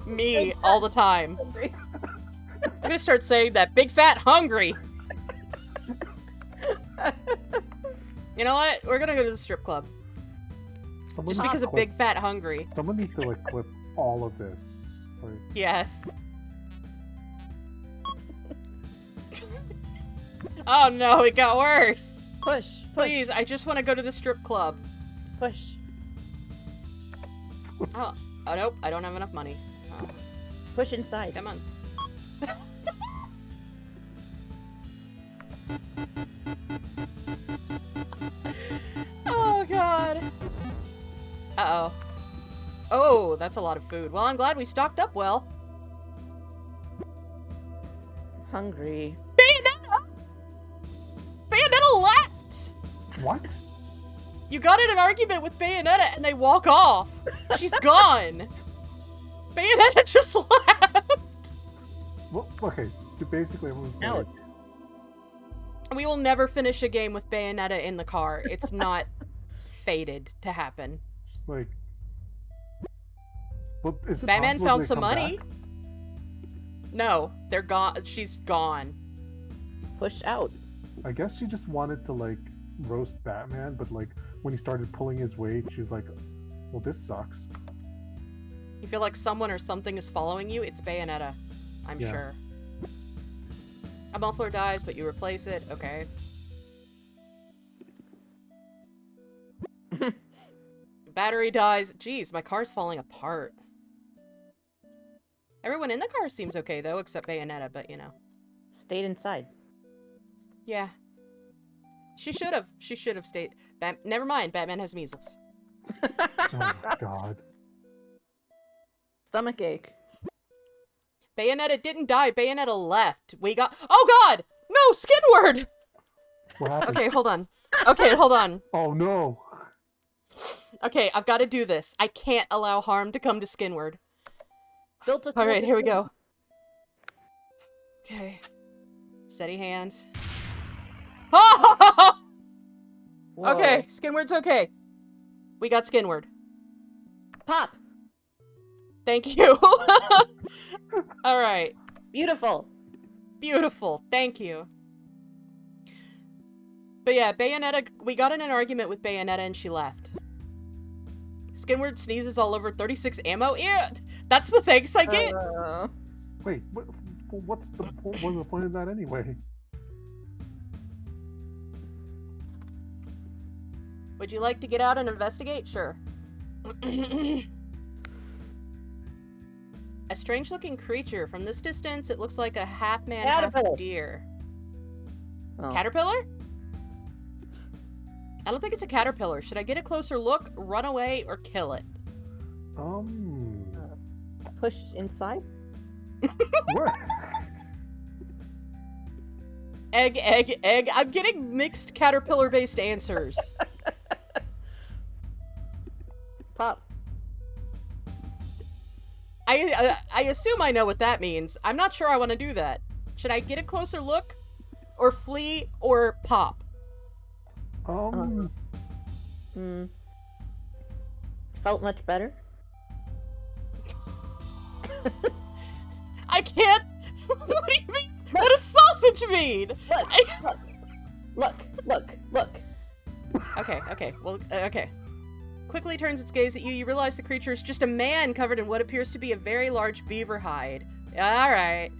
Me, all the time. Hungry. I'm gonna start saying that. Big, fat, hungry! You know what? We're gonna go to the strip club. Someone Just because of clip- Big, fat, hungry. Someone needs to like clip all of this. Like, Yes. Oh no, it got worse. Push. Please, I just want to go to the strip club. Push. Oh nope, I don't have enough money. Oh, Push inside. come on. Oh god. Uh-oh. Oh, that's a lot of food. Well, I'm glad we stocked up well. Hungry. Bayonetta! Bayonetta left! what? You got in an argument with Bayonetta and they walk off. She's gone. Bayonetta just left. Well, okay. Basically, it was like, Ouch. We will never finish a game with Bayonetta in the car. It's not fated to happen. like. Well, is it Batman possible found they some come money. back? No, they're gone. She's gone. Push out. I guess she just wanted to like roast Batman, but like when he started pulling his weight, she was like, "Well, this sucks." You feel like someone or something is following you? It's Bayonetta. I'm Yeah. sure. A muffler dies, but you replace it. Okay. Battery dies. Jeez, my car's falling apart. Everyone in the car seems okay, though, except Bayonetta, but you know. Stayed inside. Yeah. She should have. She should have stayed. Never mind, Batman has measles. Oh God. Stomach ache. Bayonetta didn't die. Bayonetta left. We got. Oh God! No, Skidward. What happened? Okay, hold on. Okay, hold on. Oh no. Okay, I've got to do this. I can't allow harm to come to Skinward. Built a All right, here we go. Okay. Steady hands. Oh! Whoa. Okay, Skinward's okay. We got Skinward. Pop. Thank you. All right. Beautiful. Beautiful. Thank you. But yeah, Bayonetta, we got in an argument with Bayonetta and she left. Skinward sneezes all over 36 ammo. Yeah, that's the thanks I get. Wait. What was the point of that anyway? Would you like to get out and investigate? Sure. A strange-looking creature. From this distance, it looks like a half-man, Caterpillar. half-deer. Oh. Caterpillar? I don't think it's a caterpillar. Should I get a closer look, run away, or kill it? Push inside? What? Egg, egg, egg. I'm getting mixed caterpillar-based answers. Pop. I assume I know what that means. I'm not sure I want to do that. Should I get a closer look? Or flee? Or pop? Felt much better? I can't... What do you mean? What does sausage mean? Look. Okay. Well, okay. Quickly turns its gaze at you. You realize the creature is just a man covered in what appears to be a very large beaver hide. Alright.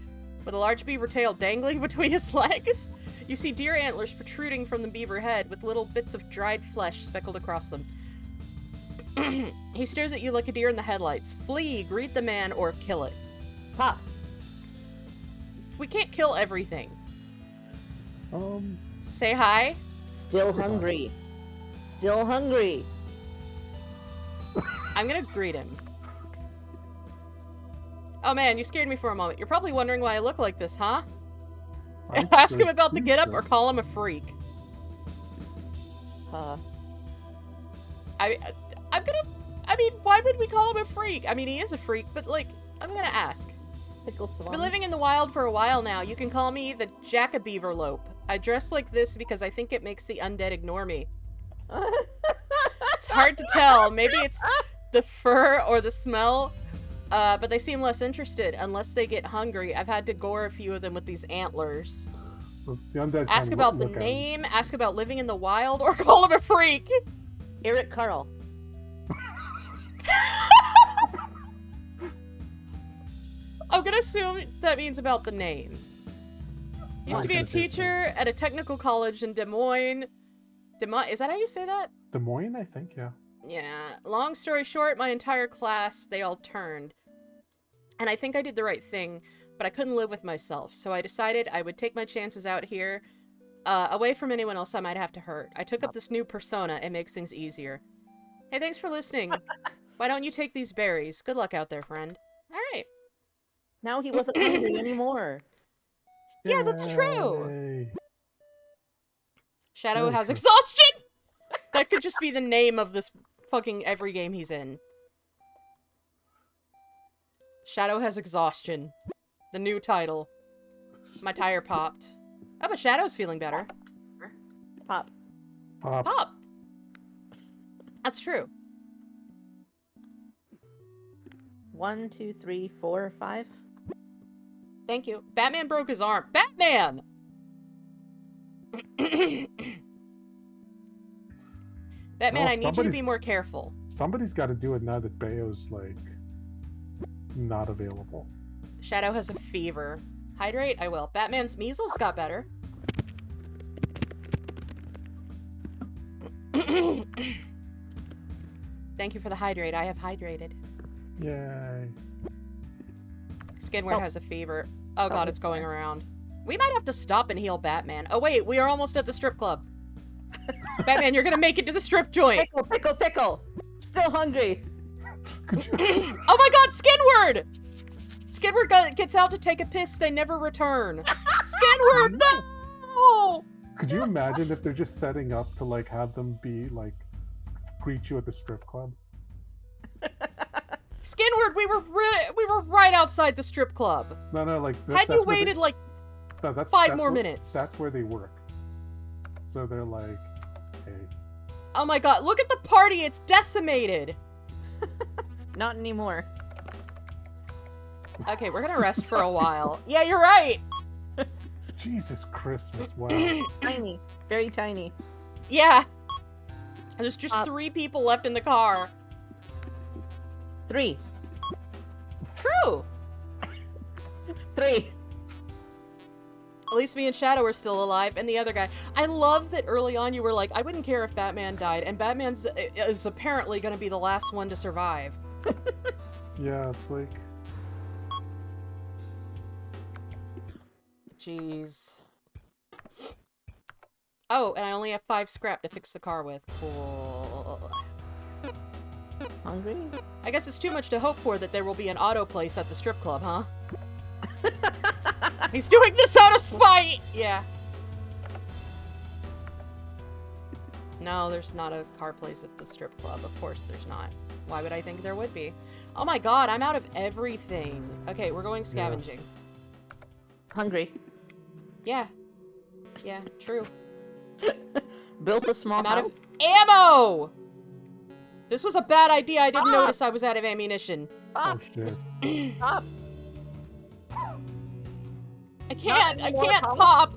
With a large beaver tail dangling between his legs. You see deer antlers protruding from the beaver head with little bits of dried flesh speckled across them. He stares at you like a deer in the headlights. Flee, greet the man, or kill it. Pop. We can't kill everything. Say hi. Still hungry. Still hungry. I'm gonna greet him. Oh man, you scared me for a moment. You're probably wondering why I look like this, huh? Ask him about the getup or call him a freak. I mean, why would we call him a freak? I mean, he is a freak, but like, I'm gonna ask. I've been living in the wild for a while now. You can call me the Jack-a-Beaverlope. I dress like this because I think it makes the undead ignore me. It's hard to tell. Maybe it's the fur or the smell, but they seem less interested unless they get hungry. I've had to gore a few of them with these antlers. The undead ask about the name, ask about living in the wild, or call him a freak. Eric Carl. I'm gonna assume that means about the name. Used to be a teacher at a technical college in Des Moines. Is that how you say that? Des Moines, I think, yeah. Yeah. Long story short, my entire class, they all turned. And I think I did the right thing, but I couldn't live with myself, so I decided I would take my chances out here, away from anyone else I might have to hurt. I took up this new persona. It makes things easier. Hey, thanks for listening. Why don't you take these berries? Good luck out there, friend. All right. Now he wasn't hungry anymore. Yeah, that's true. Yay. Shadow has exhaustion. That could just be the name of this fucking every game he's in. Shadow has exhaustion. The new title. My tire popped. Oh, but Shadow's feeling better. Pop. Pop. That's true. 1, 2, 3, 4, 5. Thank you. Batman broke his arm. Batman! Batman, I need you to be more careful. Somebody's got to do it now that Bayo's, like, not available. Shadow has a fever. Hydrate? I will. Batman's measles got better. Thank you for the hydrate. I have hydrated. Yay. Skinward has a fever. Oh god, it's going around. We might have to stop and heal Batman. Oh wait, we are almost at the strip club. Batman, you're gonna make it to the strip joint. Pickle. Still hungry. Oh my god, Skinward! Skinward gets out to take a piss. They never return. Skinward, no! Could you imagine if they're just setting up to, like, have them be, like, greet you at the strip club? Skinward, we were right outside the strip club. No, like... Had you waited, like, 5 more minutes. That's where they work. So they're like, hey. Oh my god, look at the party, it's decimated! Not anymore. Okay, we're gonna rest for a while. Yeah, you're right! Jesus Christmas, wow. Tiny. Very tiny. Yeah. There's just 3 people left in the car. 3. True! 3. At least me and Shadow are still alive, and the other guy. I love that early on you were like, I wouldn't care if Batman died, and Batman is apparently going to be the last one to survive. Yeah, it's like... Jeez. Oh, and I only have 5 scrap to fix the car with. Cool. Hungry? I guess it's too much to hope for that there will be an auto place at the strip club, huh? He's doing this out of spite! Yeah. No, there's not a car place at the strip club. Of course there's not. Why would I think there would be? Oh my god, I'm out of everything. Okay, we're going scavenging. Yeah. Hungry. Yeah. Yeah, true. Built a small house. Out of ammo! This was a bad idea. I didn't notice I was out of ammunition. Oh shit. Pop. I can't pop!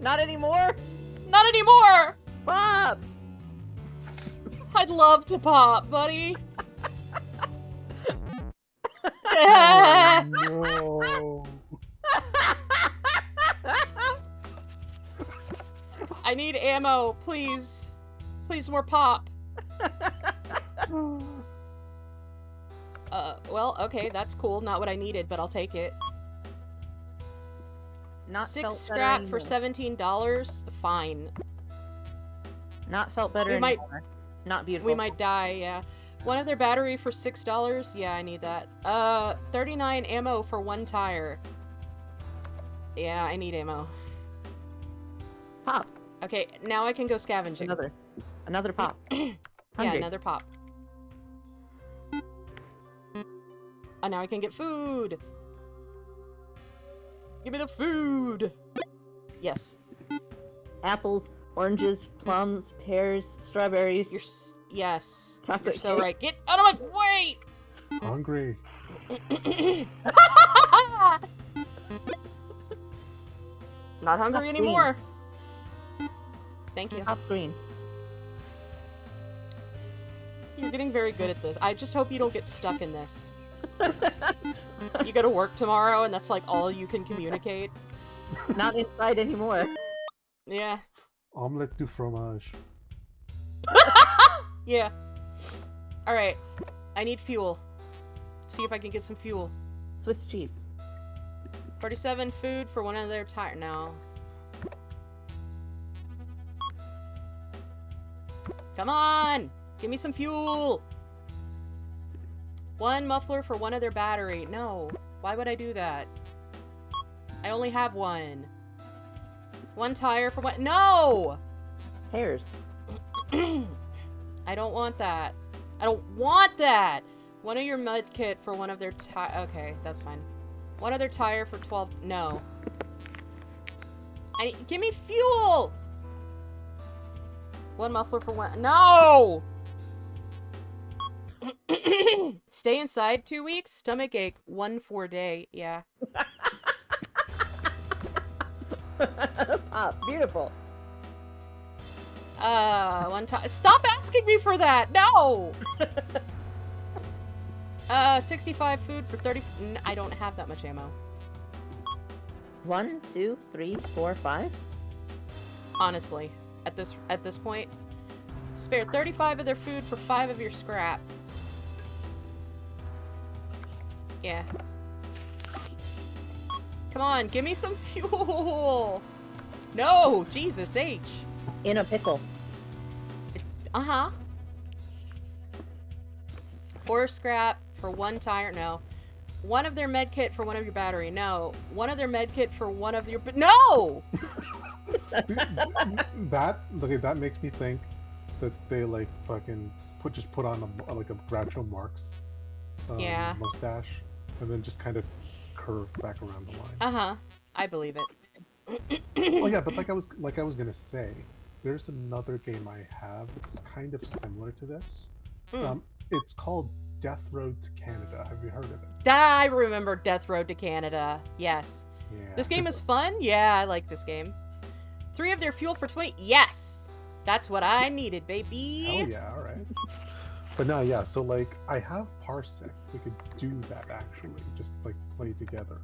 Not anymore! Not anymore! Pop! I'd love to pop, buddy. Oh, no. I need ammo, please. Please, more pop. Well, okay, that's cool. Not what I needed, but I'll take it. Not 6 felt scrap better for $17? Fine. Not felt better anymore. Not beautiful. We might die, yeah. One other battery for $6? Yeah, I need that. 39 ammo for 1 tire. Yeah, I need ammo. Pop. Okay, now I can go scavenging. Another pop. Yeah, another pop. And now I can get food. Give me the food. Yes. Apples, oranges, plums, pears, strawberries. Yes. Chocolate You're so cake. right. Get out of my way! Hungry. Not hungry anymore. Thank you. Top green. You're getting very good at this. I just hope you don't get stuck in this. You go to work tomorrow and that's like all you can communicate. Not inside anymore. Yeah. Omelette du fromage. Yeah. Alright. I need fuel. See if I can get some fuel. Swiss cheese. 47 food for one of their tire. No. Come on! Give me some fuel! 1 muffler for one of their battery. No. Why would I do that? I only have 1. 1 tire for one. No! Pears. I don't want that. I don't want that! One of your med kit for one of their okay, that's fine. One other tire for 12. No. Give me fuel! 1 muffler for 1. No! Stay inside 2 weeks. Stomach ache 1 4 day. Yeah. Beautiful. 1 time. Stop asking me for that. No. 65 food for 30. I don't have that much ammo. 1, 2, 3, 4, 5. Honestly, at this point, spare 35 of their food for 5 of your scrap. Yeah. Come on, give me some fuel. No, Jesus H. In a pickle. Uh-huh. 4 scrap for 1 tire. No. 1 of their med kit for 1 of your battery. No. 1 of their med kit for 1 of your... No! That makes me think that they like fucking put on like a Groucho Marx yeah. mustache and then just kind of curve back around the line. Uh-huh. I believe it. Oh yeah, but like I was gonna say, there's another game I have that's kind of similar to this. It's called Death Road to Canada. Have you heard of it? I remember Death Road to Canada. Yes. Yeah. This game is fun. Yeah, I like this game. 3 of their fuel for 20. Yes! That's what I needed, baby. Hell yeah, alright. But no, yeah, so like, I have Parsec. We could do that actually. Just like play together.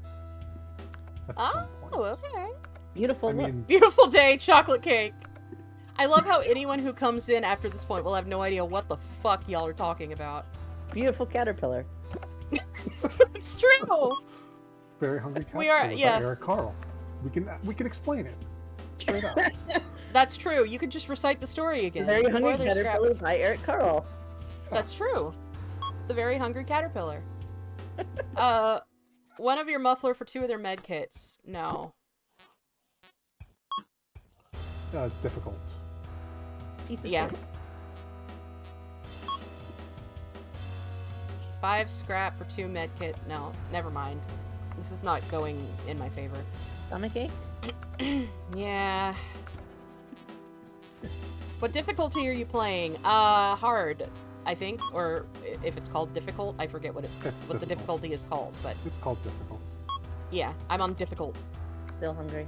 At some point. Oh, okay. Beautiful look. Beautiful day, chocolate cake. I love how anyone who comes in after this point will have no idea what the fuck y'all are talking about. Beautiful caterpillar. It's true. Very Hungry Caterpillar We are, by yes. Eric Carl. We can explain it straight up. That's true. You could just recite the story again. Very before Hungry there's Caterpillar by Eric Carl. That's true. The Very Hungry Caterpillar. One of your muffler for 2 of their med kits. No. Difficult. Yeah. 5 scrap for 2 med kits. No, never mind. This is not going in my favor. Stomachache? Yeah. What difficulty are you playing? Hard, I think, or if it's called difficult, I forget what the difficulty is called, but it's called difficult. Yeah, I'm on difficult. Still hungry.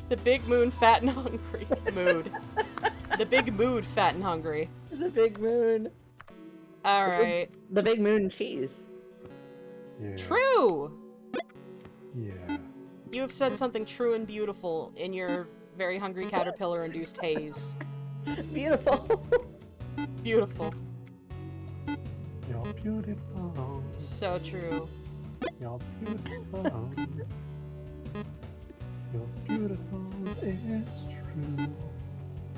The big moon, fat and hungry. Mood. The big mood, fat and hungry. The big moon. All right. The big moon cheese. Yeah. True. Yeah. You have said something true and beautiful in your Very Hungry Caterpillar-induced haze. Beautiful. Beautiful. You're beautiful. So true. You're beautiful. You're beautiful. It's true.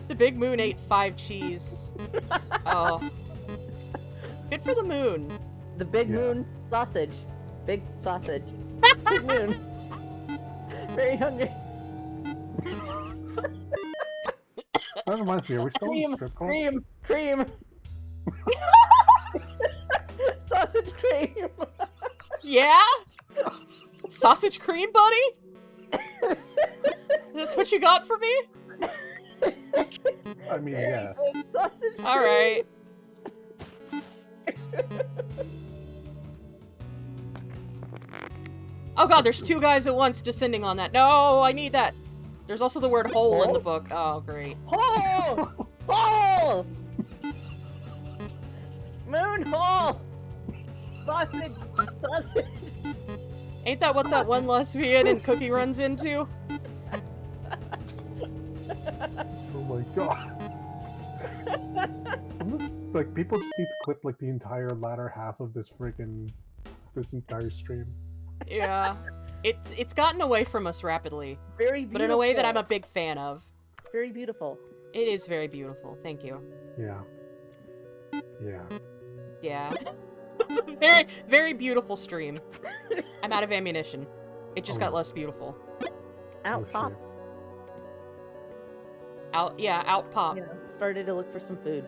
The big moon ate 5 cheese. Oh. Good for the moon. The big moon sausage. Big sausage. Big moon. Very hungry. That reminds me, are we still in strip club? Cream. Sausage cream. Yeah? Sausage cream, buddy? That's what you got for me? I mean, yes. Alright. Oh god, there's 2 guys at once descending on that. No, I need that. There's also the word hole in the book. Oh, great. Hole! Hole! Moon hole! Sausage! Sausage! Ain't that what that one lesbian in Cookie runs into? Oh my god. Like, people just need to clip, like, the entire latter half of this entire stream. Yeah. It's gotten away from us rapidly. Very beautiful. But in a way that I'm a big fan of. Very beautiful. It is very beautiful. Thank you. Yeah. Yeah. Yeah. It's a very, very beautiful stream. I'm out of ammunition. It just got less beautiful. Out pop. Shit. Out pop. Yeah, started to look for some food.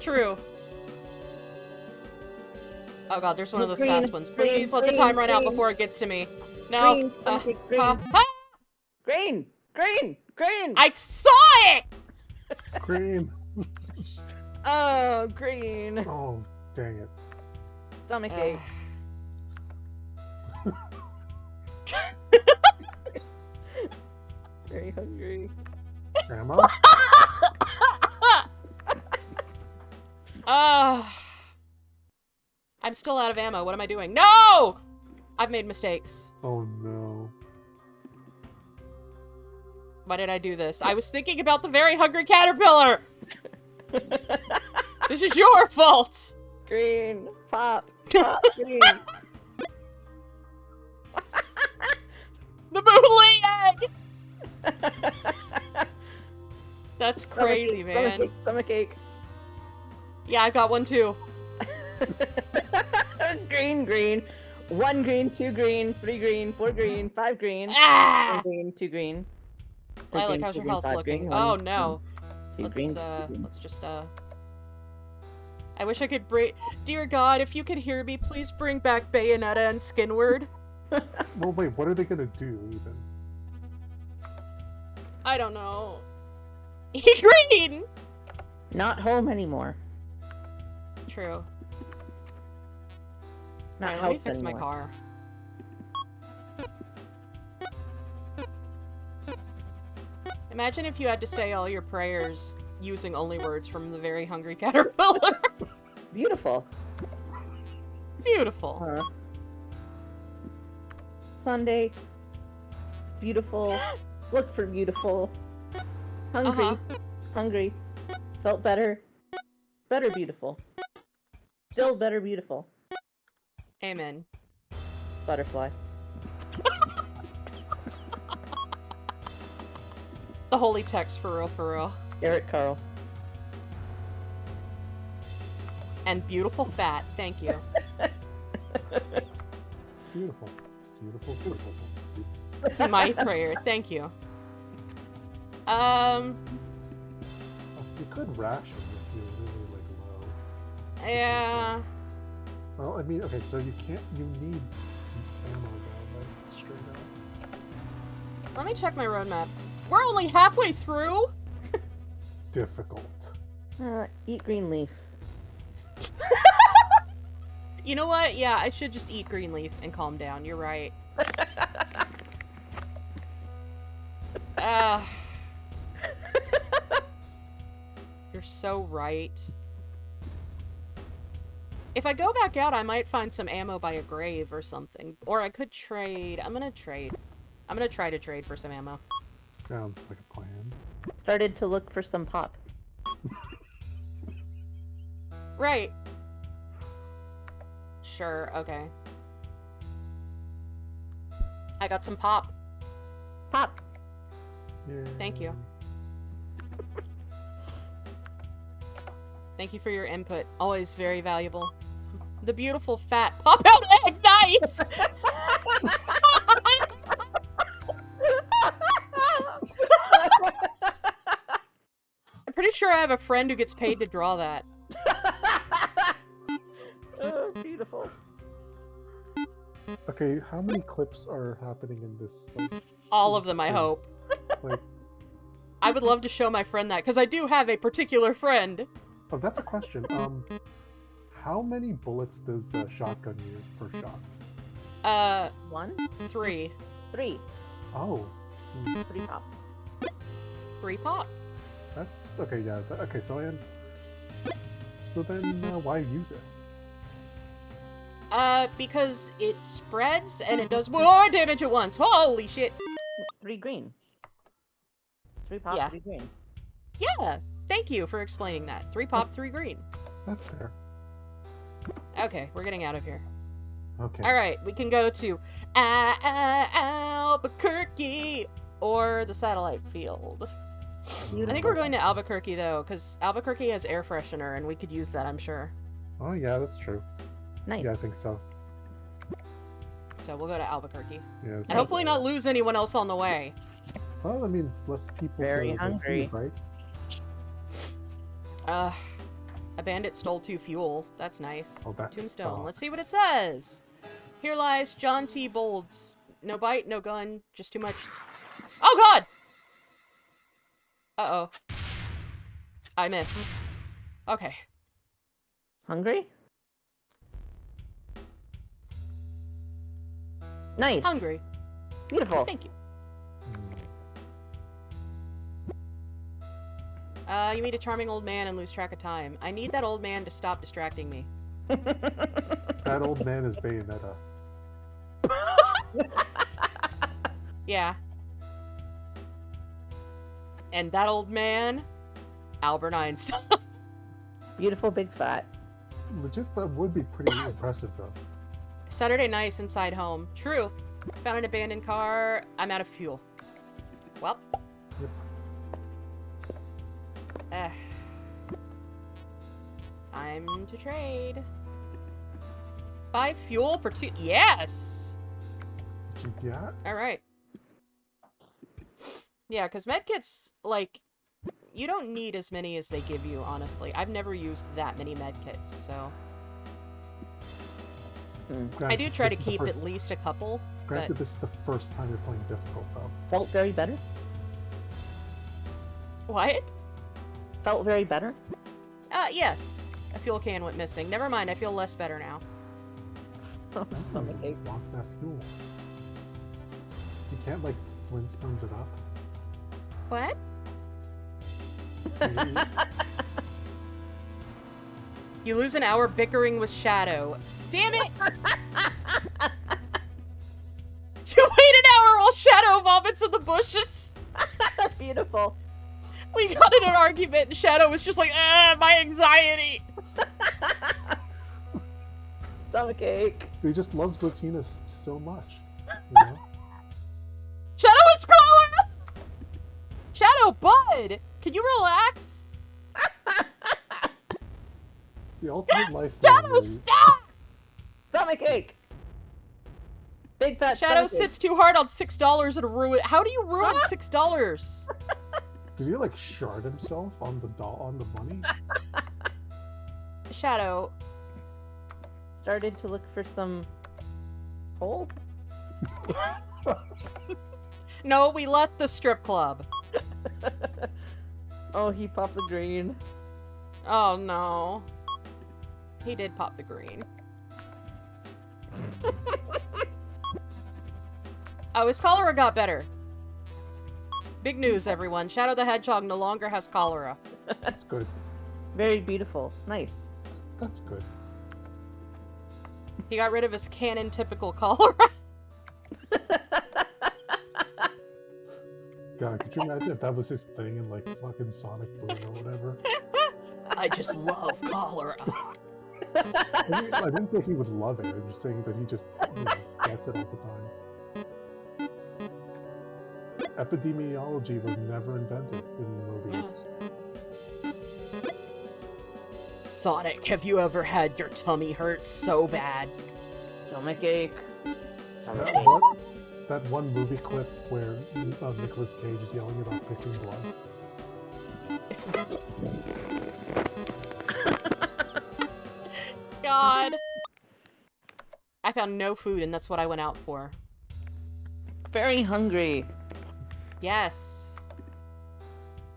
True. Oh god, there's one of those fast ones. Please let the time run out before it gets to me. No. Green! I saw it! Green. Oh, green. Oh, dang it. Stomachache. Very hungry. Grandma? I'm still out of ammo. What am I doing? No! I've made mistakes. Oh no. Why did I do this? I was thinking about the Very Hungry Caterpillar! This is your fault! Green. Pop. Green. The moon laying egg! That's crazy, man. Stomachache. Yeah, I got one too. Green. 1 green, 2 green, 3 green, 4 green, 5 green. Ah! 1 green, 2 green. Lilac, how's your health looking? Oh no. Let's just I wish I could bring. Dear God, if you could hear me, please bring back Bayonetta and Skinward. Well, wait, what are they gonna do, even? I don't know. Green! Not home anymore. True. Not Alright, house let me fix anymore. my car. Imagine if you had to say all your prayers using only words from the Very Hungry Caterpillar. Beautiful. Beautiful. Sunday. Beautiful. Look for beautiful. Hungry. Hungry. Felt better. Better beautiful. Still better beautiful. Amen. Butterfly. The holy text, for real, for real. Eric Carl. And beautiful fat, thank you. Beautiful. Beautiful, beautiful. My prayer, thank you. You could ration if you're really, like, low. Yeah. Well, I mean, okay, so you need ammo though, like, straight up. Let me check my roadmap. We're only halfway through? Difficult. Eat green leaf. You know what? Yeah, I should just eat green leaf and calm down. You're right. You're so right. If I go back out, I might find some ammo by a grave or something. Or I could trade. I'm gonna trade. I'm gonna try to trade for some ammo. Sounds like a plan. Started to look for some pop. Right. Sure, okay. I got some pop. Pop! Yeah. Thank you. Thank you for your input. Always very valuable. The beautiful fat pop-out egg! Nice! I'm pretty sure I have a friend who gets paid to draw that. Oh, beautiful. Okay, how many clips are happening in this? Like, All of them, I hope. like, I would love to show my friend that, because I do have a particular friend. oh, that's a question. How many bullets does a shotgun use per shot? 1? 3. 3. Oh. 3 pop. 3 pop. That's okay. Yeah. Okay. So then why use it? Because it spreads and it does more damage at once. Holy shit. 3 green. 3 pop, Yeah. 3 green. Yeah. Thank you for explaining that. 3 pop, 3 green. That's fair. Okay, we're getting out of here. Okay. Alright, we can go to Albuquerque or the satellite field. I think we're going to Albuquerque, though, because Albuquerque has air freshener, and we could use that, I'm sure. Oh, yeah, that's true. Nice. Yeah, I think so. So we'll go to Albuquerque. Yeah. And hopefully not lose anyone else on the way. Well, I mean, it's less people. Very to hungry. Feed, right? A bandit stole 2 fuel. That's nice. Oh, that Tombstone. sucks. Let's see what it says. Here lies John T. Bolds. No bite, no gun, just too much. Oh, God! Uh-oh. I missed. Okay. Hungry? Nice. Hungry. Beautiful. Thank you. You meet a charming old man and lose track of time. I need that old man to stop distracting me. That old man is Bayonetta. Yeah. And that old man, Albert Einstein. Beautiful big fat. Legit, that would be pretty impressive, though. Saturday nights inside home. True. Found an abandoned car. I'm out of fuel. Well. Yep. Time to trade. Buy fuel for 2. Yes! What you got? Alright. Yeah, because medkits, like, you don't need as many as they give you, honestly. I've never used that many medkits, so... I do try to keep at least a couple. Granted, this is the first time you're playing difficult, though. Felt very better? What? Felt very better? Yes. A fuel can went missing. Never mind, I feel less better now. Stomachache. Wants that fuel. You can't, like, Flintstones it up. What? You lose an hour bickering with Shadow. Damn it! You wait an hour while Shadow vomits in the bushes. Beautiful. We got in an argument and Shadow was just like, my anxiety. Stomachache. He just loves Latina so much. You know? Shadow is cholera! Shadow, bud! Can you relax? The ultimate life. Shadow, stop! Stomachache. Big fat Shadow stomachache. sits too hard on $6 and ruin. How do you ruin $6? Did he like shard himself on the money? Shadow. Started to look for some hole. No, we left the strip club. Oh, he popped the green. Oh no. He did pop the green. Oh, his cholera got better. Big news, everyone. Shadow the Hedgehog no longer has cholera. That's good. Very beautiful. Nice. That's good. He got rid of his canon-typical cholera. God, could you imagine if that was his thing in, like, fucking Sonic Boom or whatever? I just love cholera. I didn't say he would love it. I'm just saying that he just, gets it all the time. Epidemiology was never invented in movies. Sonic, have you ever had your tummy hurt so bad? Stomachache. That one movie clip where Nicolas Cage is yelling about pissing blood. God. I found no food and that's what I went out for. Very hungry. Yes.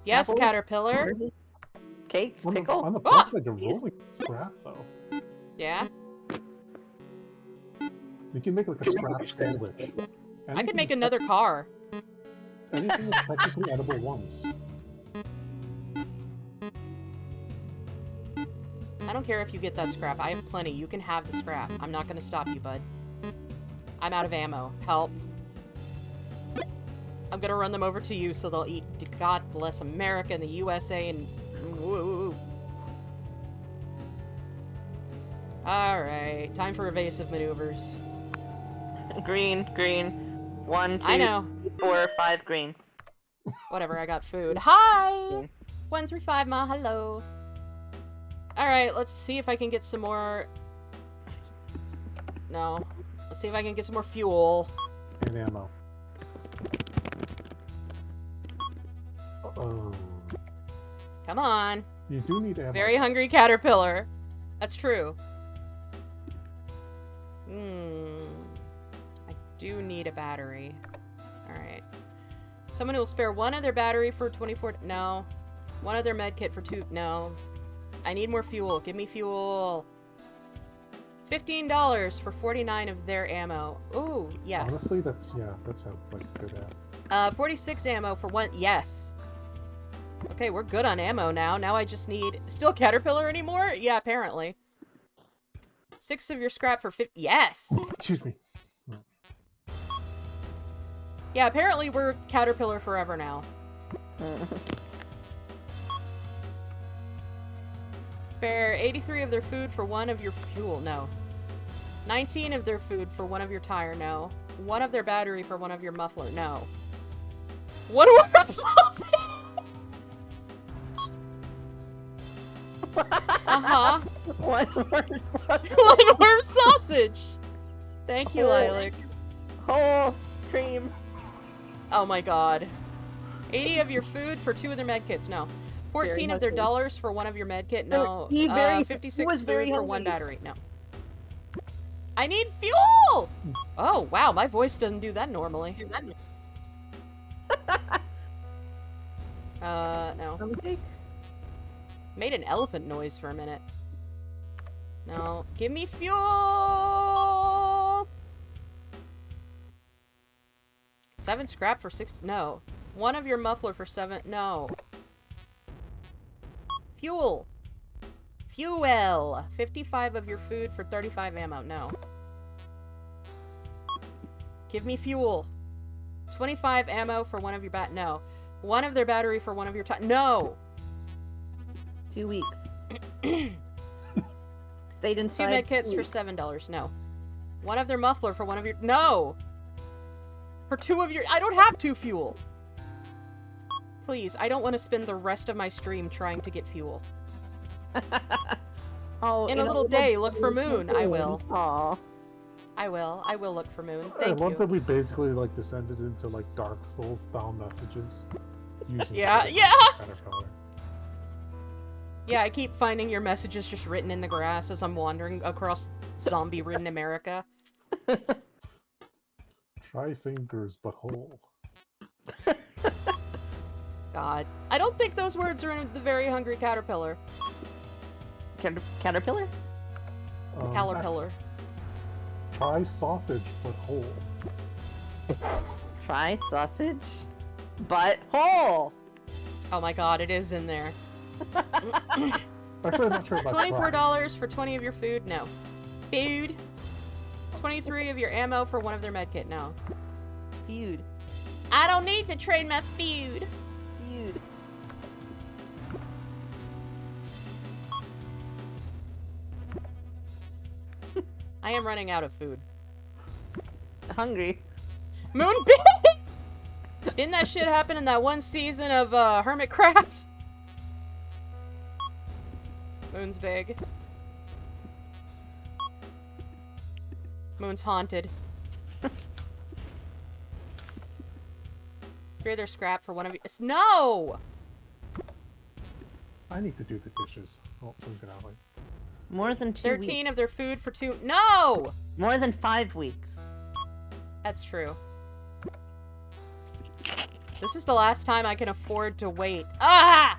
Yes, Apple? Caterpillar. Cake? On Pickle? the plus side, you're rolling scrap, though. Yeah? You can make, like, a scrap sandwich. I could make another car. Anything is technically edible once. I don't care if you get that scrap. I have plenty. You can have the scrap. I'm not gonna stop you, bud. I'm out of ammo. Help. I'm gonna run them over to you so they'll eat. God bless America and the USA and... Woo. Alright. Time for evasive maneuvers. Green, green. 1, 2, I know. 4, 5, green. Whatever, I got food. Hi! 135 ma, hello. Alright, let's see if I can get some more... No. Let's see if I can get some more fuel. And ammo. Uh-oh. Come on. You do need ammo. Very hungry caterpillar. That's true. I do need a battery. Alright. Someone who will spare one of their battery for 24... No. One of their medkit for 2... No. I need more fuel. Give me fuel. $15 for 49 of their ammo. Ooh, yeah. Honestly, that's how, like, good at. 46 ammo for 1... Yes. Okay, we're good on ammo now. Now I just need... Still Caterpillar anymore? Yeah, apparently. 6 of your scrap for 50... Yes! Excuse me. Yeah, apparently we're Caterpillar forever now. Spare 83 of their food for 1 of your fuel. No. 19 of their food for 1 of your tire. No. 1 of their battery for 1 of your muffler. No. 1 worm sausage! Uh-huh. 1 worm sausage. 1 worm sausage! Thank you, Lilac. Whole cream. Oh my god. 80 of your food for 2 of their medkits. No. 14 of their dollars for 1 of your medkit. No. 56 food for 1 battery. No. I need fuel! Oh, wow. My voice doesn't do that normally. No. Made an elephant noise for a minute. No. Give me fuel! 7 scrap for 60. No. 1 of your muffler for 7. No. Fuel. Fuel! 55 of your food for 35 ammo. No. Give me fuel. 25 ammo for one of your no. One of their battery for one of your no! 2 weeks. Stayed inside. 2 med kits for $7. No. One of their muffler for one of your no! For 2 of your I don't have 2 fuel! Please, I don't want to spend the rest of my stream trying to get fuel. Oh, in a little day, look for moon. I will. Aw. I will look for moon. I Thank you. love that we basically like descended into like Dark Souls style messages. Yeah. Caterpillar. Yeah, I keep finding your messages just written in the grass as I'm wandering across zombie-ridden America. Try fingers, but whole. God. I don't think those words are in the Very Hungry Caterpillar. Caterpillar? Caterpillar. Try sausage, but whole. Try sausage, but whole. Oh my god, it is in there. Actually, I'm not sure about $24 for 20 of your food? No. Food. 23 of your ammo for one of their medkit? No. Feud. I don't need to trade my food. Feud. I am running out of food. Hungry. Moonbeam! Didn't that shit happen in that one season of Hermit Crabs? Moon's big. Moon's haunted. 3 of their scrap for one of you. No! I need to do the dishes. Oh, look at that. More than 2 13 weeks. of their food for 2. No! More than 5 weeks. That's true. This is the last time I can afford to wait. Ah!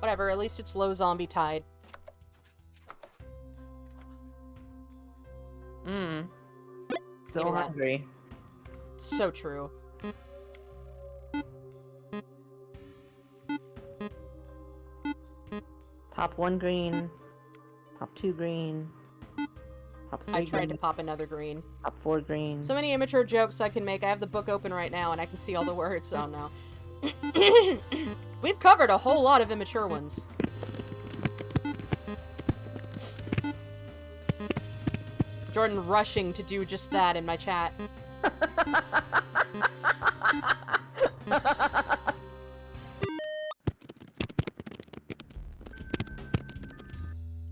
Whatever, at least it's low zombie tide. Still hungry. So true. Pop 1 green. Pop 2 green. Pop 3 I tried green. to pop another green. Pop 4 green. So many immature jokes I can make. I have the book open right now and I can see all the words. Oh no. We've covered a whole lot of immature ones. Jordan rushing to do just that in my chat.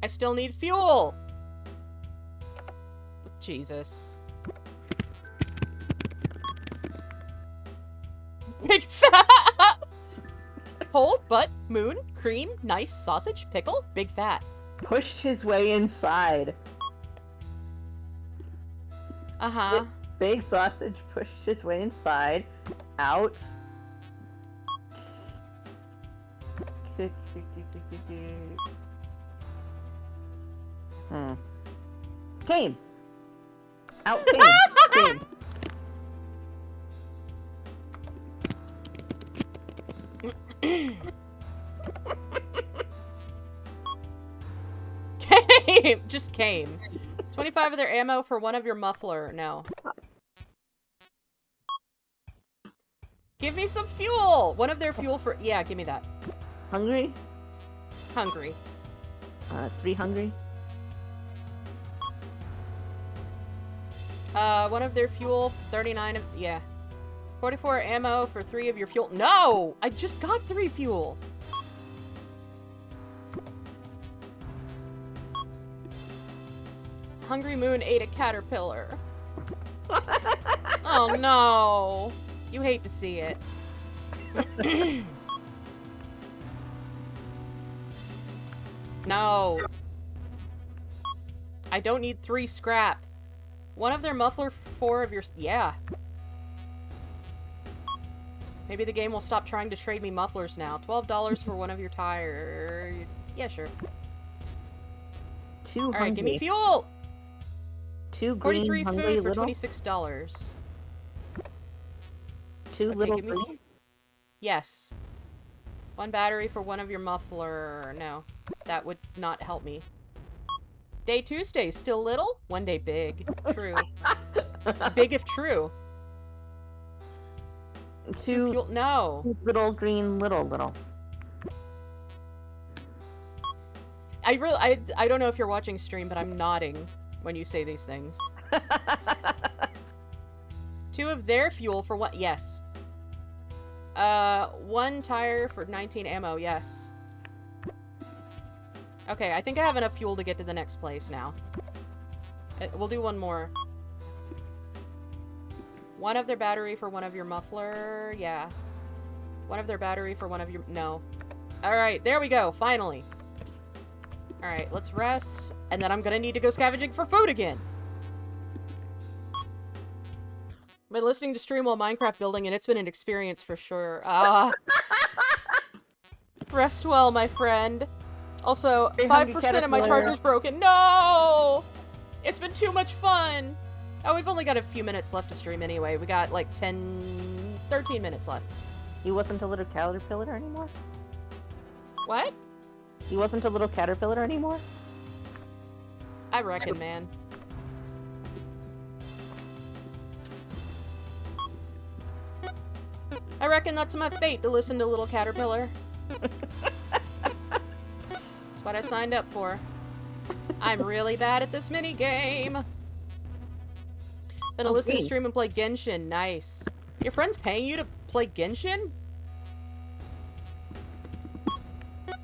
I still need fuel! Jesus. Big fat! Hold, butt, moon, cream, nice, sausage, pickle, big fat. Pushed his way inside. Uh-huh. Big sausage pushed his way inside. Out. Came. Out came. Came! Just came. 25 of their ammo for one of your muffler. No. Give me some fuel! One of their fuel for- yeah, give me that. Hungry? Hungry. 3 hungry? One of their fuel, 39 of- yeah. 44 ammo for 3 of your fuel. No! I just got 3 fuel! Hungry Moon ate a caterpillar. Oh no! You hate to see it. No. I don't need 3 scrap. One of their muffler, 4 of your- yeah. Maybe the game will stop trying to trade me mufflers now. $12 for one of your tire. Yeah, sure. 2 Alright, hungry. give me fuel! 2 green 43 hungry food for little? $26. 2 little give me- green? Yes. 1 battery for one of your muffler. No. That would not help me. Day Tuesday, still little? One day big. True. Big if true. Two fuel. No. Little green little. I don't know if you're watching stream, but I'm nodding when you say these things. 2 of their fuel for what? Yes. 1 tire for 19 ammo. Yes. Okay, I think I have enough fuel to get to the next place now. We'll do one more. 1 of their battery for 1 of your muffler. Yeah. 1 of their battery for 1 of your... No. Alright, there we go. Finally. Alright, let's rest. And then I'm gonna need to go scavenging for food again. I've been listening to stream while Minecraft building, and it's been an experience for sure. Rest well, my friend. Also, 5% of my charger's broken. No! It's been too much fun! Oh, we've only got a few minutes left to stream anyway. We got like 13 minutes left. He wasn't a little caterpillar anymore? What? He wasn't a little caterpillar anymore? I reckon, man. I reckon that's my fate to listen to Little Caterpillar. That's what I signed up for. I'm really bad at this mini-game. Gonna listen to stream and play Genshin. Nice. Your friend's paying you to play Genshin?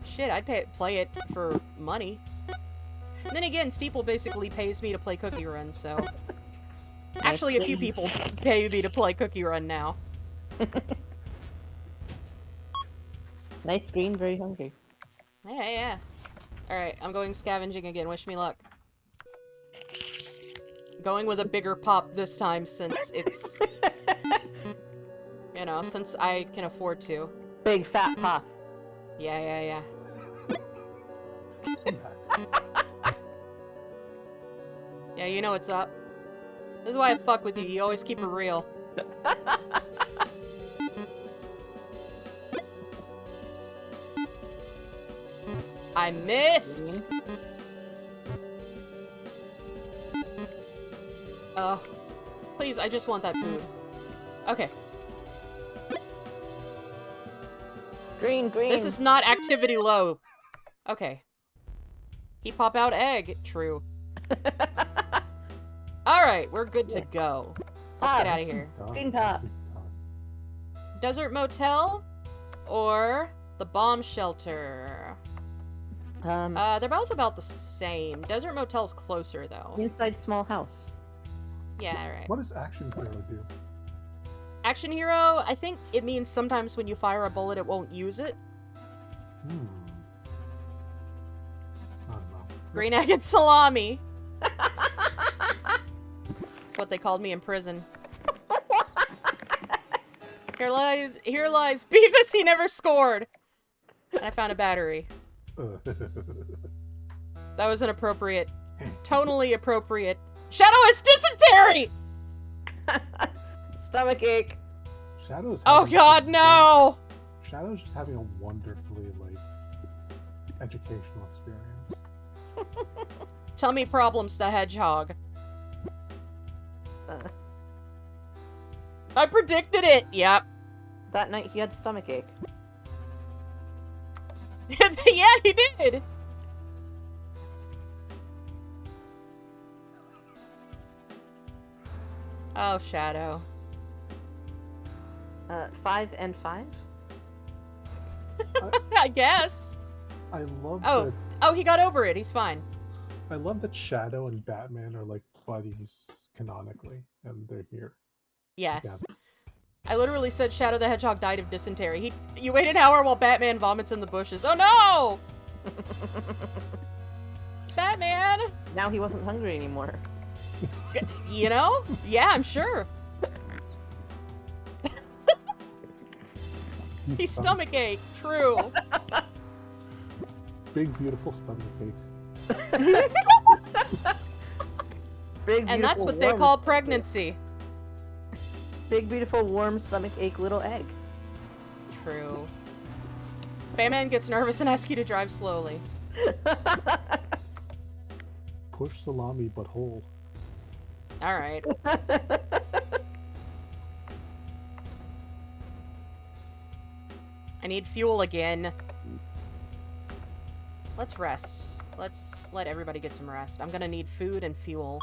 Shit, I'd play it for money. And then again, Steeple basically pays me to play Cookie Run, so... Actually, a few people pay me to play Cookie Run now. Nice green, very hungry. Yeah. Alright, I'm going scavenging again. Wish me luck. Going with a bigger pop this time since it's... you know, since I can afford to. Big fat pop. Yeah. Yeah, you know what's up. This is why I fuck with you. You always keep it real. I missed! Please, I just want that food. Okay. Green. This is not activity low. Okay. He pop out egg. True. Alright, we're good to go. Let's get out of here. Green pop. Desert Motel or the bomb shelter? They're both about the same. Desert Motel's closer, though. Inside small house. Yeah, right. What does Action Hero do? Action Hero, I think it means sometimes when you fire a bullet, it won't use it. I don't know. Green egg and salami. That's what they called me in prison. Here lies Beavis, he never scored! And I found a battery. That was an appropriate, tonally appropriate. Shadow has dysentery! Stomach ache. Shadow's oh god, no! Shadow's just having a wonderfully, like, educational experience. Tell me problems, the hedgehog. I predicted it! Yep. That night he had stomach ache. Yeah, he did! Oh, Shadow. 5 and 5? I guess. I love that... Oh, he got over it. He's fine. I love that Shadow and Batman are, like, buddies canonically, and they're here. Yes. Together. I literally said Shadow the Hedgehog died of dysentery. You wait an hour while Batman vomits in the bushes. Oh no! Batman! Now he wasn't hungry anymore. You know? Yeah, I'm sure. He's stomach ache. True. Big, beautiful stomach ache. And that's what they call pregnancy. Big, beautiful, warm stomach ache little egg. True. Batman gets nervous and asks you to drive slowly. Push salami, but whole. Alright. I need fuel again. Let's rest. Let's let everybody get some rest. I'm gonna need food and fuel.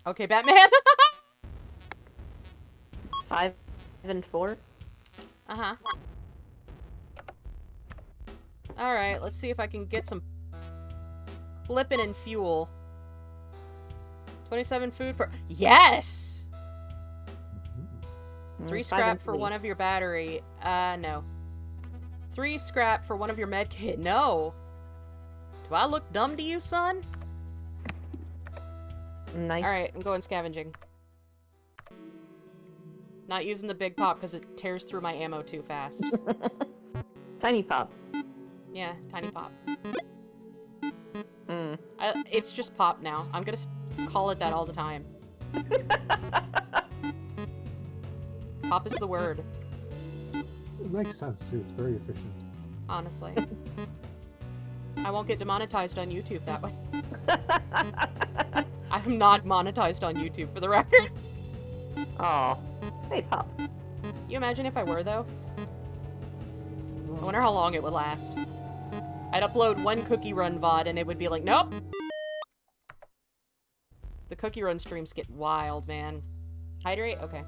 Okay, Batman. 5 and 4. Uh-huh. Alright, let's see if I can get some flippin' and fuel. 27 food for... Yes! 3 scrap for 1 of your battery. No. 3 scrap for 1 of your med kit. No! Do I look dumb to you, son? Nice. Alright, I'm going scavenging. Not using the big pop because it tears through my ammo too fast. Tiny pop. Yeah, tiny pop. Mm. It's just pop now. I'm gonna call it that all the time. Pop is the word. It makes sense, too. It's very efficient. Honestly. I won't get demonetized on YouTube that way. I'm not monetized on YouTube, for the record. Oh. Hey, Pop. You imagine if I were, though? I wonder how long it would last. I'd upload 1 cookie run VOD and it would be like, nope! The cookie run streams get wild, man. Hydrate? Okay.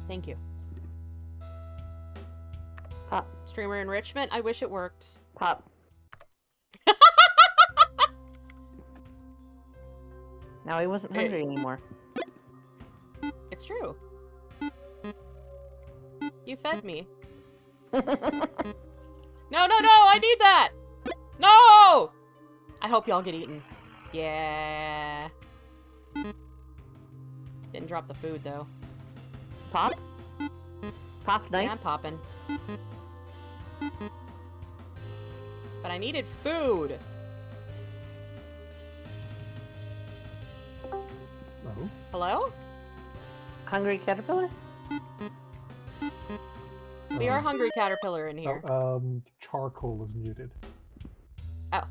Thank you. Pop. Streamer enrichment? I wish it worked. Pop. Now he wasn't hungry anymore. It's true. You fed me. No, no, no! I need that! No! I hope y'all get eaten. Yeah. Didn't drop the food, though. Pop? Pop knife? Yeah, I'm popping. But I needed food! Oh? Hello? Hungry caterpillar? We are hungry caterpillar in here. Charcoal is muted. Oh.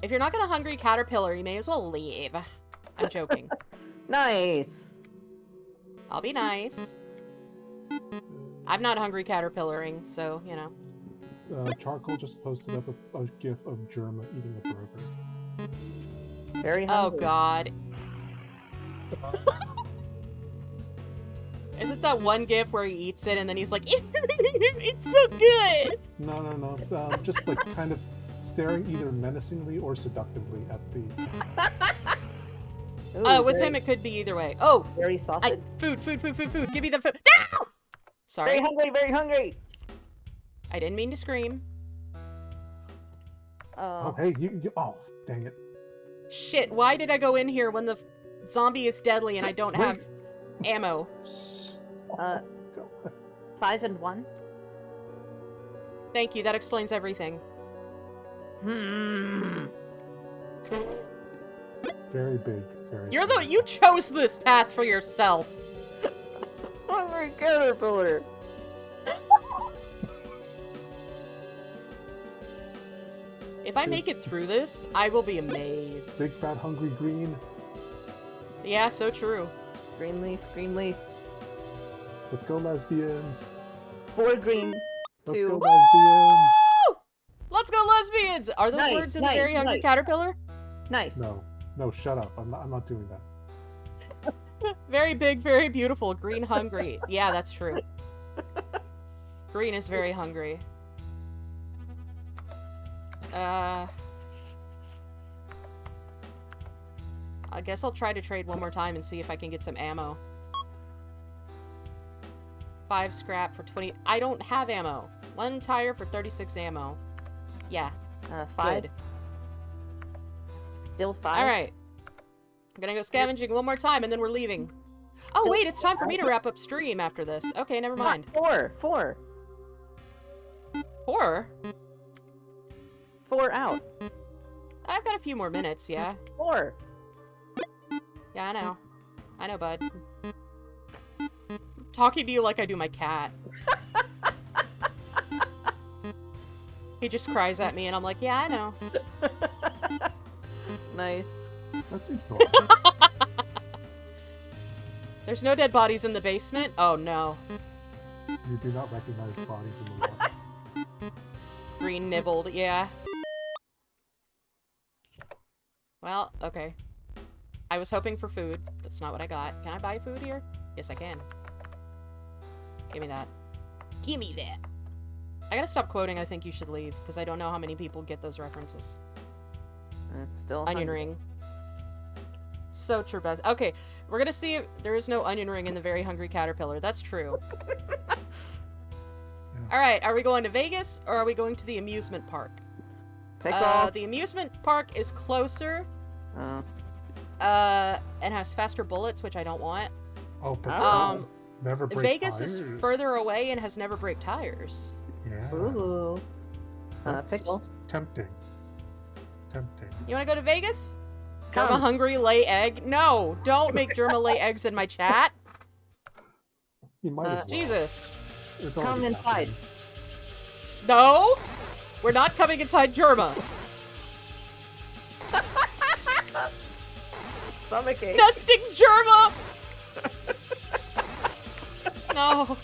If you're not gonna hungry caterpillar, you may as well leave. I'm joking. Nice! I'll be nice. I'm not hungry caterpillaring, so, you know. Charcoal just posted up a gif of Germa eating a burger. Very hungry. Oh, God. Is it that one gif where he eats it and then he's like, it's so good! No. Just like kind of staring either menacingly or seductively at the... Ooh, With him, it could be either way. Oh! Very sausage. Food. Give me the food. No! Sorry. Very hungry, very hungry! I didn't mean to scream. Oh, hey, you... Oh, dang it. Shit, why did I go in here when the zombie is deadly and I don't have ammo? God. 5 and 1? Thank you, that explains everything. Very big, very You big. chose this path for yourself. Hungry caterpillar! If I make it through this, I will be amazed. Big, fat, hungry green. Yeah, so true. Green leaf, green leaf. Let's go, lesbians. 4 green, 2. Let's go, lesbians. Woo! Let's go, lesbians! Are those words in the Very Hungry Caterpillar? Nice. No, shut up. I'm not doing that. Very big, very beautiful, green hungry. Yeah, that's true. Green is very hungry. I guess I'll try to trade one more time and see if I can get some ammo. 5 scrap for 20. I don't have ammo. 1 tire for 36 ammo. Yeah. 5. Good. Still 5. Alright. I'm gonna go scavenging one more time and then we're leaving. Oh wait, it's time for me to wrap up stream after this. Okay, never mind. 4. 4? 4 out. I've got a few more minutes, yeah. 4. Yeah, I know. I know, bud. talking to you like I do my cat. He just cries at me and I'm like, yeah, I know. Nice. That seems normal. There's no dead bodies in the basement? Oh no. You do not recognize bodies in the water. Green nibbled, yeah. Well, okay. I was hoping for food. That's not what I got. Can I buy food here? Yes, I can. Give me that. Give me that. I gotta stop quoting I think you should leave, because I don't know how many people get those references. It's still Onion ring. So true, Beth. Okay, we're gonna see if there is no onion ring in the Very Hungry Caterpillar. That's true. Alright, are we going to Vegas, or are we going to the amusement park? Pick off. The amusement park is closer. Oh. And has faster bullets, which I don't want. Oh, but never break Vegas tires. is further away and has never break tires. Yeah. Ooh. That's Pickle. tempting. Tempting. You want to go to Vegas? Come. Germa hungry, lay egg. No, don't make Germa lay eggs in my chat. You might as well. Jesus. It's Come already inside. happening. No, we're not coming inside Germa. Stomachache. Nesting Germa. No.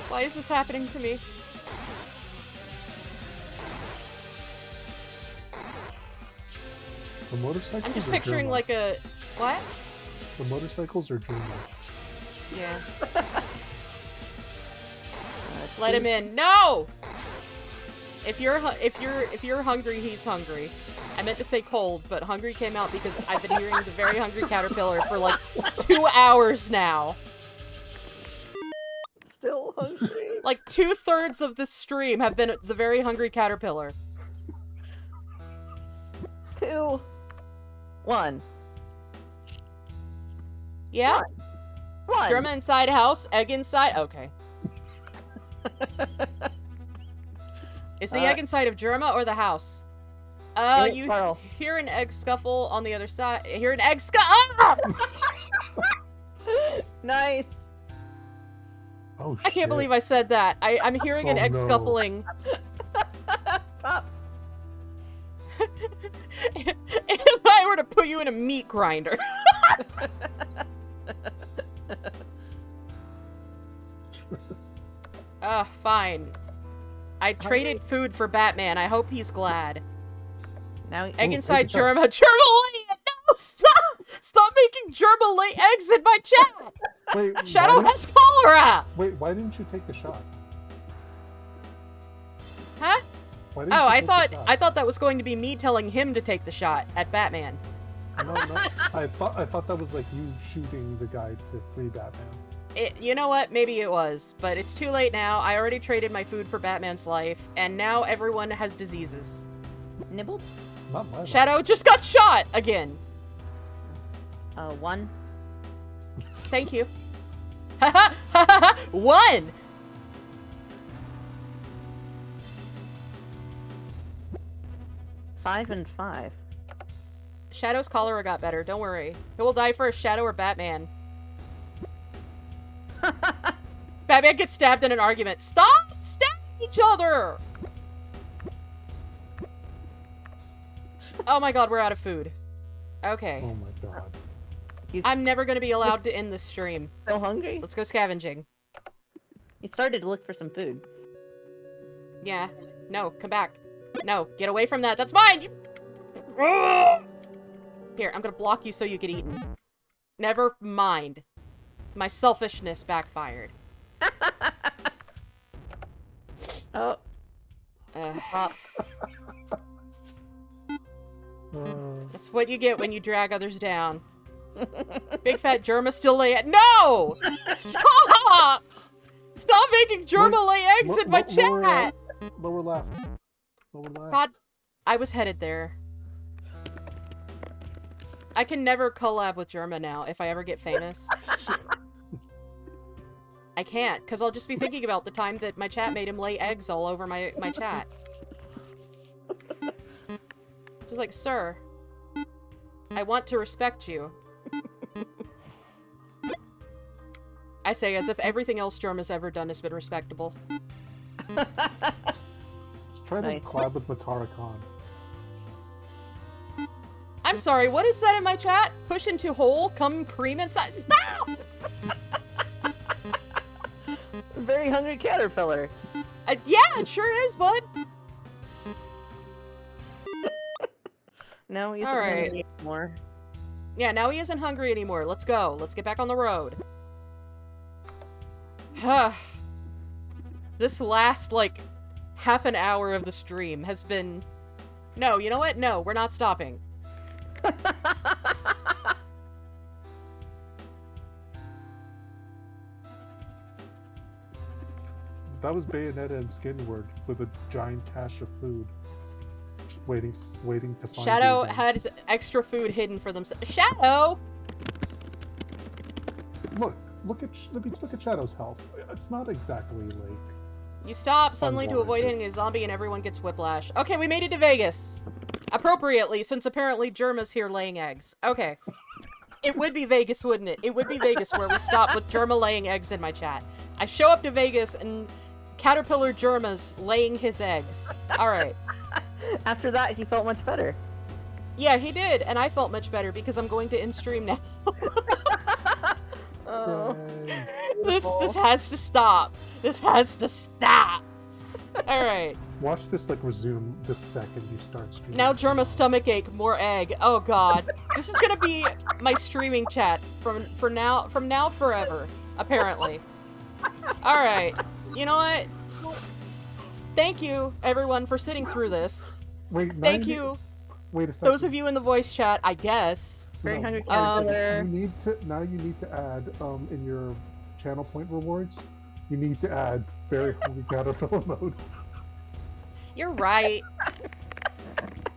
Why is this happening to me? The motorcycles. I'm just are picturing German. like a... What? The motorcycles are German. Yeah. Let him in. No! If you're hungry, he's hungry. I meant to say cold, but hungry came out because I've been hearing the Very Hungry Caterpillar for like 2 hours now. Still hungry. Like 2/3 of this stream have been the Very Hungry Caterpillar. 2, 1. Yeah? 1. Germa inside house, egg inside. Okay. Is the egg inside of Germa or the house? You Carl. hear an egg scuffle on the other side. Hear an egg Ah! Nice. Oh shit. I can't believe I said that. I'm hearing an Oh, egg no. scuffling. Pop. If I were to put you in a meat grinder. Fine. I traded food for Batman. I hope he's glad. Now Egg Ooh, inside take a shot. Germa. Germa lay it! No, stop! Stop making Germa lay eggs in my chat! Wait, Shadow why has cholera! wait, why didn't you take the shot? Huh? Why didn't Oh, you I take the thought shot? I thought that was going to be me telling him to take the shot at Batman. No, I thought that was like you shooting the guy to free Batman. You know what? Maybe it was, but it's too late now. I already traded my food for Batman's life, and now everyone has diseases. nibbled. Not my life. Shadow just got shot again. 1. Thank you. Ha ha! 1! Five and 5. Shadow's cholera got better. Don't worry. Who will die first, Shadow or Batman? Batman gets stabbed in an argument. Stop stabbing each other! Oh my god, we're out of food. Okay. Oh my god. I'm never gonna be allowed to end this stream. So hungry? Let's go scavenging. He started to look for some food. Yeah. No, come back. No, get away from that. That's mine! Here, I'm gonna block you so you get eaten. Never mind. My selfishness backfired. Oh. Pop. That's what you get when you drag others down. Big fat Germa still lay it. No! Stop! Stop making Germa lay eggs in my chat! Lower left. Lower left. God, I was headed there. I can never collab with Germa now if I ever get famous. I can't, because I'll just be thinking about the time that my chat made him lay eggs all over my chat. Just like, sir, I want to respect you. I say as if everything else Germa's ever done has been respectable. Just try to collab with Matara Khan. I'm sorry, what is that in my chat? Push into hole, come cream inside. Stop! Very hungry caterpillar. Yeah, it sure is, bud. Now he's not hungry anymore. Yeah, now he isn't hungry anymore. Let's go. Let's get back on the road. This last, like, half an hour of the stream has been... No, you know what? No, we're not stopping. That was Bayonetta and Skinward with a giant cache of food. Waiting to find Shadow had extra food hidden for themselves. Shadow! Look at Shadow's health. It's not exactly like... You stop suddenly to avoid hitting a zombie and everyone gets whiplash. Okay, we made it to Vegas. Appropriately, since apparently Germa's here laying eggs. Okay. It would be Vegas, wouldn't it? It would be Vegas where we stop with Germa laying eggs in my chat. I show up to Vegas and Caterpillar Germa's laying his eggs. Alright. After that, he felt much better. Yeah, he did, and I felt much better because I'm going to in-stream now. Oh. This has to stop. This has to stop. Alright. Watch this, like, resume the second you start streaming. Now Germa's stomach ache, more egg. Oh god. This is gonna be my streaming chat from now forever, apparently. Alright. You know what? Thank you, everyone, for sitting through this. Wait, thank you. Wait a second. Those of you in the voice chat, I guess. Very hungry you need to add in your channel point rewards. You need to add very hungry caterpillar mode. You're right.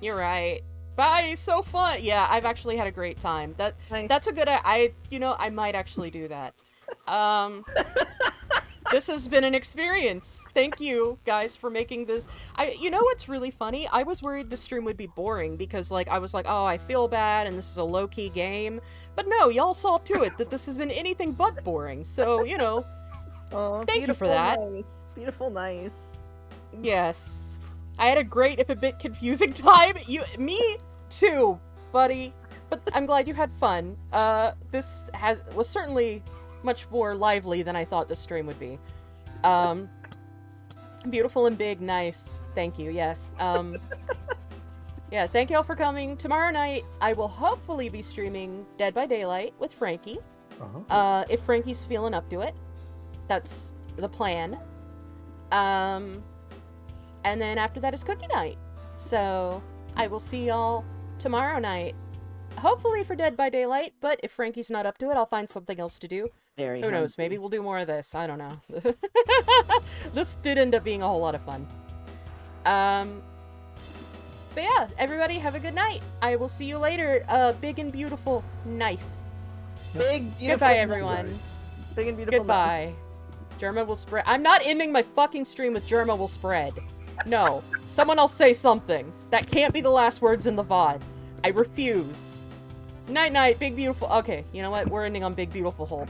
You're right. Bye. So fun. Yeah, I've actually had a great time. That's a good. I might actually do that. This has been an experience. Thank you guys for making this. You know what's really funny? I was worried the stream would be boring because I was like, oh, I feel bad and this is a low-key game. But no, y'all saw to it that this has been anything but boring. So, oh, thank you for that. Nice. Beautiful, nice. Yes. I had a great, if a bit confusing time. Me too, buddy. But I'm glad you had fun. This was certainly much more lively than I thought this stream would be. Beautiful and big, nice. Thank you, yes. Yeah, thank you all for coming. Tomorrow night, I will hopefully be streaming Dead by Daylight with Frankie. If Frankie's feeling up to it. That's the plan. And then after that is cookie night. So, I will see y'all tomorrow night. Hopefully for Dead by Daylight, but if Frankie's not up to it, I'll find something else to do. Who knows, maybe we'll do more of this. I don't know. This did end up being a whole lot of fun. But yeah, everybody have a good night. I will see you later. Big and beautiful. Nice. Big, beautiful. Goodbye, everyone. Nice. Big and beautiful. Goodbye. Nice. Germa will spread. I'm not ending my fucking stream with Germa will spread. No. Someone else say something. That can't be the last words in the VOD. I refuse. Night-night, big beautiful. Okay, you know what? We're ending on big beautiful hole.